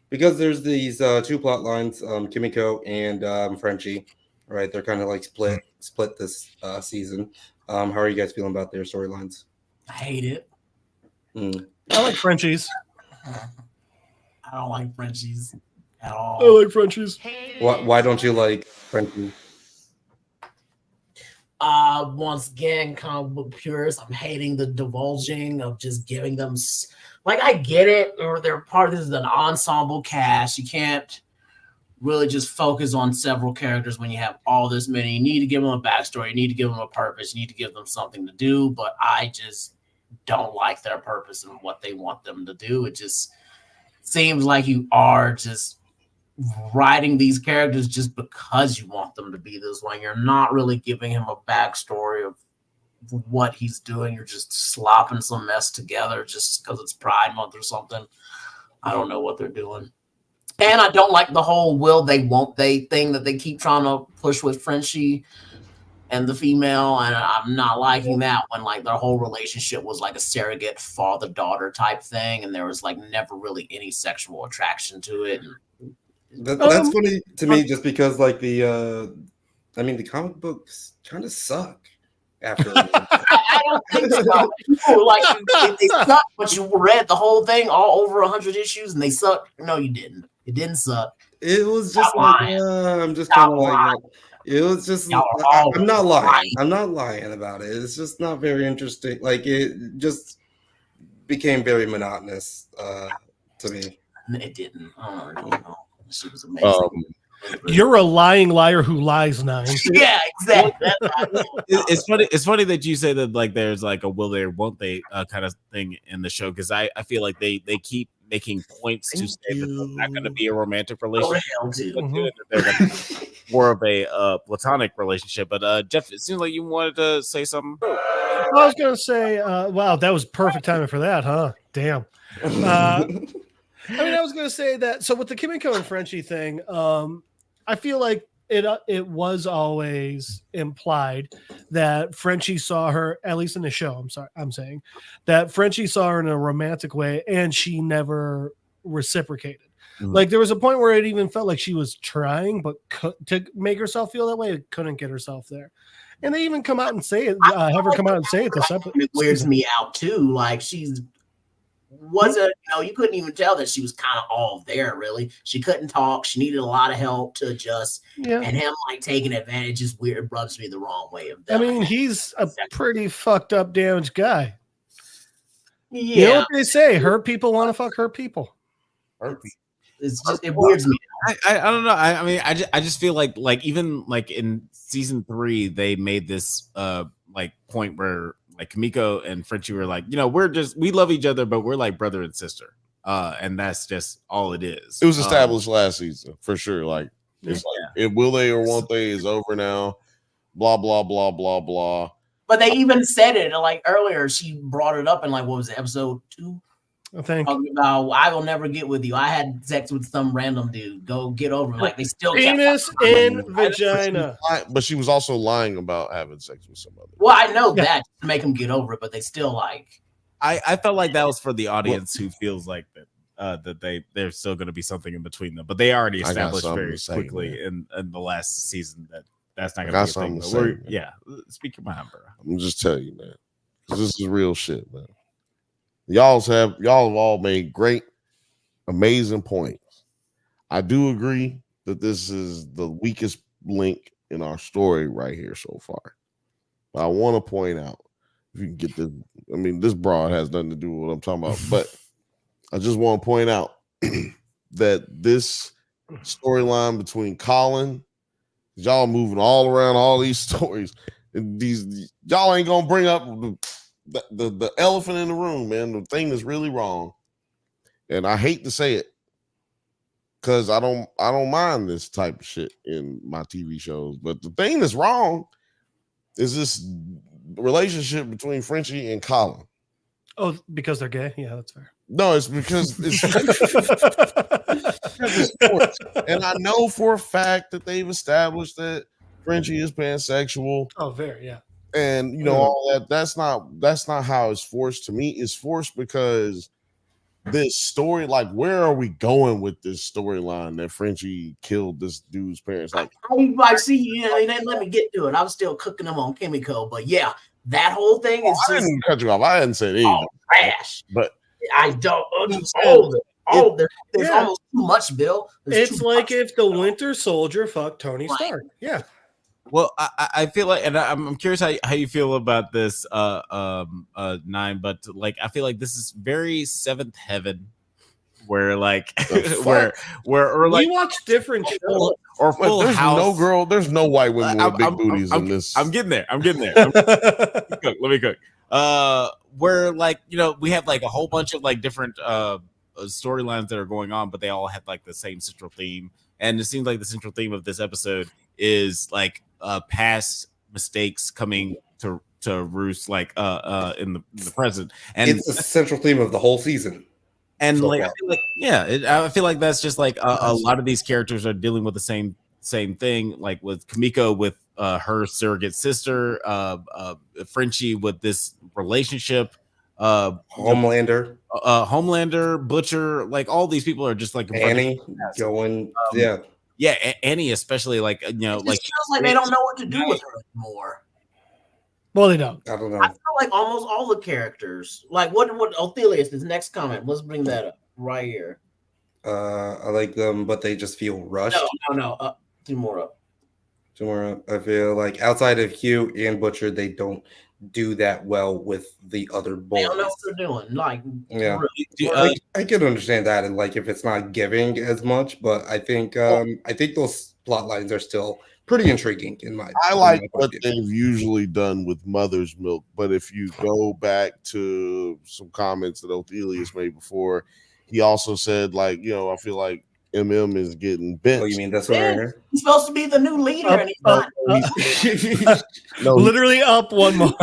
because there's these two plot lines, Kimiko and Frenchie, right? They're kind of like split this season. How are you guys feeling about their storylines? I hate it. I like Frenchies. I don't like Frenchies at all. I like Frenchies. Why don't you like Frenchie? Once again, comic book purists, I'm hating the divulging of just giving them. I get it, or they're part of this is an ensemble cast. You can't really just focus on several characters when you have all this many. You need to give them a backstory. You need to give them a purpose. You need to give them something to do. But I just don't like their purpose and what they want them to do. It just seems like you are just writing these characters just because you want them to be this way. You're not really giving him a backstory of what he's doing. You're just slopping some mess together just because it's Pride Month or something. I don't know what they're doing. And I don't like the whole will they, won't they thing that they keep trying to push with Frenchie and the female. And I'm not liking that when their whole relationship was like a surrogate father-daughter type thing. And there was never really any sexual attraction to it. That's funny to me just because the comic books kind of suck after. I don't think so. People they suck, but you read the whole thing all over 100 issues and they suck. No, you didn't. It didn't suck. It was just I'm just kind of like it was just I'm not lying. I'm not lying about it. It's just not very interesting. It just became very monotonous to me. It didn't. She was amazing. You're a lying liar who lies, Nine. Yeah, exactly. It's funny that you say that there's a will they or won't they kind of thing in the show, because I feel like they keep making points to say that there's not going to be a romantic relationship. They're going to be more of a platonic relationship. But Jeff, it seems like you wanted to say something. I was going to say, wow, that was perfect timing for that, huh? Damn. I was going to say that. So with the Kimiko and Frenchie thing, I feel like it was always implied that Frenchie saw her, at least in the show. I'm saying that Frenchie saw her in a romantic way, and she never reciprocated. There was a point where it even felt like she was trying, but to make herself feel that way, couldn't get herself there. And they even come out and say it. Have her come out and say it. It weirds me out too. She's wasn't, you couldn't even tell that she was kind of all there, really. She couldn't talk. She needed a lot of help to adjust. Yeah. And him taking advantage is weird. It rubs me the wrong way. He's a pretty fucked up, damaged guy. Yeah. You know what they say? Hurt people want to fuck hurt people. It's just, it weirds me. I don't know. I just feel like even in season 3, they made this point where Kimiko and Frenchie were we love each other, but we're like brother and sister. And that's just all it is. It was established last season for sure. It will they or won't they is over now. Blah, blah, blah, blah, blah. But they even said it earlier. She brought it up in what was it, episode 2? I think. Talking about, I will never get with you. I had sex with some random dude. Go get over it. They still penis in vagina. But she was also lying about having sex with somebody. Well, I know that to make them get over it, but they still I felt like that was for the audience who feels like that that there's still going to be something in between them. But they already established very quickly in the last season that's not going to be a thing. Speak your mind, bro. I'm just telling you, man. Because this is real shit, man. Y'all have all made great, amazing points. I do agree that this is the weakest link in our story right here so far. But I want to point out, if you can get this, I mean, this broad has nothing to do with what I'm talking about, but I just want to point out that this storyline between Colin, y'all moving all around all these stories, and y'all ain't gonna bring up the elephant in the room, man. The thing that's really wrong, and I hate to say it, because I don't mind this type of shit in my TV shows, but the thing that's wrong is this relationship between Frenchie and Colin. Oh, because they're gay? Yeah, that's fair. No, it's because it's sports. And I know for a fact that they've established that Frenchie is pansexual. Oh, very, yeah. And you know, all that. That's not how it's forced to me. It's forced because this story, like, where are we going with this storyline that Frenchie killed this dude's parents? Like, I see, you know, they didn't let me get to it. I was still cooking them on Kimiko, but yeah, that whole thing is I didn't cut you off. I hadn't said anything. Trash. But I don't. There's almost too much, Bill. It's like if the Winter Soldier fucked Tony Stark. Yeah. Well, I feel like, and I'm curious how you feel about this, Nine. But like, I feel like this is very Seventh Heaven, where like, where like we watch different shows. Or Full there's House. there's no white women with big booties in this. I'm getting there. Let me cook. Where like, you know, we have like a whole bunch of like different storylines that are going on, but they all have like the same central theme. And it seems like the central theme of this episode is like past mistakes coming to roost, like in the present. And it's the central theme of the whole season. And so like, I feel like, I feel like that's just like a lot of these characters are dealing with the same thing, like with Kimiko with her surrogate sister, Frenchie with this relationship, Homelander, Butcher, like all these people are just like Annie going, Annie especially, like, you know, like feels like they don't know what to do with her anymore. Well, they don't. I don't know. I feel like almost all the characters, like what Othelius, this next comment, let's bring that up right here. I like them, but they just feel rushed. No. Two more up. I feel like outside of Hugh and Butcher, they don't do that well with the other boys. They don't know what they're doing. Like, yeah, really. I can understand that, and like if it's not giving as much, but I think those plot lines are still pretty intriguing in my. I like what they've usually done with Mother's Milk, but if you go back to some comments that Othelius made before, he also said, like, you know, I feel like MM is getting bent. Oh, you mean that's what I heard? He's supposed to be the new leader, and he's not. No, literally up one more.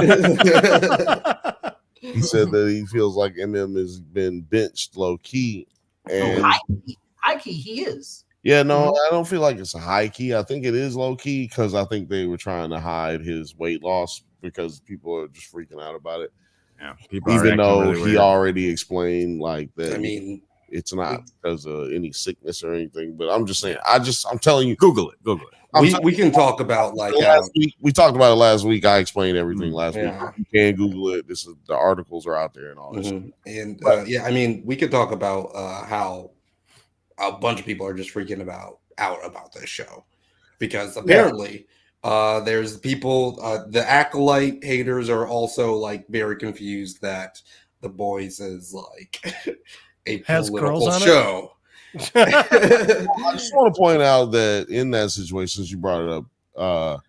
He said that he feels like MM has been benched low key, and high key he is. Yeah, no, I don't feel like it's a high key. I think it is low key because I think they were trying to hide his weight loss because people are just freaking out about it. Yeah, even though he already explained like that. I mean, it's not because of any sickness or anything. But I'm just saying. I'm telling you, Google it. We can talk about like last week. We talked about it last week. I explained everything last week. You can Google it. The articles are out there and all this. And I mean, we could talk about how a bunch of people are just freaking out about this show because apparently there's people, the Acolyte haters are also like very confused that The Boys is like a political show. I just want to point out that in that situation, since you brought it up,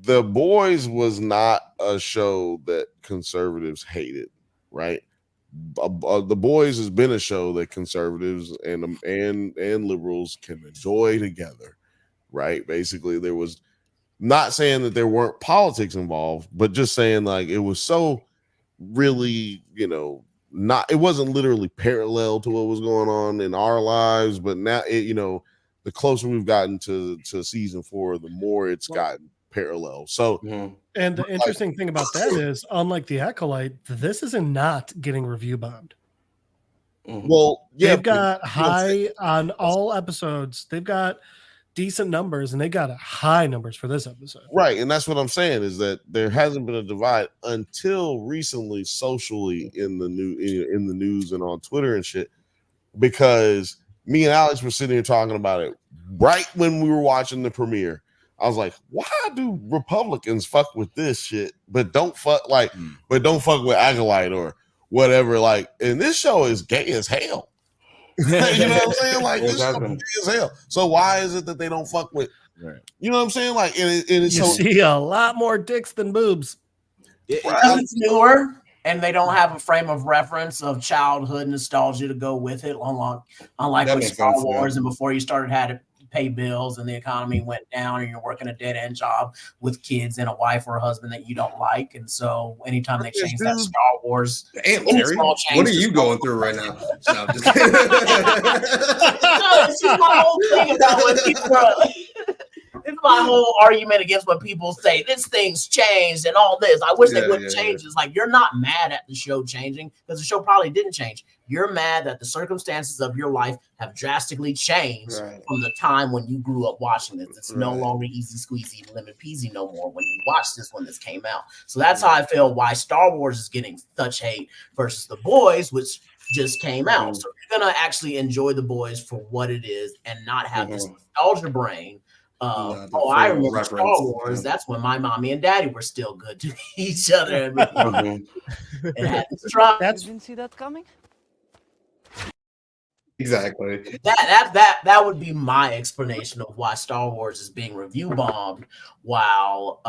The Boys was not a show that conservatives hated, right? The Boys has been a show that conservatives and liberals can enjoy together, right? Basically, there was not saying that there weren't politics involved, but just saying like it was so really, you know, it wasn't literally parallel to what was going on in our lives, but now you know, the closer we've gotten to season 4, the more it's gotten parallel. So and the interesting thing about that is, unlike the Acolyte, this is not getting review bombed. Well, yeah, they've got high on all episodes. They've got decent numbers, and they got high numbers for this episode. Right, and that's what I'm saying is that there hasn't been a divide until recently, socially in the news and on Twitter and shit, because me and Alex were sitting here talking about it right when we were watching the premiere. I was like, why do Republicans fuck with this shit, but don't fuck with Acolyte or whatever? Like, and this show is gay as hell. You know what I'm saying? Like, this show is gay as hell. So why is it that they don't fuck with? Right. You know what I'm saying? Like, and it's you see a lot more dicks than boobs. Because it's newer, and they don't have a frame of reference of childhood nostalgia to go with it. Unlike with Star Wars, and before you started had to pay bills and the economy went down and you're working a dead-end job with kids and a wife or a husband that you don't like. And so anytime they change that Star Wars, what are you going through right now? No, I'm just kidding. It's just my whole thing about what people are it's my whole argument against what people say. This thing's changed and all this. I wish they wouldn't change. It's like, you're not mad at the show changing because the show probably didn't change. You're mad that the circumstances of your life have drastically changed from the time when you grew up watching this. It's no longer easy squeezy, lemon peasy no more when you watch this when this came out. So that's how I feel why Star Wars is getting such hate versus The Boys, which just came out. So you're going to actually enjoy The Boys for what it is and not have this nostalgia brain. I remember Star Wars. That's when my mommy and daddy were still good to each other. And had this drama. You didn't see that coming? Exactly. That would be my explanation of why Star Wars is being review bombed while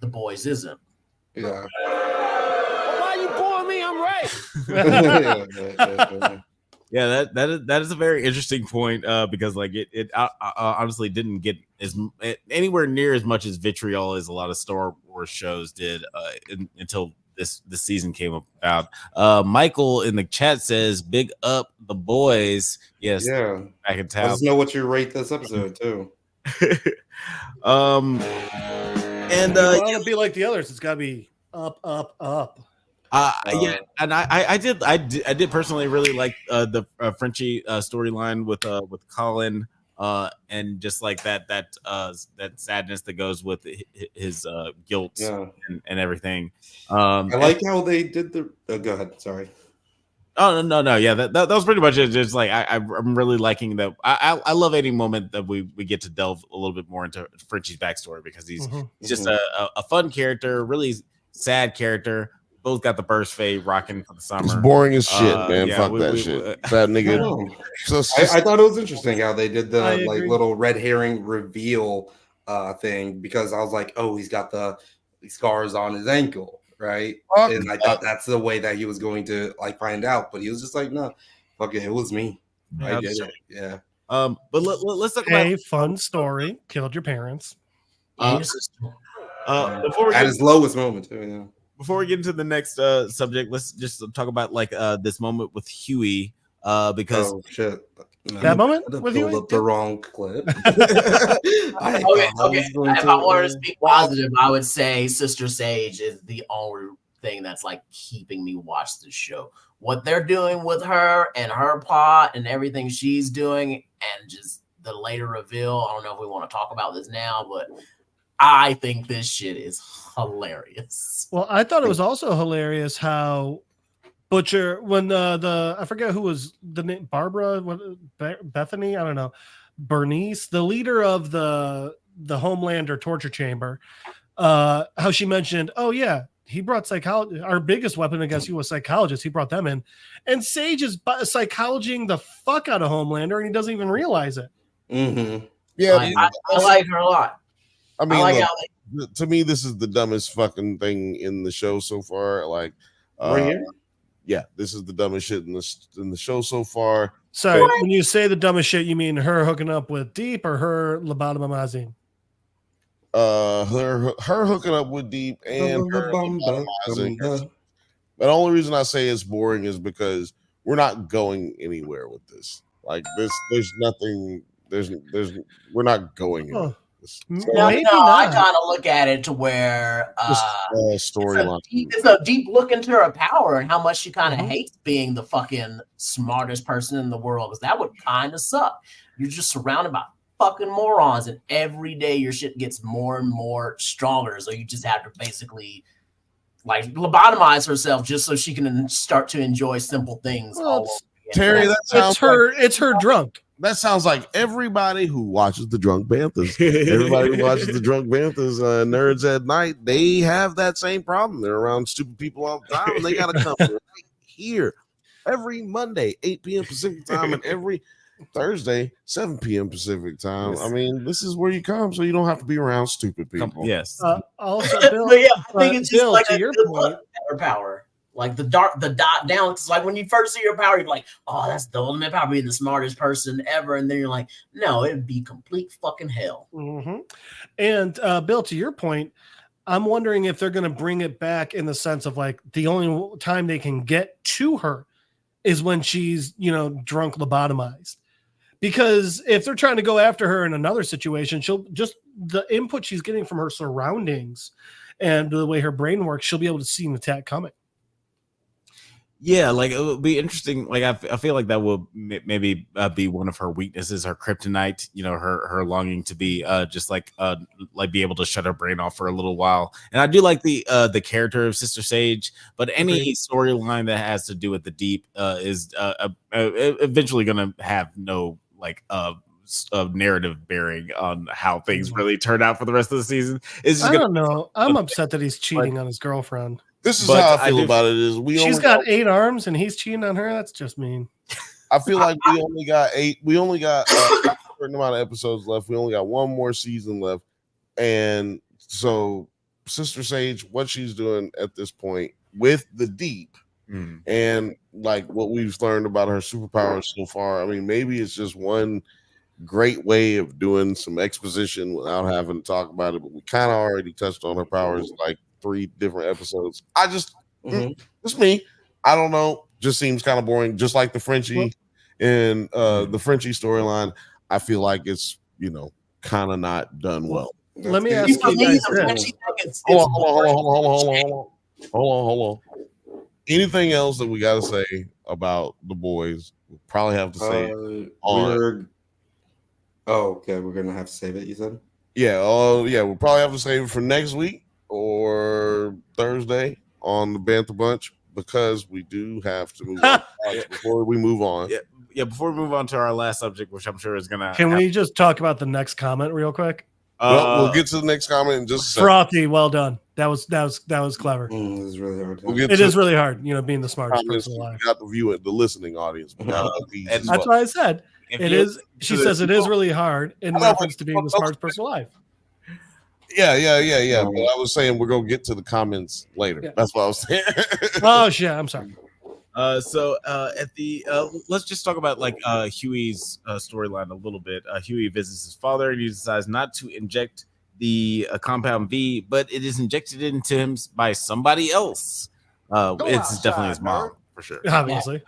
The Boys isn't. Yeah. Why you boring me? I'm right. Yeah, that is a very interesting point because like it honestly didn't get anywhere near as much as vitriol as a lot of Star Wars shows did until this season came about. Michael in the chat says, "Big up The Boys." Yes, back in town. Let us know what you rate this episode too. And to be like the others, it's got to be up, up, up. Yeah, and I did personally really like the Frenchie storyline with Colin, and just like that sadness that goes with his guilt and everything. I like how they did the. Go ahead, sorry. Oh no, yeah, that was pretty much it. Just like I'm really liking that. I love any moment that we get to delve a little bit more into Frenchie's backstory because he's just a fun character, really sad character. Both got the burst fade rocking for the summer. It's boring as shit, man. Fuck that shit. That nigga. I thought it was interesting how they did the little red herring reveal thing because I was like, oh, he's got the scars on his ankle, right? And I thought that's the way that he was going to like find out, but he was just like, no, fuck it was me. I did it. Yeah. But let's talk about a fun story. Killed your parents. Before we at his lowest moment too. Yeah. Before we get into the next subject, let's just talk about like this moment with Huey because that moment with Huey up the wrong clip. Okay. If I wanted to speak positive, I would say Sister Sage is the only thing that's like keeping me watch this show. What they're doing with her and her plot and everything she's doing, and just the later reveal. I don't know if we want to talk about this now, but I think this shit is hilarious. Well, I thought it was also hilarious how Butcher, when I forget who was the name, Barbara, Bethany, I don't know, Bernice, the leader of the Homelander torture chamber, how she mentioned, oh yeah, he brought psychology. Our biggest weapon against you was psychologists. He brought them in, and Sage is psychologying the fuck out of Homelander, and he doesn't even realize it. Mm-hmm. Yeah, I like her a lot. I mean, like to me, this is the dumbest fucking thing in the show so far. Like, yeah, this is the dumbest shit in the show so far. Sorry, when you say the dumbest shit, you mean her hooking up with Deep or her lobotomizing? Her hooking up with Deep and her lobotomizing. The only reason I say it's boring is because we're not going anywhere with this. Like this, there's nothing. We're not going anywhere. I kind of look at it to where storyline. It's a deep look into her power and how much she kind of hates being the fucking smartest person in the world, because that would kind of suck. You're just surrounded by fucking morons, and every day your shit gets more and more stronger. So you just have to basically like lobotomize herself just so she can start to enjoy simple things. Well, all it's- over again. Terry, that sounds It's her drunk. That sounds like everybody who watches the Drunk Banthas. Everybody who watches the Drunk Banthas, Nerds at Night, they have that same problem. They're around stupid people all the time, and they got to come right here every Monday, 8 p.m. Pacific time, and every Thursday, 7 p.m. Pacific time. Yes. I mean, this is where you come, so you don't have to be around stupid people. Yes. Also, Bill, But yeah, I think it's just Bill, like to a your good point, power power. Like the dot down. It's like when you first see your power, you're like, oh, that's the ultimate power, being the smartest person ever. And then you're like, no, it'd be complete fucking hell. Mm-hmm. And Bill, to your point, I'm wondering if they're going to bring it back in the sense of like the only time they can get to her is when she's, drunk lobotomized. Because if they're trying to go after her in another situation, she'll just the input she's getting from her surroundings and the way her brain works, she'll be able to see an attack coming. Yeah, like it would be interesting. Like I feel like that will maybe be one of her weaknesses, her kryptonite. Her longing to be just like be able to shut her brain off for a little while. And I do like the character of Sister Sage, but any storyline that has to do with the deep is eventually going to have no narrative bearing on how things really turn out for the rest of the season. I don't know. I'm upset that he's cheating on his girlfriend. This is how I feel about it. Is she's got 8 arms and he's cheating on her? That's just mean. I feel like we only got 8. We only got a certain amount of episodes left. We only got one more season left, and so Sister Sage, what she's doing at this point with the deep, and like what we've learned about her superpowers so far. I mean, maybe it's just one great way of doing some exposition without having to talk about it. But we kind of already touched on her powers like 3 different episodes. I just, just me. I don't know. Just seems kind of boring. Just like the Frenchie and the Frenchie storyline. I feel like it's kind of not done well. Let me ask you guys this. Hold on. Anything else that we got to say about the boys? We'll probably have to say on. Okay, we're gonna have to save it. You said, yeah. We'll probably have to save it for next week or Thursday on the Bantha Bunch because we do have to move on before we move on. Yeah. Before we move on to our last subject, which I'm sure is gonna. Can we just talk about the next comment real quick? We'll get to the next comment in just a second. Frothy, well done. That was clever. it was really hard. It is really hard, being the smartest person alive. We got the view, the listening audience. That's why I said it is. She says it is really hard in reference to being the smartest person alive. Yeah. But I was saying we're gonna get to the comments later. Yeah. That's what I was saying. Oh shit! I'm sorry. So at the let's just talk about Huey's storyline a little bit. Huey visits his father and he decides not to inject the compound V, but it is injected into him by somebody else. It's definitely his mom for sure. Obviously.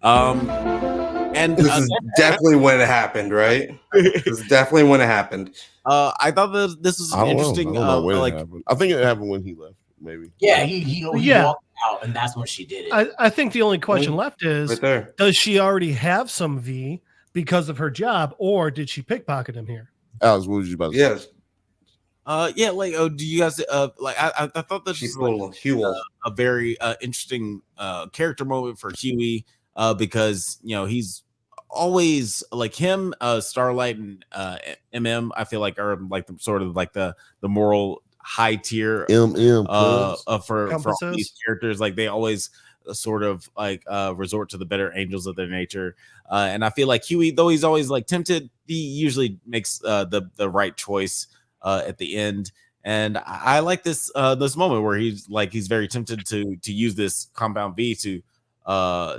And this is definitely when it happened, right? This is definitely when it happened. I thought that this was interesting. I think it happened when he left, maybe. Yeah, he walked out, and that's when she did it. I think the only question left is: right there. Does she already have some V because of her job, or did she pickpocket him here? Alex, what was you about to say? Yes. Do you guys I thought this was a very interesting character moment for Huey because he's always like him, Starlight and I feel like are like the sort of like the moral high tier for all these characters. Like they always sort of resort to the better angels of their nature, and I feel like Huey, though he's always like tempted, he usually makes the right choice at the end. And I like this moment where he's very tempted to use this compound V to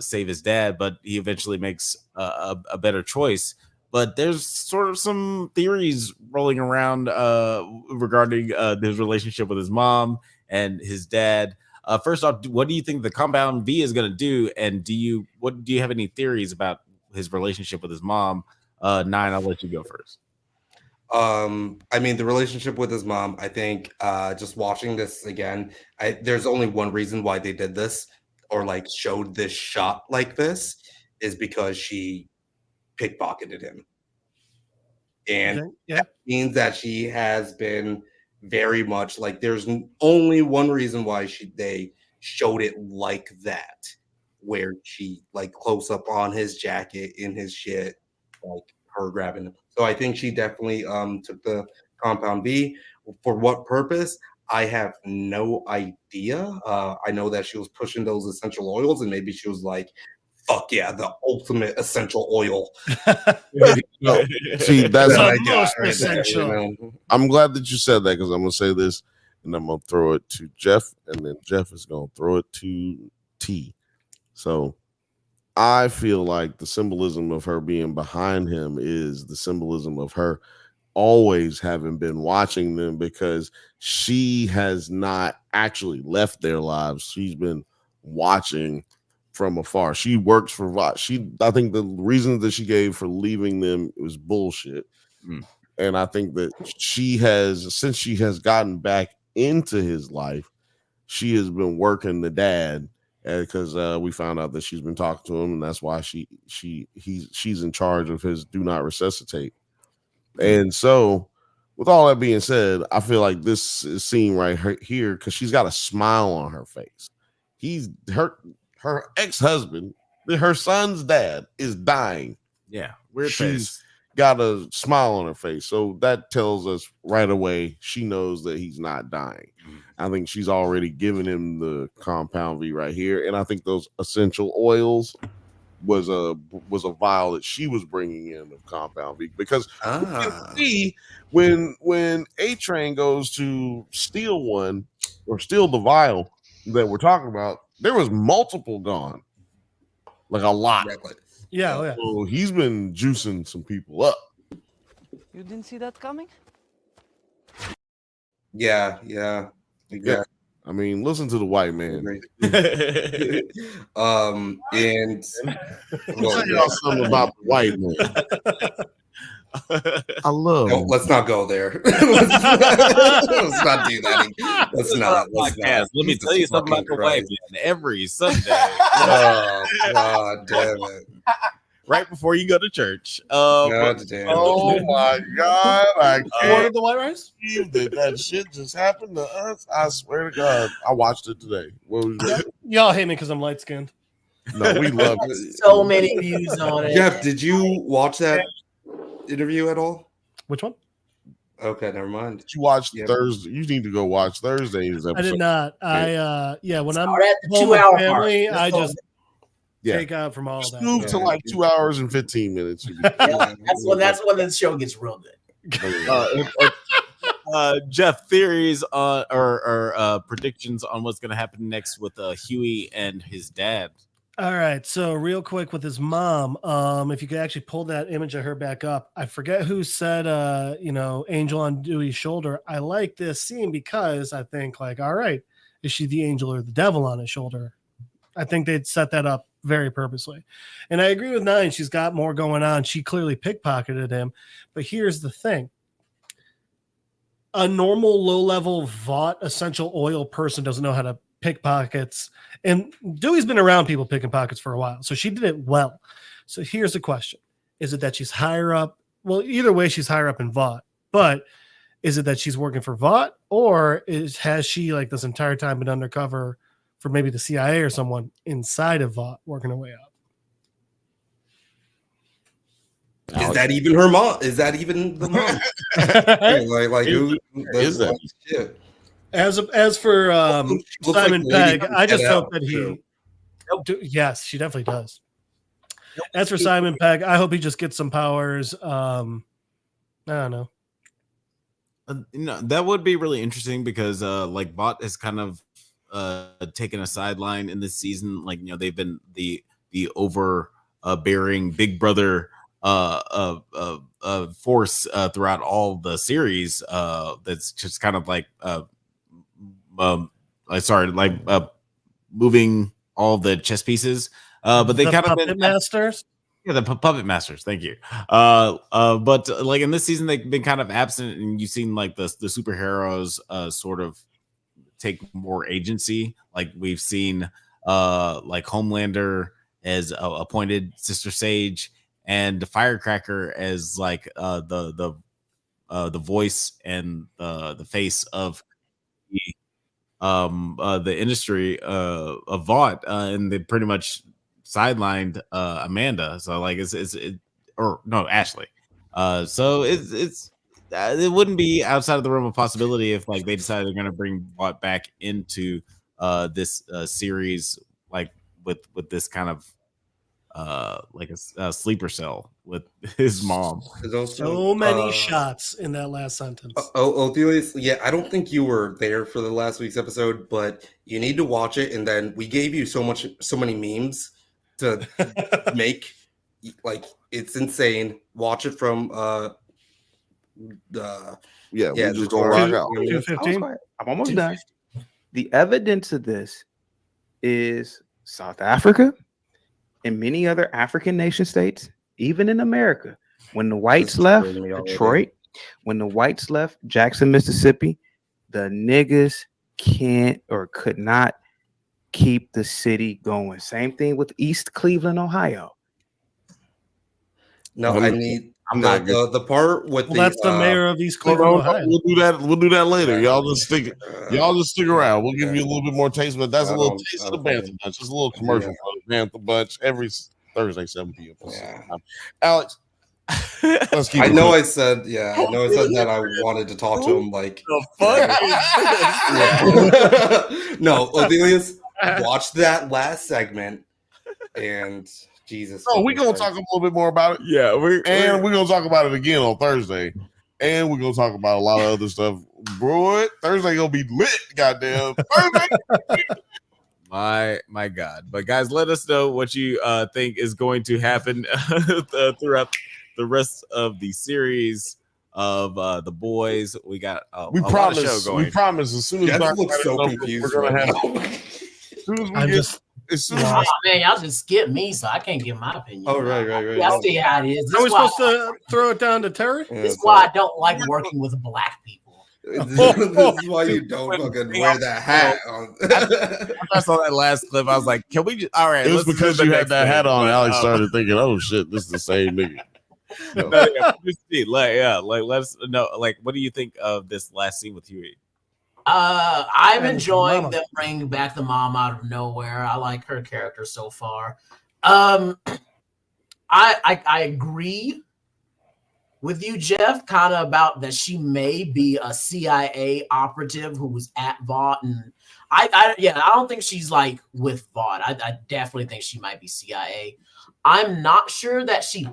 save his dad, but he eventually makes a better choice. But there's sort of some theories rolling around regarding his relationship with his mom and his dad. First off, what do you think the compound V is going to do? And do you have any theories about his relationship with his mom? Nine, I'll let you go first. I mean, the relationship with his mom, I think just watching this again, there's only one reason why they did this or showed this shot like this is because she pickpocketed him. and Yeah. that means that she has been very much like. There's only one reason why they showed it like that, where she like close up on his jacket in his shit, like her grabbing him. So I think she definitely took the compound V. For what purpose? I have no idea. I know that she was pushing those essential oils, and maybe she was like, "Fuck yeah, the ultimate essential oil." No, see, that's The what I got most right there, essential. you know? I'm glad that you said that because I'm gonna say this and I'm gonna throw it to Jeff, and then Jeff is gonna throw it to T. So I feel like the symbolism of her being behind him is the symbolism of her always having been watching them, because she has not actually left their lives. She's been watching from afar. She works for I think the reason that she gave for leaving them was bullshit. And I think that since she has gotten back into his life, she has been working the dad, because we found out that she's been talking to him, and that's why she's in charge of his do not resuscitate. And so, with all that being said, I feel like this is seen right here because she's got a smile on her face. Her ex-husband, her son's dad, is dying. Yeah, weird She's face. got a smile on her face, so that tells us right away she knows that he's not dying. I think she's already given him the compound V right here, and I think those essential oils was a vial that she was bringing in of compound V, because you can see when A-Train goes to steal one or steal the vial that we're talking about, there was multiple gone, like a lot. Yeah, yeah. So he's been juicing some people up. You didn't see that coming? Yeah. I mean, listen to the white man. And I'll tell y'all something about the white man. I love him. let's not go there. let's not do that. Let's not. Let me tell you something about the white man every Sunday. Oh, God damn it. Right before you go to church. Oh my God. I can't Ordered the white rice? believe that shit just happened to us. I swear to God. I watched it today. What was that? Y'all hate me because I'm light skinned. No, we love it. So many views on it. Jeff, did you watch that interview at all? Which one? Okay, never mind. Did you watch Thursday? You need to go watch Thursday's episode. I did not. When I'm Start at the home with 2 hour family, mark. I Let's go. just take out from all that. Move to like 2 hours and 15 minutes. That's when the show gets real good. Jeff, theories on or predictions on what's going to happen next with Huey and his dad. All right, so real quick with his mom, if you could actually pull that image of her back up. I forget who said, angel on Dewey's shoulder. I like this scene because I think, like, all right, is she the angel or the devil on his shoulder? I think they'd set that up very purposely. And I agree with Nine. She's got more going on. She clearly pickpocketed him. But here's the thing. A normal low-level Vought essential oil person doesn't know how to pickpockets. And Dewey's been around people picking pockets for a while. So she did it well. So here's the question. Is it that she's higher up? Well, either way, she's higher up in Vought. But is it that she's working for Vought? Or has she, like, this entire time been undercover for maybe the CIA or someone inside of Vought working her way up? Is that even her mom? Is that even the mom? Who is that? Shit. As for Simon like Pegg, I just Get hope Out, that he. too. Yes, she definitely does. As for Simon Pegg, I hope he just gets some powers. I don't know. That would be really interesting because like Bot has kind of taken a sideline in this season. Like, they've been the overbearing big brother force throughout all the series. That's just kind of like moving all the chess pieces. But they kind of been masters. Yeah, the puppet masters. Thank you. But like in this season, they've been kind of absent, and you've seen like the superheroes sort of take more agency. Like we've seen like Homelander as appointed Sister Sage, and the Firecracker as like the voice and the face of the industry of Vaught, and they pretty much sidelined Amanda. So like Ashley. So it wouldn't be outside of the realm of possibility if like they decided they're going to bring Vaught back into this series, like with this kind of like a sleeper cell with his mom. So many shots in that last sentence. Othelius, yeah, I don't think you were there for the last week's episode, but you need to watch it. And then we gave you so many memes to make. Like, it's insane. Watch it from the we just gonna rock out. 2:15. I'm almost done. The evidence of this is South Africa and many other African nation states, even in America. When the whites left Detroit, when the whites left Jackson, Mississippi, the niggas can't or could not keep the city going. Same thing with East Cleveland, Ohio. No, I need the part with that's the mayor of East Cleveland, Ohio. We'll do that later. Y'all just stick around. We'll give you a little bit more taste, but that's a little taste of the Bantha Bunch. Just a little commercial for the Bantha Bunch every Thursday, 7 p.m. Alex, let's keep I said that I wanted to talk to him. Like, no, Othelius, watch that last segment and. Jesus. Oh, we're gonna talk a little bit more about it. Yeah, we're gonna talk about it again on Thursday, and we're gonna talk about a lot of other stuff. Bro, Thursday gonna be lit. Goddamn Thursday. My God! But guys, let us know what you think is going to happen throughout the rest of the series of the boys. We got we a promise. lot of show going. We promise. As soon as That looks so confused. We're gonna have. As soon as we get. Man, y'all just skip me, so I can't give my opinion. Oh, right. Y'all see how it is. Are we supposed to throw it down to Terry? This is why I don't like working with black people. This is why you don't fucking wear that hat on. I saw that last clip. I was like, "Can we?" All right, it was because you had that hat on. Alex started thinking, "Oh shit, this is the same nigga." Let's know. Like, what do you think of this last scene with Huey? I'm enjoying them bringing back the mom out of nowhere. I like her character so far. I agree with you, Jeff, kind of about that she may be a CIA operative who was at Vaught, and I don't think she's like with Vaught. I definitely think she might be CIA. I'm not sure that she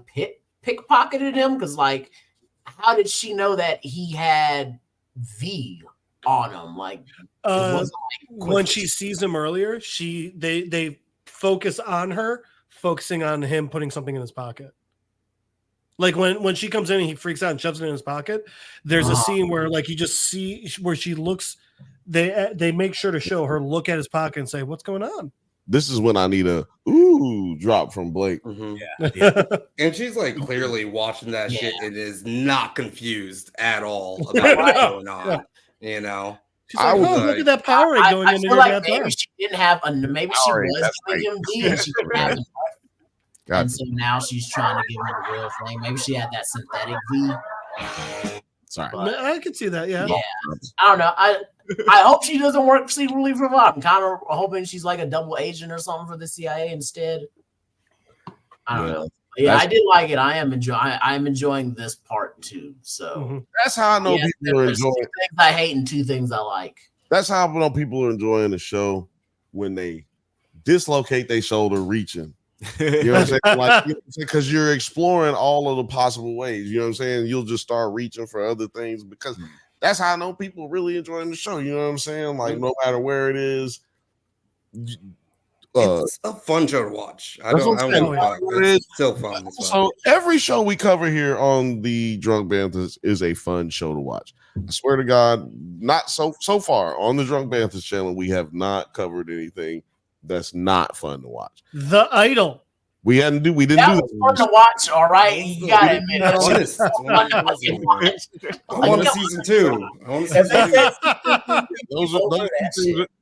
pickpocketed him because, like, how did she know that he had V on him? Like, when she sees him earlier, they focus on her, focusing on him putting something in his pocket. Like when she comes in and he freaks out and shoves it in his pocket, there's a scene where like you just see where she looks. They make sure to show her look at his pocket and say, "What's going on?" This is when I need a ooh drop from Blake. Mm-hmm. Yeah. And she's like clearly watching that shit and is not confused at all about what's going on. You know, she's like, look at that Powerade going into your like maybe she didn't have maybe she was giving him D and she didn't have the and so now she's trying to give him the real thing. Maybe she had that synthetic V. Sorry, I can see that. Yeah. I don't know. I hope she doesn't work secretly for Vaught. I'm kind of hoping she's like a double agent or something for the CIA instead. I don't know. Yeah, I did like it. I am enjoying this part too. So that's how I know people are enjoying. 2 things I hate and 2 things I like. That's how I know people are enjoying the show when they dislocate their shoulder reaching. You know what I'm saying? Like, because you're exploring all of the possible ways. You know what I'm saying? You'll just start reaching for other things because that's how I know people really enjoying the show. You know what I'm saying? Like, no matter where it is. It's a fun show to watch. It's still fun. So every show we cover here on the Drunk Banthas is a fun show to watch. I swear to God, not so far on the Drunk Banthas channel, we have not covered anything that's not fun to watch. The Idol. We didn't do that. Was fun to watch, all right. You gotta admit it. I want a season 2.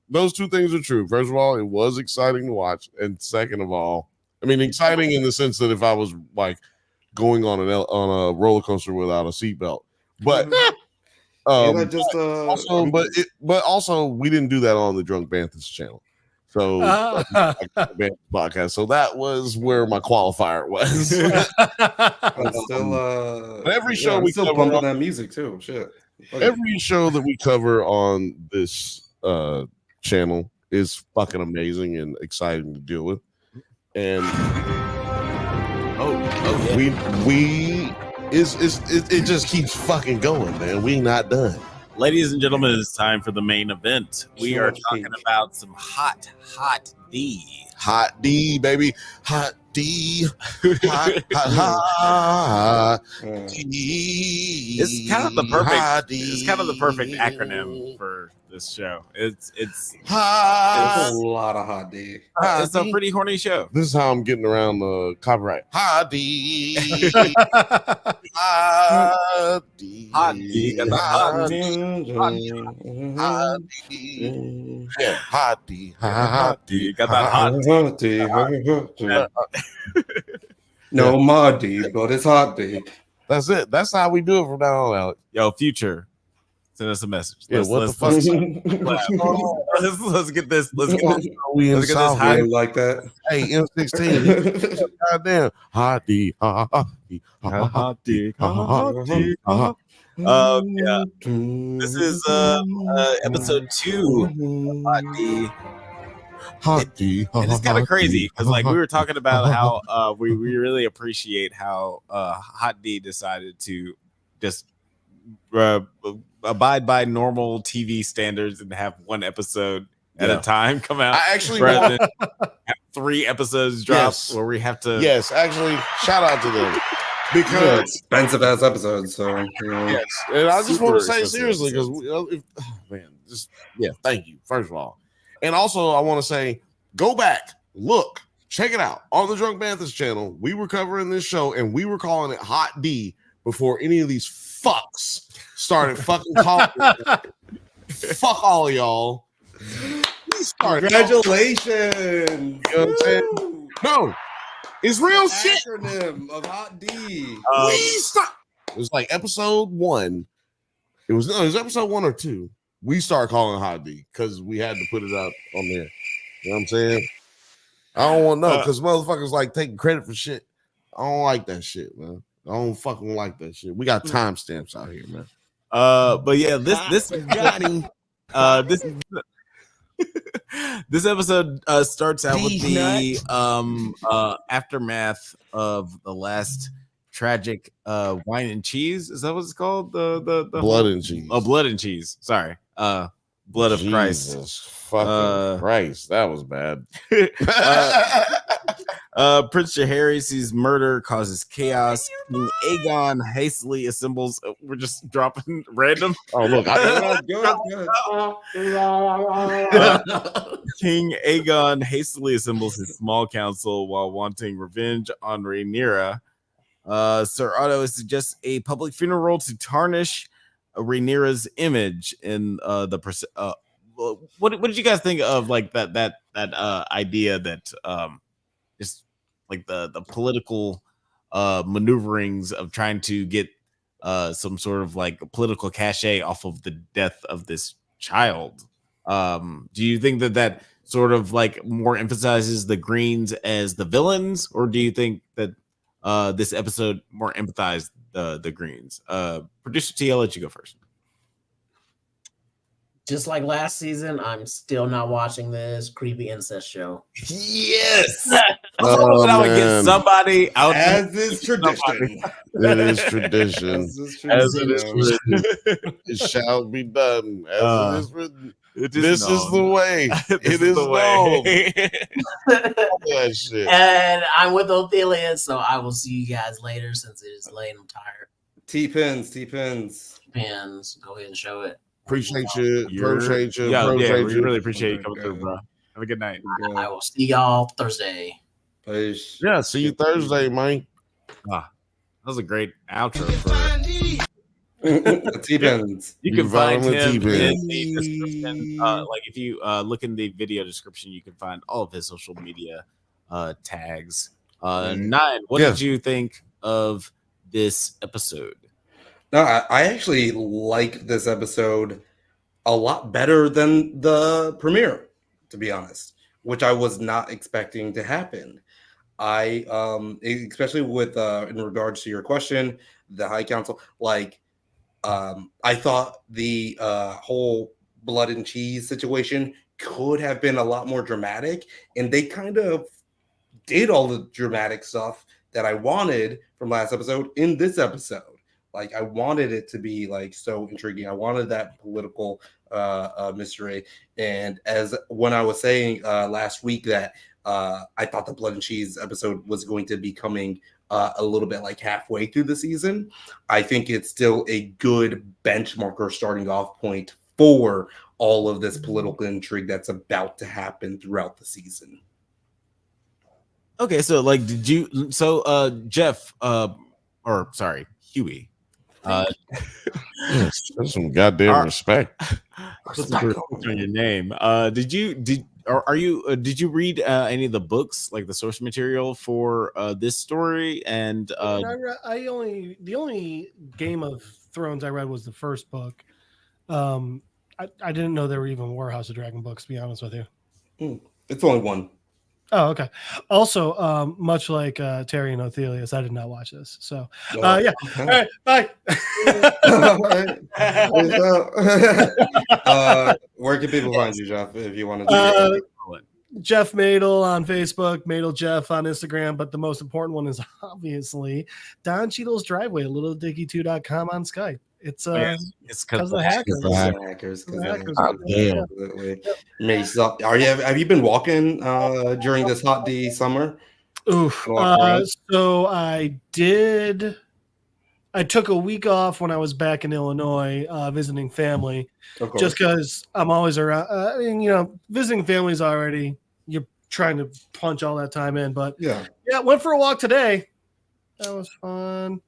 Those two things are true. First of all, it was exciting to watch, and second of all, I mean, exciting in the sense that if I was like going on a roller coaster without a seatbelt. But also we didn't do that on the Drunk Banthas channel. So podcast. So that was where my qualifier was. But every show we still bumping that music too. Shit. Every show that we cover on this channel is fucking amazing and exciting to deal with. And it just keeps fucking going, man. We not done. Ladies and gentlemen, it's time for the main event. We are talking about some hot D. Hot D, baby. Hot D. Hot D. It's kind of the perfect acronym for this show. It's a lot of hot D. It's a pretty horny show. This is how I'm getting around the copyright. Hot D. Hot D. Hot D. Hot D. Yeah, hot D. Hot D. Got that hot D. No more D, but it's hot D. That's it. That's how we do it from now on, Alex. Yo, Future, send us a message. Let's get this. Let's get this. We in South like that. Hey, M16. Goddamn. Hot D. Hot D. Hot D. Hot D. Yeah. This is episode 2. Hot D. Hot D. And it's kind of crazy because, like, we were talking about how we really appreciate how Hot D decided to just abide by normal TV standards and have one episode at a time come out. I actually rather than have 3 episodes drop where we have to. Yes, actually, shout out to them. Because expensive ass episodes, so yes, and I just want to say seriously because thank you first of all, and also I want to say go back, look, check it out on the Drunk Banthas channel. We were covering this show and we were calling it Hot D before any of these fucks started fucking calling it. Fuck all of y'all. Congratulations! You know what I'm saying? No. It's real shit. Acronym of Hot D. It was like episode 1. It was episode 1 or 2. We started calling it Hot D because we had to put it out on there. You know what I'm saying? I don't want to know because motherfuckers like taking credit for shit. I don't like that shit, man. I don't fucking like that shit. We got timestamps out here, man. But yeah, this this episode starts out with the aftermath of the last tragic wine and cheese. Is that what it's called? The blood and cheese. Oh, blood and cheese. Sorry. Blood of Christ. Fucking Christ. That was bad. Prince Jaehaerys sees murder causes chaos. King Aegon hastily assembles. We're just dropping random. Oh, look. King Aegon hastily assembles his small council while wanting revenge on Rhaenyra. Sir Otto suggests a public funeral to tarnish Rhaenyra's image in the what did you guys think of like that idea that just like the political maneuverings of trying to get some sort of like political cachet off of the death of this child? Do you think that sort of like more emphasizes the Greens as the villains, or do you think that this episode more empathized the Greens? Producer T, I'll let you go first. Just like last season, I'm still not watching this creepy incest show. Yes, I would get somebody out. As is tradition. It is tradition. As it is written, it shall be done. As it is written. This is the way. It is the way. That shit. And I'm with Ophelia, so I will see you guys later since it is late. I'm tired. T-pins. Go ahead and show it. Appreciate you. We really appreciate you coming through, bro. Have a good night. I will see y'all Thursday. Peace. Yeah, see you Thursday, man. That was a great outro for T-pins. You can find him in the description. Like if you look in the video description, you can find all of his social media tags. Nine, what did you think of this episode? No, I actually like this episode a lot better than the premiere, to be honest, which I was not expecting to happen. I especially with in regards to your question, the High Council, like I thought the whole blood and cheese situation could have been a lot more dramatic, and they kind of did all the dramatic stuff that I wanted from last episode in this episode. Like I wanted it to be like so intriguing. I wanted that political mystery. And as when I was saying last week that I thought the Blood and Cheese episode was going to be coming a little bit like halfway through the season, I think it's still a good benchmark or starting off point for all of this political intrigue that's about to happen throughout the season. Okay, so like, Jeff, or sorry, Huey. That's some goddamn respect. On your name. Did you read any of the books, like the source material for this story? And the only Game of Thrones I read was the first book. I didn't know there were even more House of Dragon books, to be honest with you. It's only one. Oh, okay. Also, much like Terry and Othelius, I did not watch this. So, yeah. Okay. All right, bye. Where can people find you, Jeff, if you want to do it? Jeff Madel on Facebook, Madel Jeff on Instagram, but the most important one is obviously Don Cheadle's Driveway, littlediggy2.com on Skype. It's because of the hackers. Damn. Have you been walking during this hot D summer? Oof. So I did. I took a week off when I was back in Illinois visiting family, just because I'm always around. Visiting family is already, you're trying to punch all that time in. But yeah, went for a walk today. That was fun.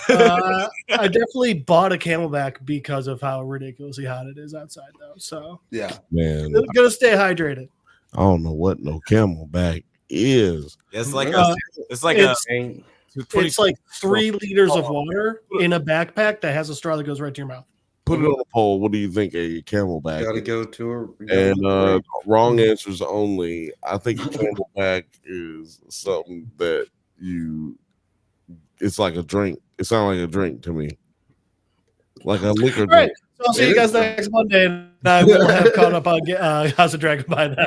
I definitely bought a Camelback because of how ridiculously hot it is outside, though. So yeah, man, gonna stay hydrated. I don't know what no Camelback is. It's like it's like 3 liters of water in a backpack that has a straw that goes right to your mouth. Put it on a poll. What do you think a Camelback? Gotta go to her. And wrong answers only. I think a Camelback is something that it's like a drink. It sounds like a drink to me. Like a liquor drink. Right. So I'll see you guys next Monday, and I will have caught up on House of Dragon by then.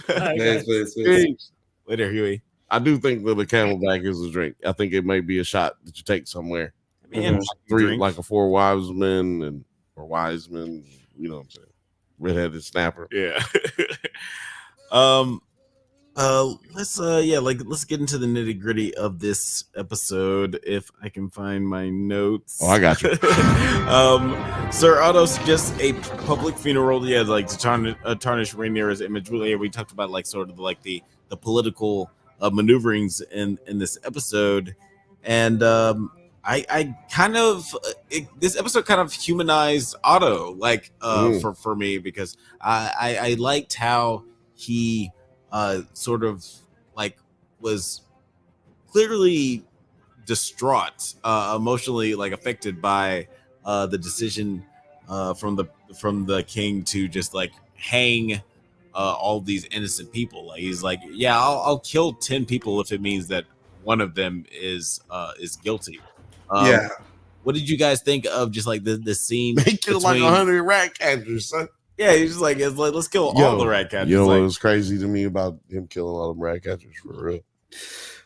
Thanks. Later, Huey. I do think that a Camelback is a drink. I think it may be a shot that you take somewhere. I mean, like a 4 wise men or wise men, you know what I'm saying? Redheaded snapper. Yeah. Let's get into the nitty gritty of this episode. If I can find my notes. Oh, I got you. Sir Otto suggests a public funeral. Yeah, like to tarnish Rhaenyra's image. Really, we talked about like sort of like the political maneuverings in this episode, and I kind of this episode kind of humanized Otto, like for me, because I liked how he sort of like was clearly distraught, emotionally like affected by the decision from the king to just like hang all these innocent people. Like he's like, yeah, I'll kill 10 people if it means that one of them is guilty. Yeah. What did you guys think of just like the scene? They killed like 100 rat catchers, son. Yeah, he's just like, let's kill all the rat catchers. You know what was crazy to me about him killing all them rat catchers for real?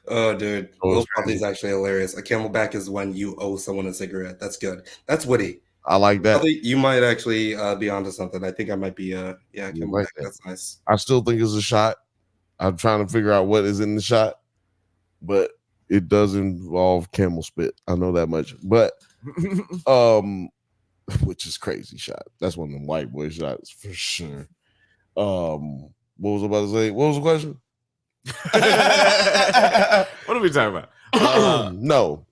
Oh, dude. Those is actually hilarious. A Camelback is when you owe someone a cigarette. That's good. That's witty. I like that. You might actually be onto something. I think I might be Camelback. Like that's nice. I still think it's a shot. I'm trying to figure out what is in the shot, but it does involve camel spit. I know that much. But which is crazy shot. That's one of them white boy shots for sure. What was I about to say? What was the question? What are we talking about? No.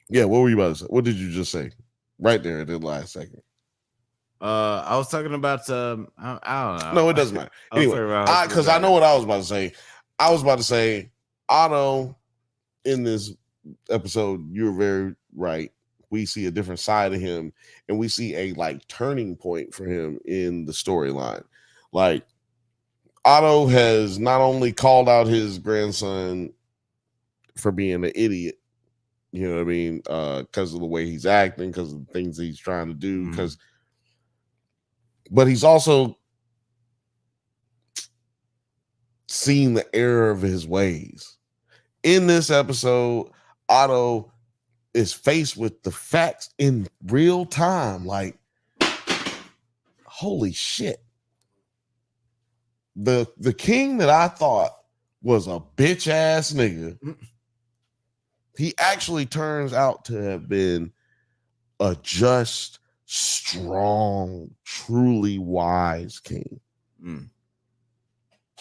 Yeah, what were you about to say? What did you just say? Right there at the last second. I was talking about I don't know. No, it doesn't matter. Anyway, because I know what I was about to say. I was about to say Otto in this episode, you're very right. We see a different side of him, and we see a like turning point for him in the storyline. Like Otto has not only called out his grandson for being an idiot, you know what I mean, because of the way he's acting, because of the things he's trying to do, but he's also seen the error of his ways. In this episode, Otto is faced with the facts in real time. Like, holy shit. The king that I thought was a bitch ass nigga, he actually turns out to have been a just, strong, truly wise king.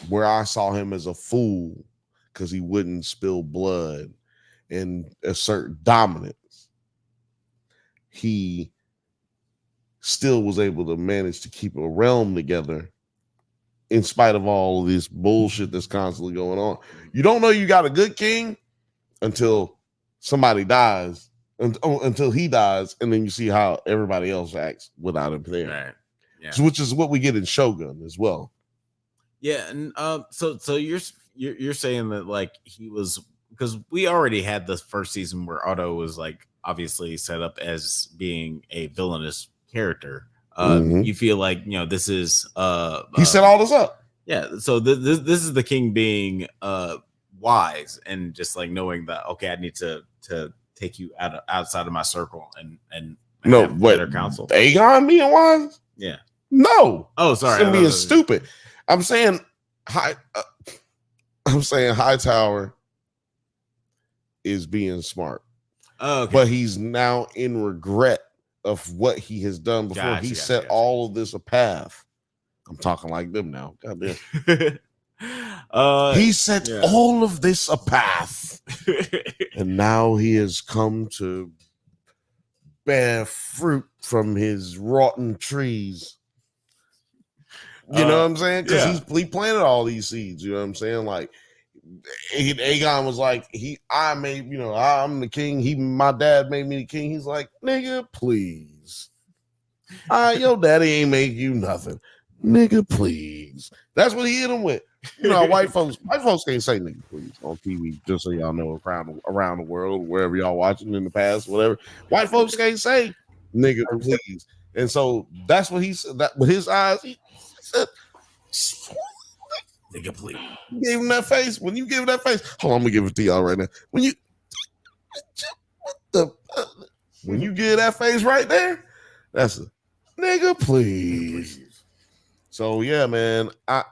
Where I saw him as a fool because he wouldn't spill blood and assert dominance, he still was able to manage to keep a realm together in spite of all of this bullshit that's constantly going on. You don't know you got a good king until somebody dies, until he dies, and then you see how everybody else acts without him there. Right. Yeah. So, which is what we get in Shogun as well. Yeah, and so you're saying that like he was, because we already had the first season where Otto was like obviously set up as being a villainous character. You feel like, you know, this is he set all this up. Yeah, so this is the king being wise and just like knowing that, okay, I need to take you outside of my circle and no, have better counsel. Aegon being wise? Yeah. No. Oh, sorry. Being stupid. I'm saying Hightower is being smart. Oh, okay. But he's now in regret of what he has done before. He set all of this a path. I'm talking like them now. Goddamn. He set all of this a path. And now he has come to bear fruit from his rotten trees. You know what I'm saying? Because he planted all these seeds. You know what I'm saying? Like Aegon was like, I'm the king. My dad made me the king. He's like, nigga, please. Your daddy ain't make you nothing. Nigga, please. That's what he hit him with. You know, white folks can't say nigga, please on TV, just so y'all know around the world, wherever y'all watching in the past, whatever. White folks can't say nigga, please. And so that's what he said. That with his eyes, he said, nigga, please. You gave him that face. When you give him that face, hold on, I'm gonna give it to y'all right now. When you give that face right there, that's a nigga, please. So yeah, man, I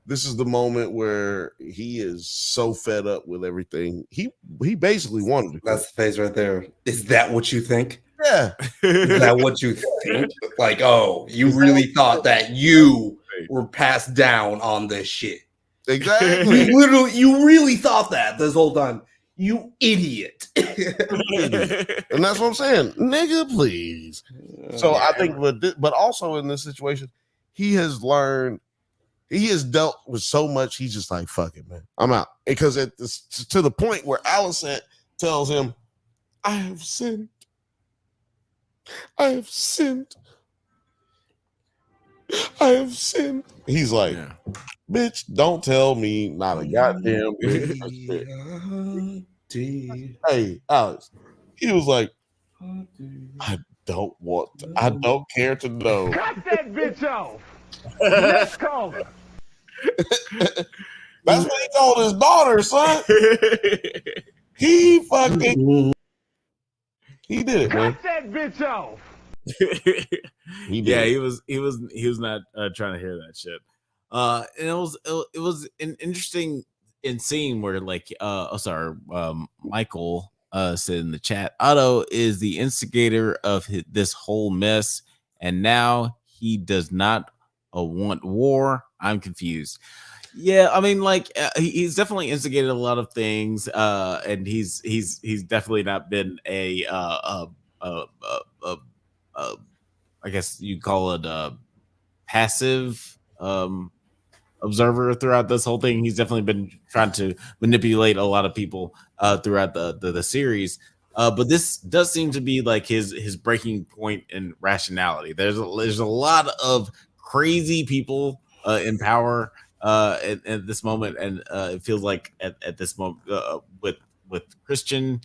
this is the moment where he is so fed up with everything. He basically wanted to. That's the face right there. Is that what you think? Yeah. Is that what you think? Like, oh, you really thought that you were passed down on this shit. Exactly. You really thought that this whole time. You idiot. And that's what I'm saying. Nigga, please. So I think, but also in this situation, he has learned, he has dealt with so much, he's just like, fuck it, man. I'm out. Because to the point where Alicent tells him, I have sinned. I have sinned. I have sinned. He's like, bitch, don't tell me not a goddamn thing. Hey, Alex. He was like, I don't care to know. Cut that bitch off. Let's call her. That's what he told his daughter, son. He fucking he did it, man. Cut that bitch off. He was not trying to hear that shit. And it was an interesting scene where like Michael said in the chat, Otto is the instigator of this whole mess, and now he does not want war. I'm confused. Yeah, I mean, like he's definitely instigated a lot of things, and he's definitely not been I guess you call it a passive observer throughout this whole thing. He's definitely been trying to manipulate a lot of people throughout the series. But this does seem to be like his breaking point in rationality. There's a lot of crazy people in power at this moment, and it feels like at this moment with Christian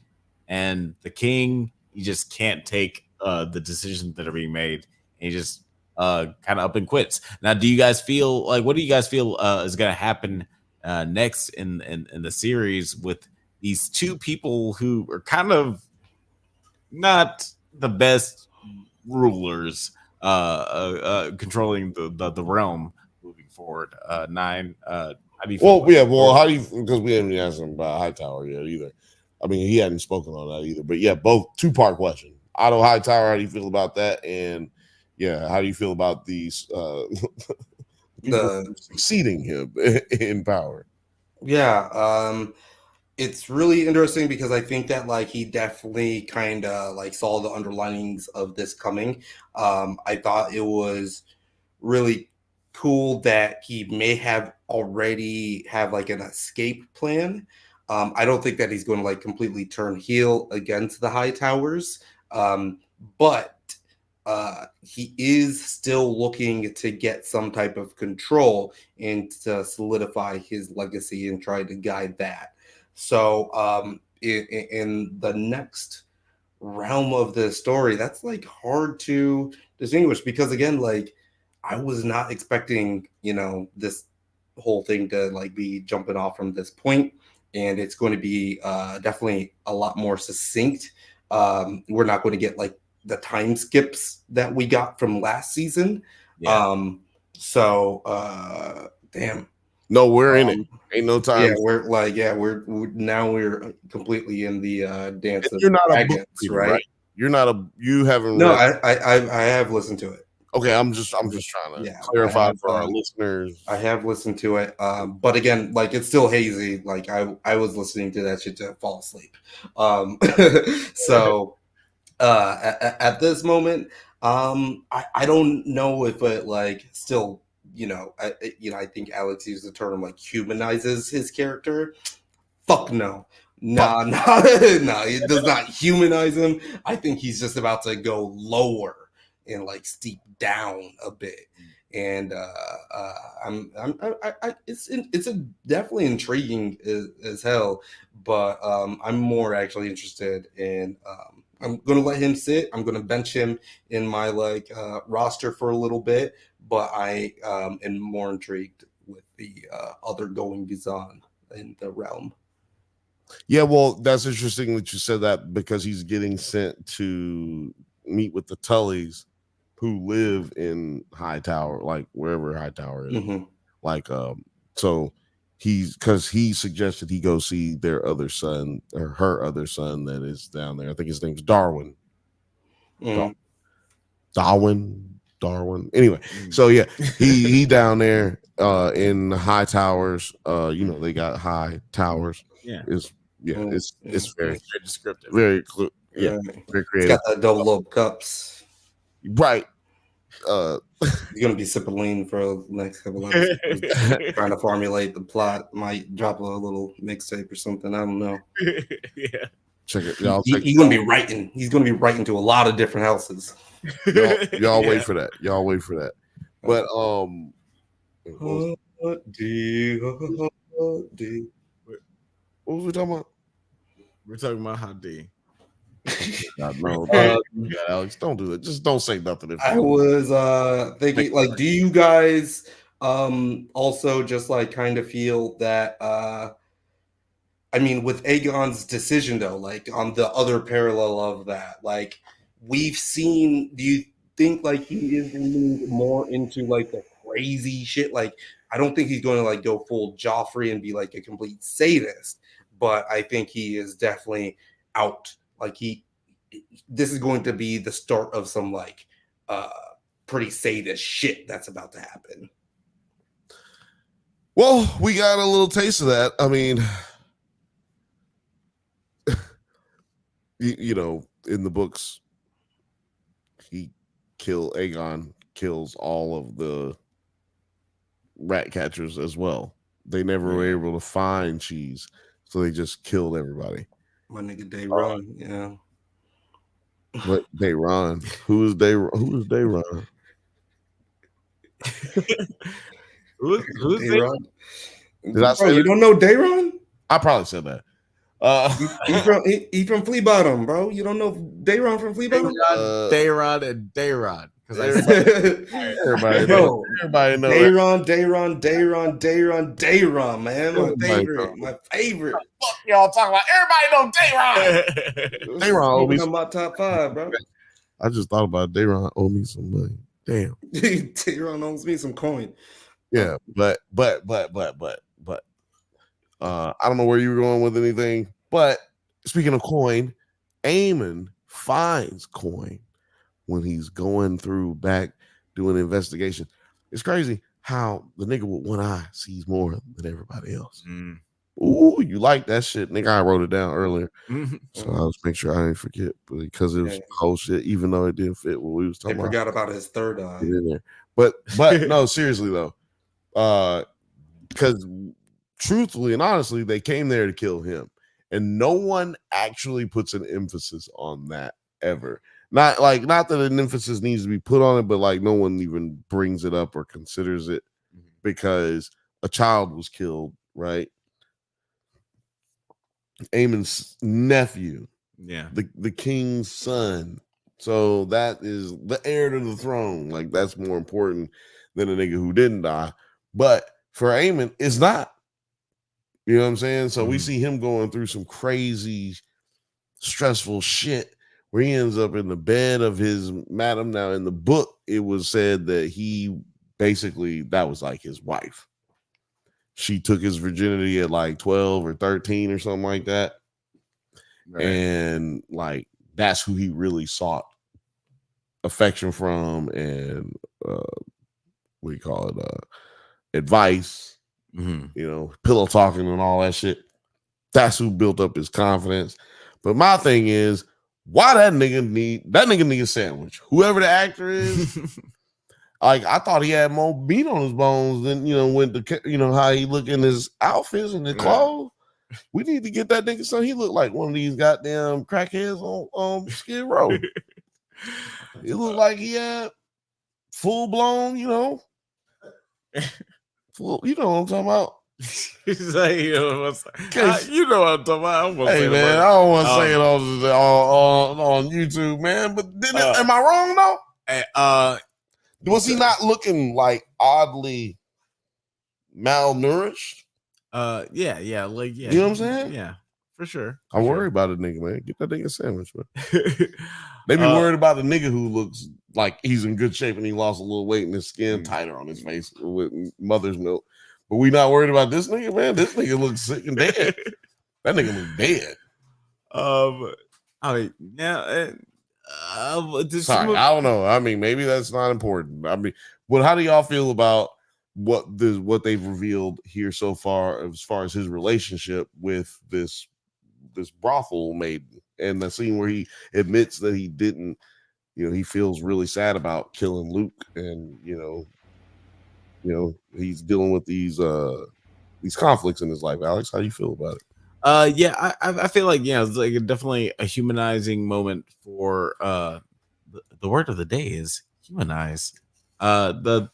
and the king, you just can't take the decisions that are being made, and he just kind of up and quits. Now, do you guys feel like what do you guys feel is going to happen next in the series with these two people who are kind of not the best rulers controlling the realm moving forward? Nine. How do you feel? Well, how do you? Because we haven't asked him about Hightower yet either. I mean, he hadn't spoken on that either. But yeah, both two-part question. Otto Hightower, how do you feel about that? And yeah, how do you feel about these people succeeding him in power? Yeah, it's really interesting because I think that like he definitely kind of like saw the underlinings of this coming. I thought it was really cool that he may have already have like an escape plan. I don't think that he's going to like completely turn heel against the Hightowers, but he is still looking to get some type of control and to solidify his legacy and try to guide that. So in the next realm of the story, that's like hard to distinguish because again, like I was not expecting, this whole thing to like be jumping off from this point, and it's going to be definitely a lot more succinct. We're not going to get like the time skips that we got from last season. Yeah. Damn. No, we're in it. Ain't no time. Yeah, we're completely in the dance of you're not dragons, a book reader, right? You're not you haven't. No, read. I have listened to it. Okay, I'm just trying to clarify for our listeners. I have listened to it, but again, like it's still hazy. Like I was listening to that shit to fall asleep. So at this moment, I don't know if it like still, I think Alex used the term like humanizes his character. Fuck no. Nah, it does not humanize him. I think he's just about to go lower and like steep down a bit. And it's definitely intriguing as hell, but I'm more actually interested in I'm gonna let him sit. I'm gonna bench him in my like roster for a little bit, but I am more intrigued with the other goings on in the realm. Yeah, well, that's interesting that you said that because he's getting sent to meet with the Tullys who live in Hightower, like wherever Hightower is. Mm-hmm. Like, so because he suggested he go see their other son or her other son that is down there. I think his name's Darwin. Darwin. Anyway, so yeah, he down there in the high towers. They got high towers. Yeah. It's very descriptive. Very very creative. It's got the double up cups. Right. He's gonna be sipping lean for the next couple of episodes. Trying to formulate the plot. Might drop a little mixtape or something. I don't know. Yeah. Check it. Y'all He's gonna be writing. He's gonna be writing to a lot of different houses. Y'all wait for that. Y'all wait for that. But HOTD. what was we talking about? We're talking about HOTD. God, no, Alex, don't do that. Just don't say nothing. I was thinking, like, do you guys also just like kind of feel that I mean, with Aegon's decision though, like on the other parallel of that, like we've seen, do you think like he is leaning more into like the crazy shit? Like, I don't think he's going to like go full Joffrey and be like a complete sadist, but I think he is definitely out. Like this is going to be the start of some like pretty sadist shit that's about to happen. Well, we got a little taste of that. I mean, in the books, Aegon kills all of the rat catchers as well. They never were able to find cheese, so they just killed everybody. My nigga Dayron, yeah. What Dayron? Who is Dayron? Who is Dayron? Who's Dayron? Did I say you that? don't know Dayron? I probably said that. He from Flea Bottom, bro. You don't know Dayron from Flea Bottom? Dayron and Dayron. Because everybody knows. Everybody knows. Dayron, man. My favorite. Fuck y'all talking about. Everybody know Dayron. Dayron owed me my top 5, bro. I just thought about Dayron owe me some money. Damn. Dayron owes me some coin. Yeah, but I don't know where you were going with anything. But speaking of coin, Eamon finds coin when he's going through back doing an investigation. It's crazy how the nigga with one eye sees more than everybody else. Ooh, you like that shit, nigga? I wrote it down earlier, so I was make sure I didn't forget because it was whole shit. Even though it didn't fit what we was talking about. Forgot about his third eye. In there. But no, seriously though, because truthfully and honestly, they came there to kill him, and no one actually puts an emphasis on that ever. Not that an emphasis needs to be put on it, but like no one even brings it up or considers it because a child was killed, right? Eamon's nephew, the king's son. So that is the heir to the throne. Like that's more important than a nigga who didn't die. But for Eamon, it's not. You know what I'm saying? So we see him going through some crazy, stressful shit where he ends up in the bed of his madam. Now, in the book, it was said that he basically, that was like his wife. She took his virginity at like 12 or 13 or something like that. Right. And like, that's who he really sought affection from and what do you call it? Advice, you know, pillow talking and all that shit. That's who built up his confidence. But my thing is, why that nigga need a sandwich? Whoever the actor is, like I thought he had more meat on his bones than with the how he look in his outfits and his clothes. We need to get that nigga so he look like one of these goddamn crackheads on Skid Row. It looked like he had full blown, full, you know what I'm talking about. He's like, you know what I'm talking about. Hey man, I don't want to say it on YouTube, man. But am I wrong though? Was he not looking like oddly malnourished? Yeah. You know what I'm saying? Yeah, for sure. I worry about a nigga, man. Get that nigga a sandwich, man. They be worried about the nigga who looks like he's in good shape and he lost a little weight and his skin tighter on his face with mother's milk. But we not worried about this nigga, man. This nigga looks sick and dead. That nigga look dead. Sorry, I don't know. I mean, maybe that's not important. I mean, but how do y'all feel about what they've revealed here so far as his relationship with this brothel maiden and the scene where he admits that he didn't, he feels really sad about killing Luke and he's dealing with these conflicts in his life. Alex, how do you feel about it? I feel like it's like definitely a humanizing moment for the word of the day is humanize. I feel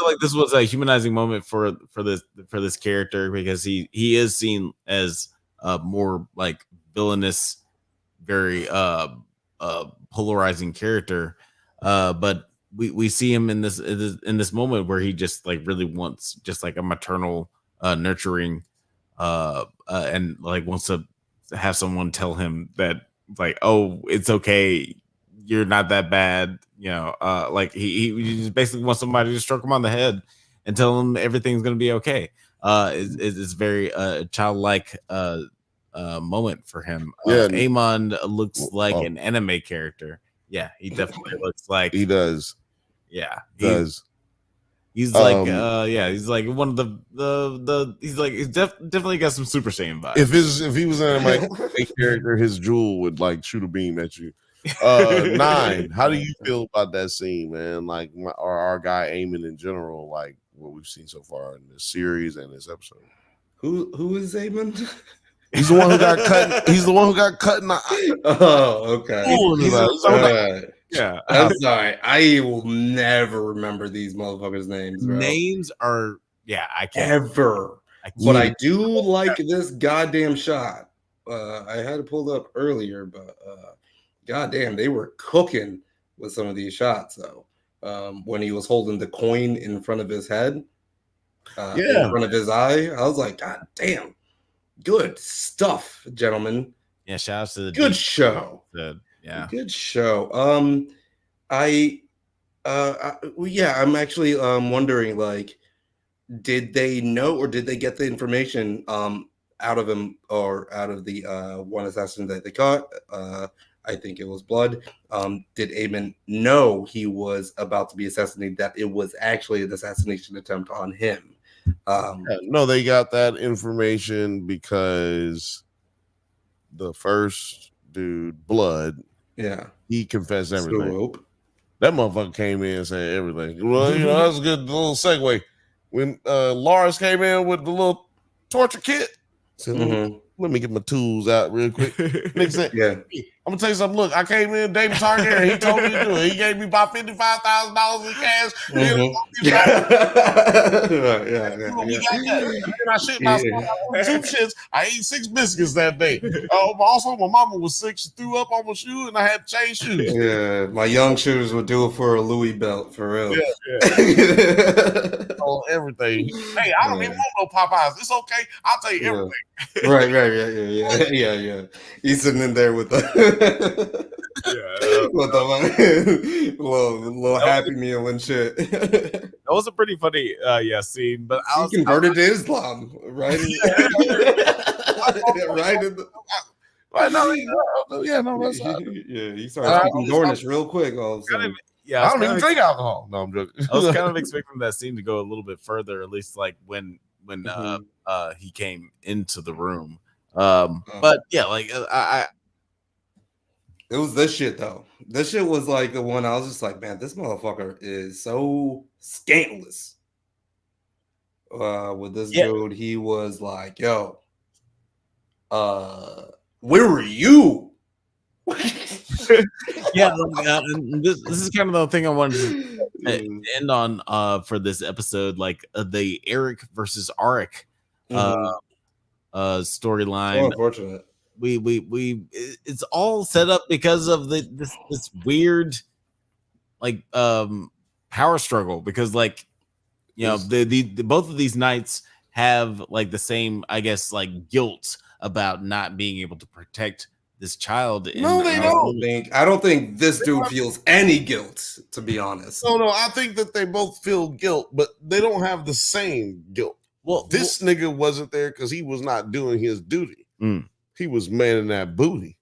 like this was a humanizing moment for this character because he is seen as more like villainous, very polarizing character, but we see him in this moment where he just like really wants just like a maternal nurturing and like wants to have someone tell him that like, oh, it's okay, you're not that bad, like he just basically wants somebody to stroke him on the head and tell him everything's gonna be okay. It's very childlike moment for him. Amon looks like an anime character. Yeah, he definitely looks like he does. Yeah, he does. He's like, he's like one of the he's like he's definitely got some Super Saiyan vibes. If he was an anime character, his jewel would like shoot a beam at you. 9. How do you feel about that scene, man? Like, or our guy Eamon in general? Like, what we've seen so far in this series and this episode. Who is Aemon? He's the one who got cut. He's the one who got cut in the. Oh, okay. Yeah. I'm sorry. I will never remember these motherfuckers' names, bro. Names are I can't Ever. But I do like this goddamn shot. I had it pulled up earlier, but goddamn, they were cooking with some of these shots though. When he was holding the coin in front of his head, in front of his eye, I was like, God damn, good stuff, gentlemen. Yeah, shout out to the good show. Good show. I'm actually wondering, like, did they know or did they get the information out of him or out of the one assassin that they caught? I think it was Blood. Did Aemon know he was about to be assassinated, that it was actually an assassination attempt on him? No, they got that information because the first dude, Blood, he confessed everything. So, that motherfucker came in and said everything. Well, that's a good little segue. When Lars came in with the little torture kit, said, let me get my tools out real quick. Nick said, I'm gonna tell you something. Look, I came in, David Targaryen, he told me to do it. He gave me about $55,000 in cash. I shit myself. I 2 shits. I ate 6 biscuits that day. Also, my mama was sick. She threw up on my shoe, and I had to change shoes. Yeah, my young shoes would do it for a Louis belt, for real. On everything. Hey, I don't even want no Popeyes. It's okay. I'll tell you everything. Right. Yeah. He's sitting in there with the with the little Happy Meal and shit. That was a pretty funny scene, but he converted to Islam, right? He started speaking Dornish real quick. All of a sudden. I don't even drink alcohol. No, I'm joking. I was kind of expecting that scene to go a little bit further, at least like when he came into the room. But yeah, like it was this shit though. This shit was like the one I was just like, man, this motherfucker is so scandalous. With this dude, he was like, yo, where were you? This is kind of the thing I wanted to end on for this episode, like the Eric versus Arik storyline. So unfortunate. It's all set up because of this weird like power struggle, because like the both of these knights have like the same, I guess, like guilt about not being able to protect this child. No, they don't. I don't think this dude feels any guilt, to be honest. No, I think that they both feel guilt, but they don't have the same guilt. Well, this nigga wasn't there because he was not doing his duty. He was manning that booty.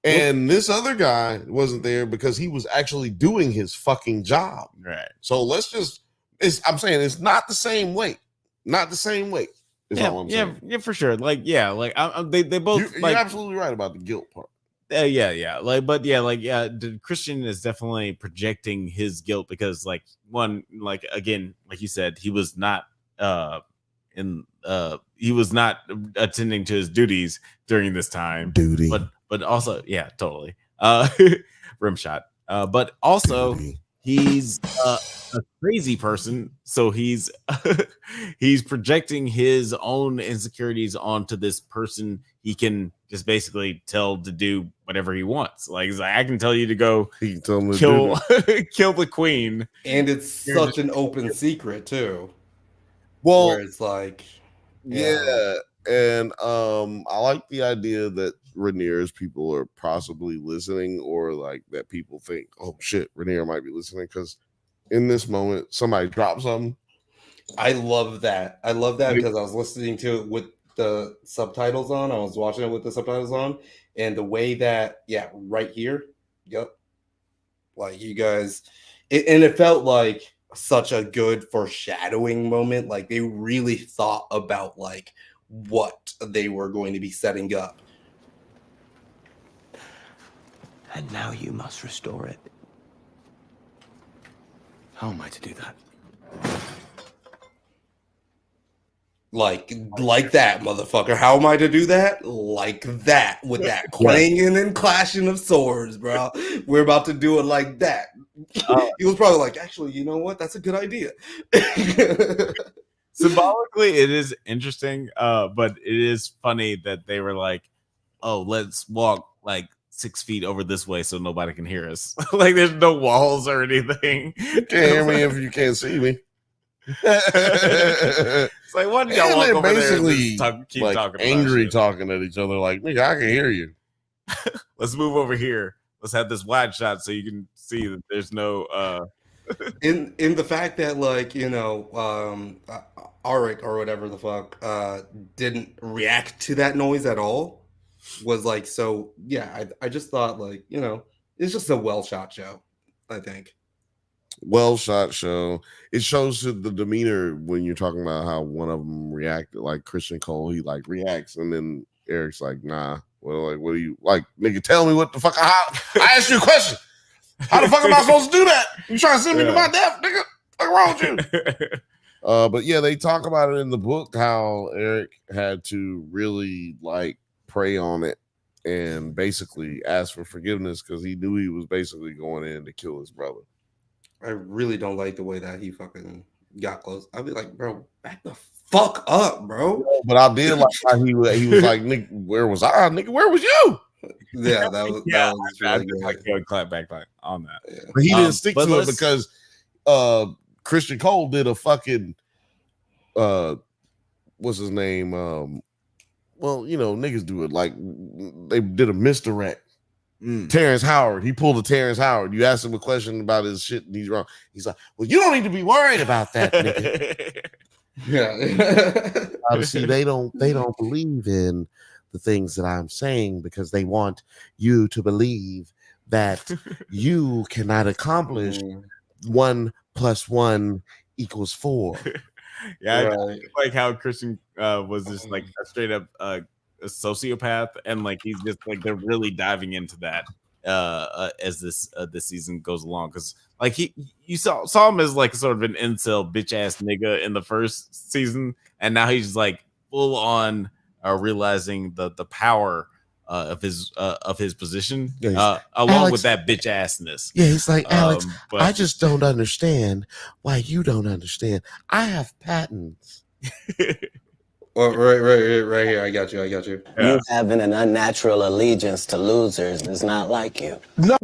And this other guy wasn't there because he was actually doing his fucking job. Right. So I'm saying it's not the same weight. Not the same weight. Yeah, for sure. Like, they both. You're absolutely right about the guilt part. Kirstyn is definitely projecting his guilt because, like, one, like again, like you said, he was not he was not attending to his duties during this time. But also, totally. Rim shot. But also, he's a crazy person, so he's projecting his own insecurities onto this person he can just basically tell to do whatever he wants. Like, he's like, I can tell you to go kill the queen, and it's such an open secret too. Well, where it's like, and I like the idea that Rhaenyra's people are possibly listening, or like that people think, oh shit, Rhaenyra might be listening, because in this moment somebody dropped something. I love that because I was listening to it with the subtitles on. I was watching it with the subtitles on, and the way that right here, like you guys, and it felt like such a good foreshadowing moment. Like they really thought about like what they were going to be setting up. And now you must restore it. How am I to do that? Like that, motherfucker. How am I to do that? Like that, with that clanging and clashing of swords, bro. We're about to do it like that. He was probably like, actually, you know what? That's a good idea. Symbolically, it is interesting, but it is funny that they were like, "Oh, let's walk like 6 feet over this way so nobody can hear us." Like, there's no walls or anything. You can't hear me if you can't see me. It's like, why did y'all walk over there and just keep like talking angry about shit? talking at each other like, nigga, I can hear you. Let's move over here. Let's have this wide shot so you can see that there's no in the fact that, like, you know, Arik or whatever the fuck didn't react to that noise at all was like, so yeah, I just thought, like, you know, it's just a well shot show, I think. Well shot show. It shows the demeanor when you're talking about how one of them reacted, like Christian Cole, he like reacts, and then Eric's like, nah. Well, like, what do you like, nigga? Tell me what the fuck. I asked you a question. How the fuck am I supposed to do that? You trying to send me to my death, nigga? What's wrong with you? But yeah, they talk about it in the book how Eric had to really like pray on it and basically ask for forgiveness because he knew he was basically going in to kill his brother. I really don't like the way that he fucking got close. I'd be like, bro, back the fuck up, bro. But I did like how he was like, nigga, where was I? Nigga, where was you? Yeah, that was really good. I could clap back on that. Yeah. But he didn't stick to it because Christian Cole did a fucking what's his name? Well, you know, niggas do it like they did a misdirect. Terrence Howard. He pulled a Terrence Howard. You ask him a question about his shit and he's wrong. He's like, well, you don't need to be worried about that, nigga. Yeah. Obviously, they don't believe in the things that I'm saying because they want you to believe that you cannot accomplish 1 + 1 = 4. Yeah, right. I like how Christian was just like a straight up a sociopath, and like he's just like they're really diving into that as this season goes along, because like you saw him as like sort of an incel bitch ass nigga in the first season, and now he's like full on realizing the power of his position, along Alex, with that bitch assness. Yeah, he's like, Alex, I just don't understand why you don't understand. I have patents. Oh, right here. I got you. Yeah. You having an unnatural allegiance to losers is not like you. No.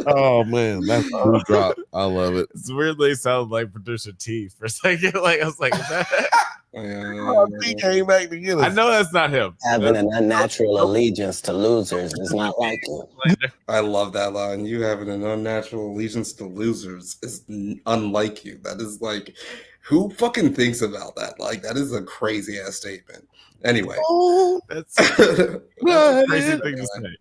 Oh man, that's a blue drop. I love it. It's weirdly sounds like producer T for a second. Like I was like, is that? T came back to get us. I know that's not him. Having an unnatural allegiance to losers is not like you. I love that line. You having an unnatural allegiance to losers is unlike you. That is like, who fucking thinks about that? Like, that is a crazy ass statement. Anyway, that's a crazy thing to say.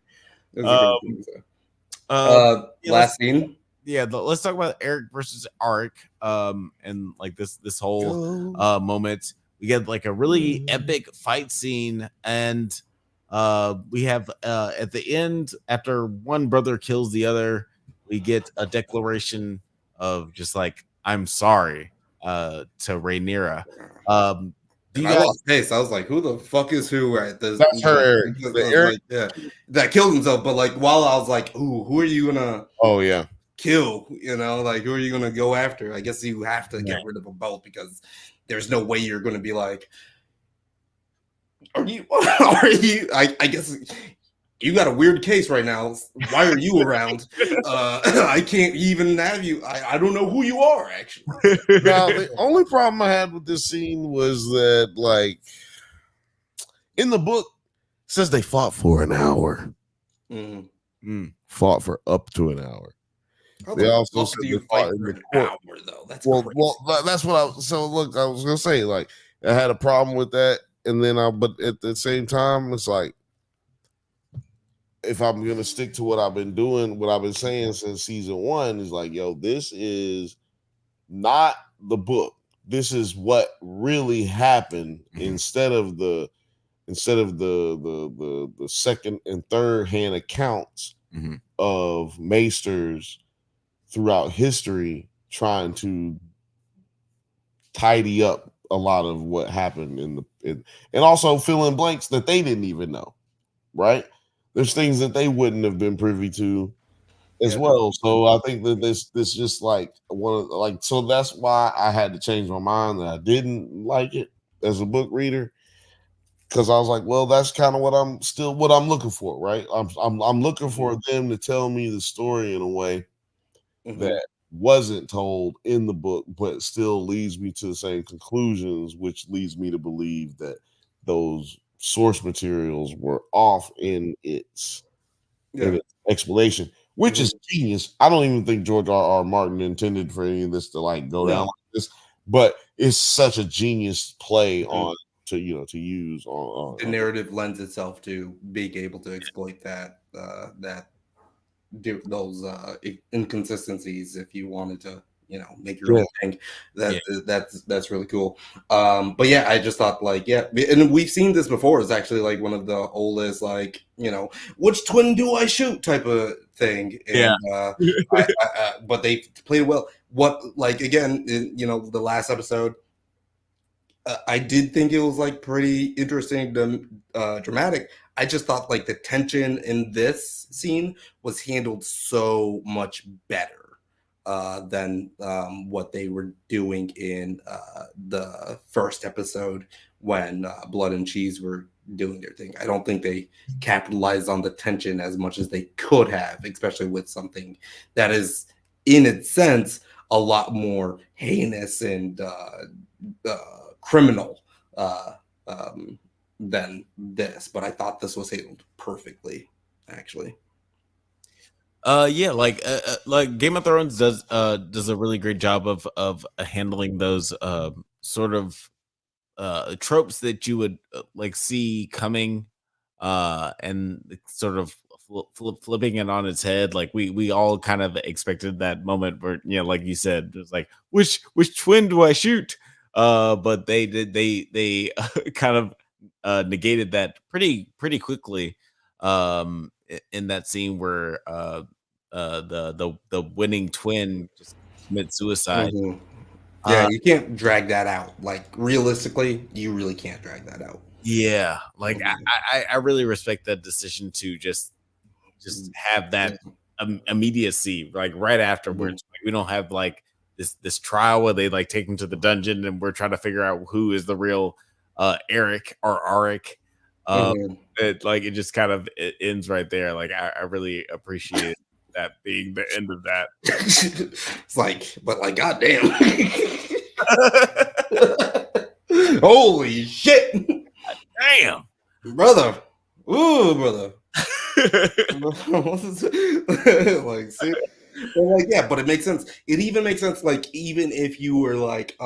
Last scene. Yeah, let's talk about Eric versus Arik, and like this whole moment. We get like a really epic fight scene, and we have at the end, after one brother kills the other, we get a declaration of just like, I'm sorry to Rhaenyra. I lost face. I was like, who the fuck is who right this? That's her, Eric. Like, yeah, that killed himself. But like, while I was like, who are you gonna kill? You know, like, who are you gonna go after? I guess you have to get rid of them both, because there's no way you're gonna be like, are you I guess you got a weird case right now. Why are you around? I can't even have you. I don't know who you are, actually. Now, the only problem I had with this scene was that, like, in the book, it says they fought for an hour. Fought for up to an hour. They also said they fought in the court. Hour, though. That's that's what I. So look, I was gonna say, like, I had a problem with that, and then but at the same time, it's like, if I'm gonna stick to what I've been doing, what I've been saying since season 1 is like, yo, this is not the book. This is what really happened instead of the second and third hand accounts of maesters throughout history trying to tidy up a lot of what happened and also fill in blanks that they didn't even know, right? There's things that they wouldn't have been privy to as well. So I think that this just like so that's why I had to change my mind that I didn't like it as a book reader, because I was like, well, that's kind of what I'm looking for, right? I'm looking for them to tell me the story in a way that wasn't told in the book, but still leads me to the same conclusions, which leads me to believe that those source materials were off in its explanation, which is genius. I don't even think George R.R. Martin intended for any of this to like go down like this, but it's such a genius play on to use on the narrative lends itself to being able to exploit that those inconsistencies if you wanted to make your own thing. That's really cool. But yeah, I just thought like and we've seen this before. It's actually like one of the oldest like which twin do I shoot type of thing. And but they played well. What like again the last episode, I did think it was like pretty interesting, dramatic. I just thought like the tension in this scene was handled so much better than what they were doing in the first episode when Blood and Cheese were doing their thing. I don't think they capitalized on the tension as much as they could have, especially with something that is in its sense a lot more heinous and criminal than this, but I thought this was handled perfectly, actually. Like Game of Thrones does a really great job of handling those sort of tropes that you would like see coming and sort of flipping it on its head. Like we all kind of expected that moment where like you said, it was like which twin do I shoot? But they kind of negated that pretty quickly in that scene where the winning twin just commits suicide. Yeah, you can't drag that out. Like realistically, you really can't drag that out. Yeah, like I really respect that decision to just have that immediacy, like right afterwards. Like, we don't have like this trial where they like take him to the dungeon and we're trying to figure out who is the real Eric or Arik. It just kind of ends right there. Like I really appreciate that being the end of that. It's like, but like, goddamn, holy shit, damn, brother, ooh, brother. Like, see? Like, yeah, but it makes sense. It even makes sense. Like, even if you were like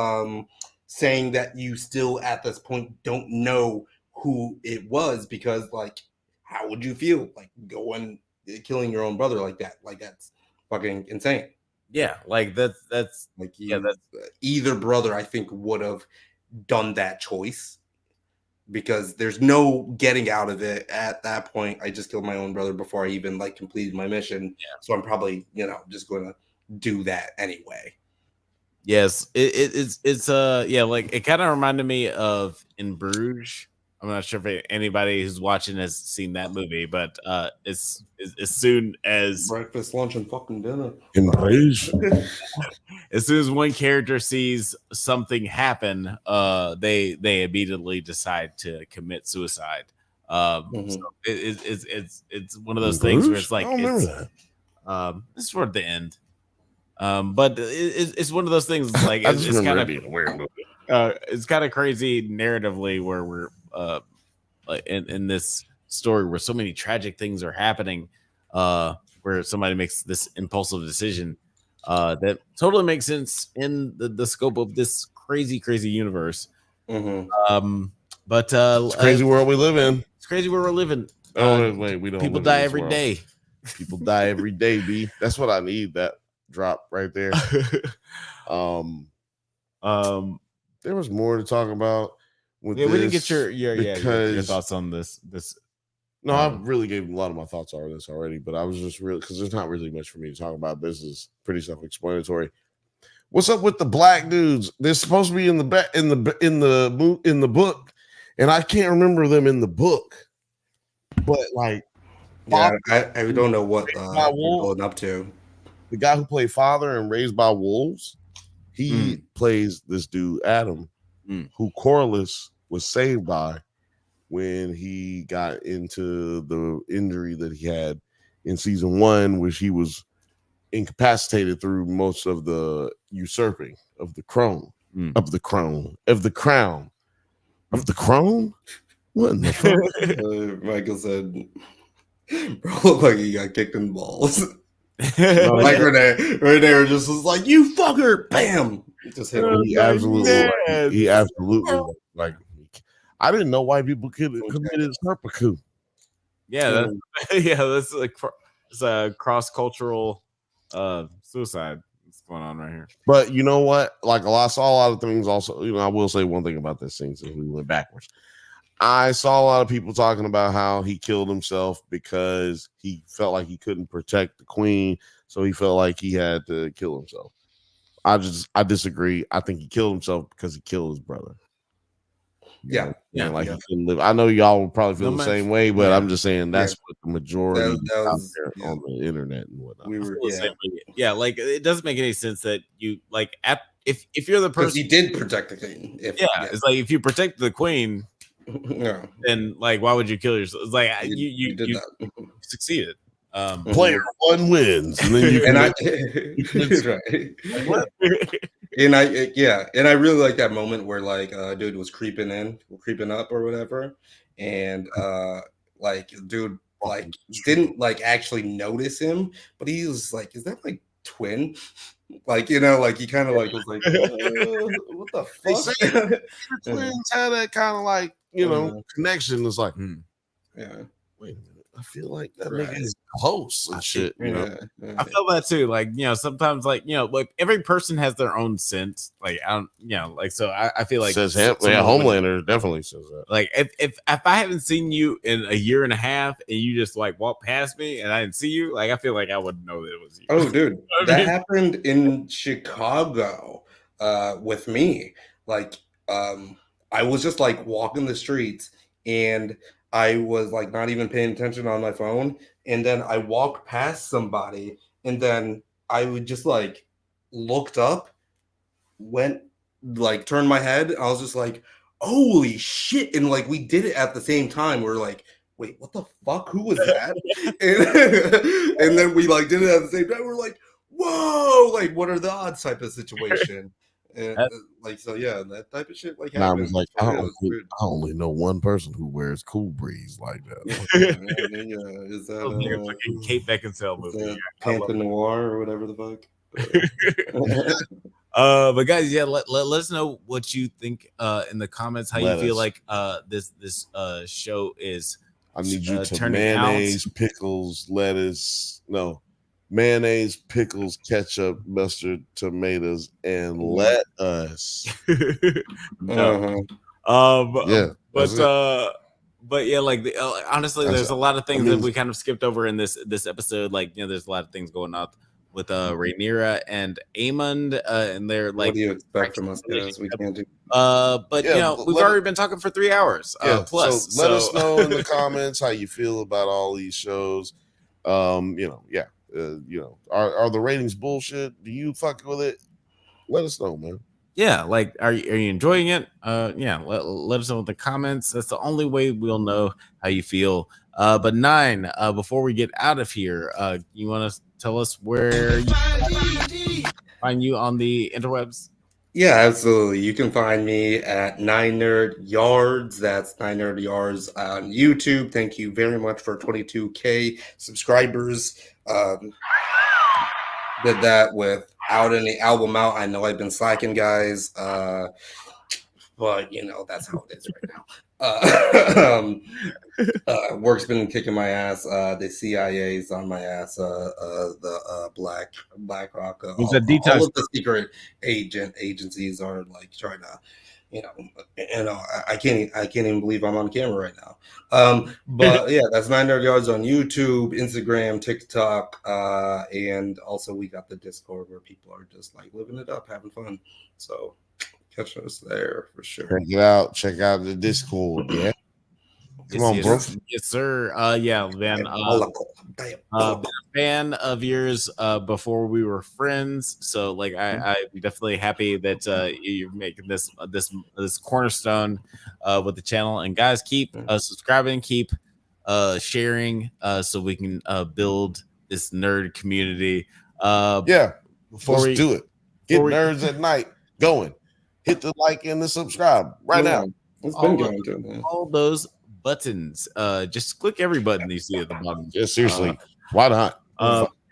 saying that you still at this point don't know who it was, because like, how would you feel like going killing your own brother like that? Like, that's fucking insane. Yeah, like that's like that's either brother I think would have done that choice, because there's no getting out of it at that point. I just killed my own brother before I even like completed my mission. So I'm probably, just going to do that anyway. Yes, it's like it kind of reminded me of In Bruges. I'm not sure if anybody who's watching has seen that movie, but as soon as breakfast, lunch, and fucking dinner. In Bruges. As soon as one character sees something happen, they immediately decide to commit suicide. So it's one of those things where it's like it's toward the end. But it's one of those things. Like it's kind of it's kind of crazy narratively where we're in this story where so many tragic things are happening, where somebody makes this impulsive decision that totally makes sense in the scope of this crazy universe. But it's crazy world we live in. It's crazy where we're living. Oh wait, we don't. People die every day. People die every day, B. That's what I need. That drop right there. There was more to talk about with we didn't get your thoughts on this. No, I really gave a lot of my thoughts on this already, but I was just really, because there's not really much for me to talk about. This is pretty self-explanatory. What's up with the black dudes? They're supposed to be in the book, and I can't remember them in the book. But like, yeah, I don't know what you're going up to. The guy who played Father in Raised by Wolves, he plays this dude Adam, who Corliss was saved by when he got into the injury that he had in season 1, which he was incapacitated through most of the usurping of the crown. What in the fuck? Michael said, bro, look like he got kicked in the balls. Like Renee just was like, you fucker, bam. Just hit him. He absolutely like I didn't know white people committed seppuku. Yeah, that's like it's a cross-cultural suicide that's going on right here. But you know what? Like I saw a lot of things also, I will say one thing about this thing since we went backwards. I saw a lot of people talking about how he killed himself because he felt like he couldn't protect the queen, so he felt like he had to kill himself. I disagree. I think he killed himself because he killed his brother. He couldn't live. I know y'all will probably feel the same way, but I'm just saying that's what the majority out there on the internet and whatnot. Like it doesn't make any sense that you like if you're the person he did protect the queen. It's like if you protect the queen. Then like why would you kill yourself? It's like you succeeded. Player 1 wins, and then you and I really like that moment where like dude was creeping up or whatever, and like dude like didn't like actually notice him, but he was like, is that my twin? Like, like he kind of like was like, what the fuck? Twins had that kind of like connection. It's like, wait a minute, I feel like that nigga is close and shit. I feel that too. Like, sometimes like every person has their own sense. Like I don't, like so I feel like says Homelander definitely says that. Like if I haven't seen you in a year and a half and you just like walk past me and I didn't see you, like I feel like I would know that it was you. Oh, dude, that happened in Chicago with me. Like I was just like walking the streets and I was like not even paying attention on my phone, and then I walked past somebody, and then I would just like looked up, went like turned my head. I was just like, holy shit. And like we did it at the same time. We're like, wait, what the fuck? Who was that? and then we like did it at the same time. We're like, whoa, like what are the odds type of situation. And like so, that type of shit like happens. I was like, I only know one person who wears Cool Breeze like that. Is that Kate Beckinsale movie? Bantha Noir or whatever the fuck. But guys, let us know what you think in the comments. How you feel like this show is. I need you to mayonnaise, pickles, lettuce. No. Mayonnaise, pickles, ketchup, mustard, tomatoes, and lettuce. But yeah, like honestly, there's a lot of things that we kind of skipped over in this episode. Like there's a lot of things going on with Rhaenyra and Aemond, and they're like, what do you expect from us guys? We can't do. But we've already been talking for 3 hours plus. So let us know in the comments how you feel about all these shows. Are the ratings bullshit? Do you fuck with it? Let us know, man. Yeah, like are you enjoying it? Let us know in the comments. That's the only way we'll know how you feel. But 9, before we get out of here, you want to tell us where you find you on the interwebs? Yeah, absolutely. You can find me at 9NerdYards. That's 9NerdYards on YouTube. Thank you very much for 22K subscribers. Did that without any album out. I know I've been slacking, guys. But that's how it is right now. Work's been kicking my ass. The CIA's on my ass. The BlackRock. It's a detox. All of the secret agencies are like trying to, I can't even believe I'm on camera right now. But yeah, that's 9 Nerd Yards on YouTube, Instagram, TikTok, and also we got the Discord where people are just like living it up, having fun. So catch us there for sure. Check it out. Check out the Discord. Yeah. Come on, bro. Yes, sir. Yeah, man. Been a fan of yours before we were friends. So, like, I'm definitely happy that you're making this cornerstone with the channel. And guys, keep subscribing, keep sharing, so we can build this nerd community. Before we do it, get Nerds at Night going. Hit the like and the subscribe right now. It's been going to, man. All those buttons. Just click every button you see at the bottom. Yeah, seriously. Why not?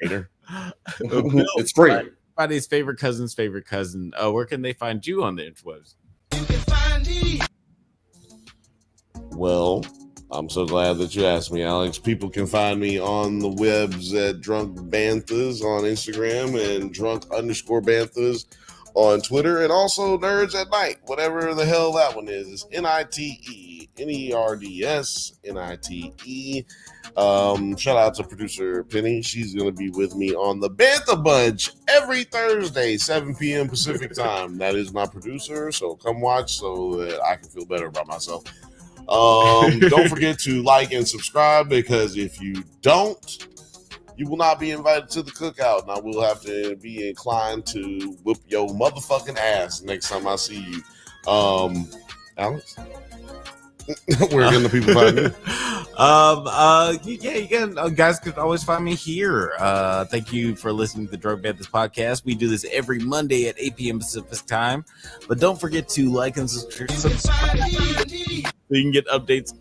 It's free. Everybody's favorite cousin's favorite cousin. Where can they find you on the interwebs? Well, I'm so glad that you asked me, Alex. People can find me on the webs at Drunk Banthas on Instagram and Drunk_Banthas on Twitter, and also Nerds at Night, whatever the hell that one is. It's NITE, NERDS, NITE. Shout out to producer Penny. She's going to be with me on the Bantha Bunch every Thursday, 7 p.m. Pacific time. That is my producer, so come watch so that I can feel better about myself. Don't forget to like and subscribe, because if you don't, you will not be invited to the cookout, and I will have to be inclined to whip your motherfucking ass next time I see you. Alex? Where can the people find you? You can, guys can always find me here. Thank you for listening to the Drug Banthas podcast. We do this every Monday at 8 p.m. Pacific time, but don't forget to like and subscribe so you can get updates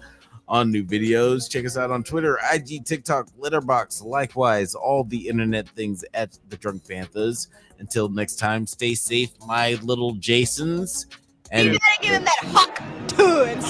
on new videos. Check us out on Twitter, IG, TikTok, Letterboxd, likewise, all the internet things at the Drunk Banthas. Until next time, stay safe, my little Jasons. And you gotta give him that huck to it.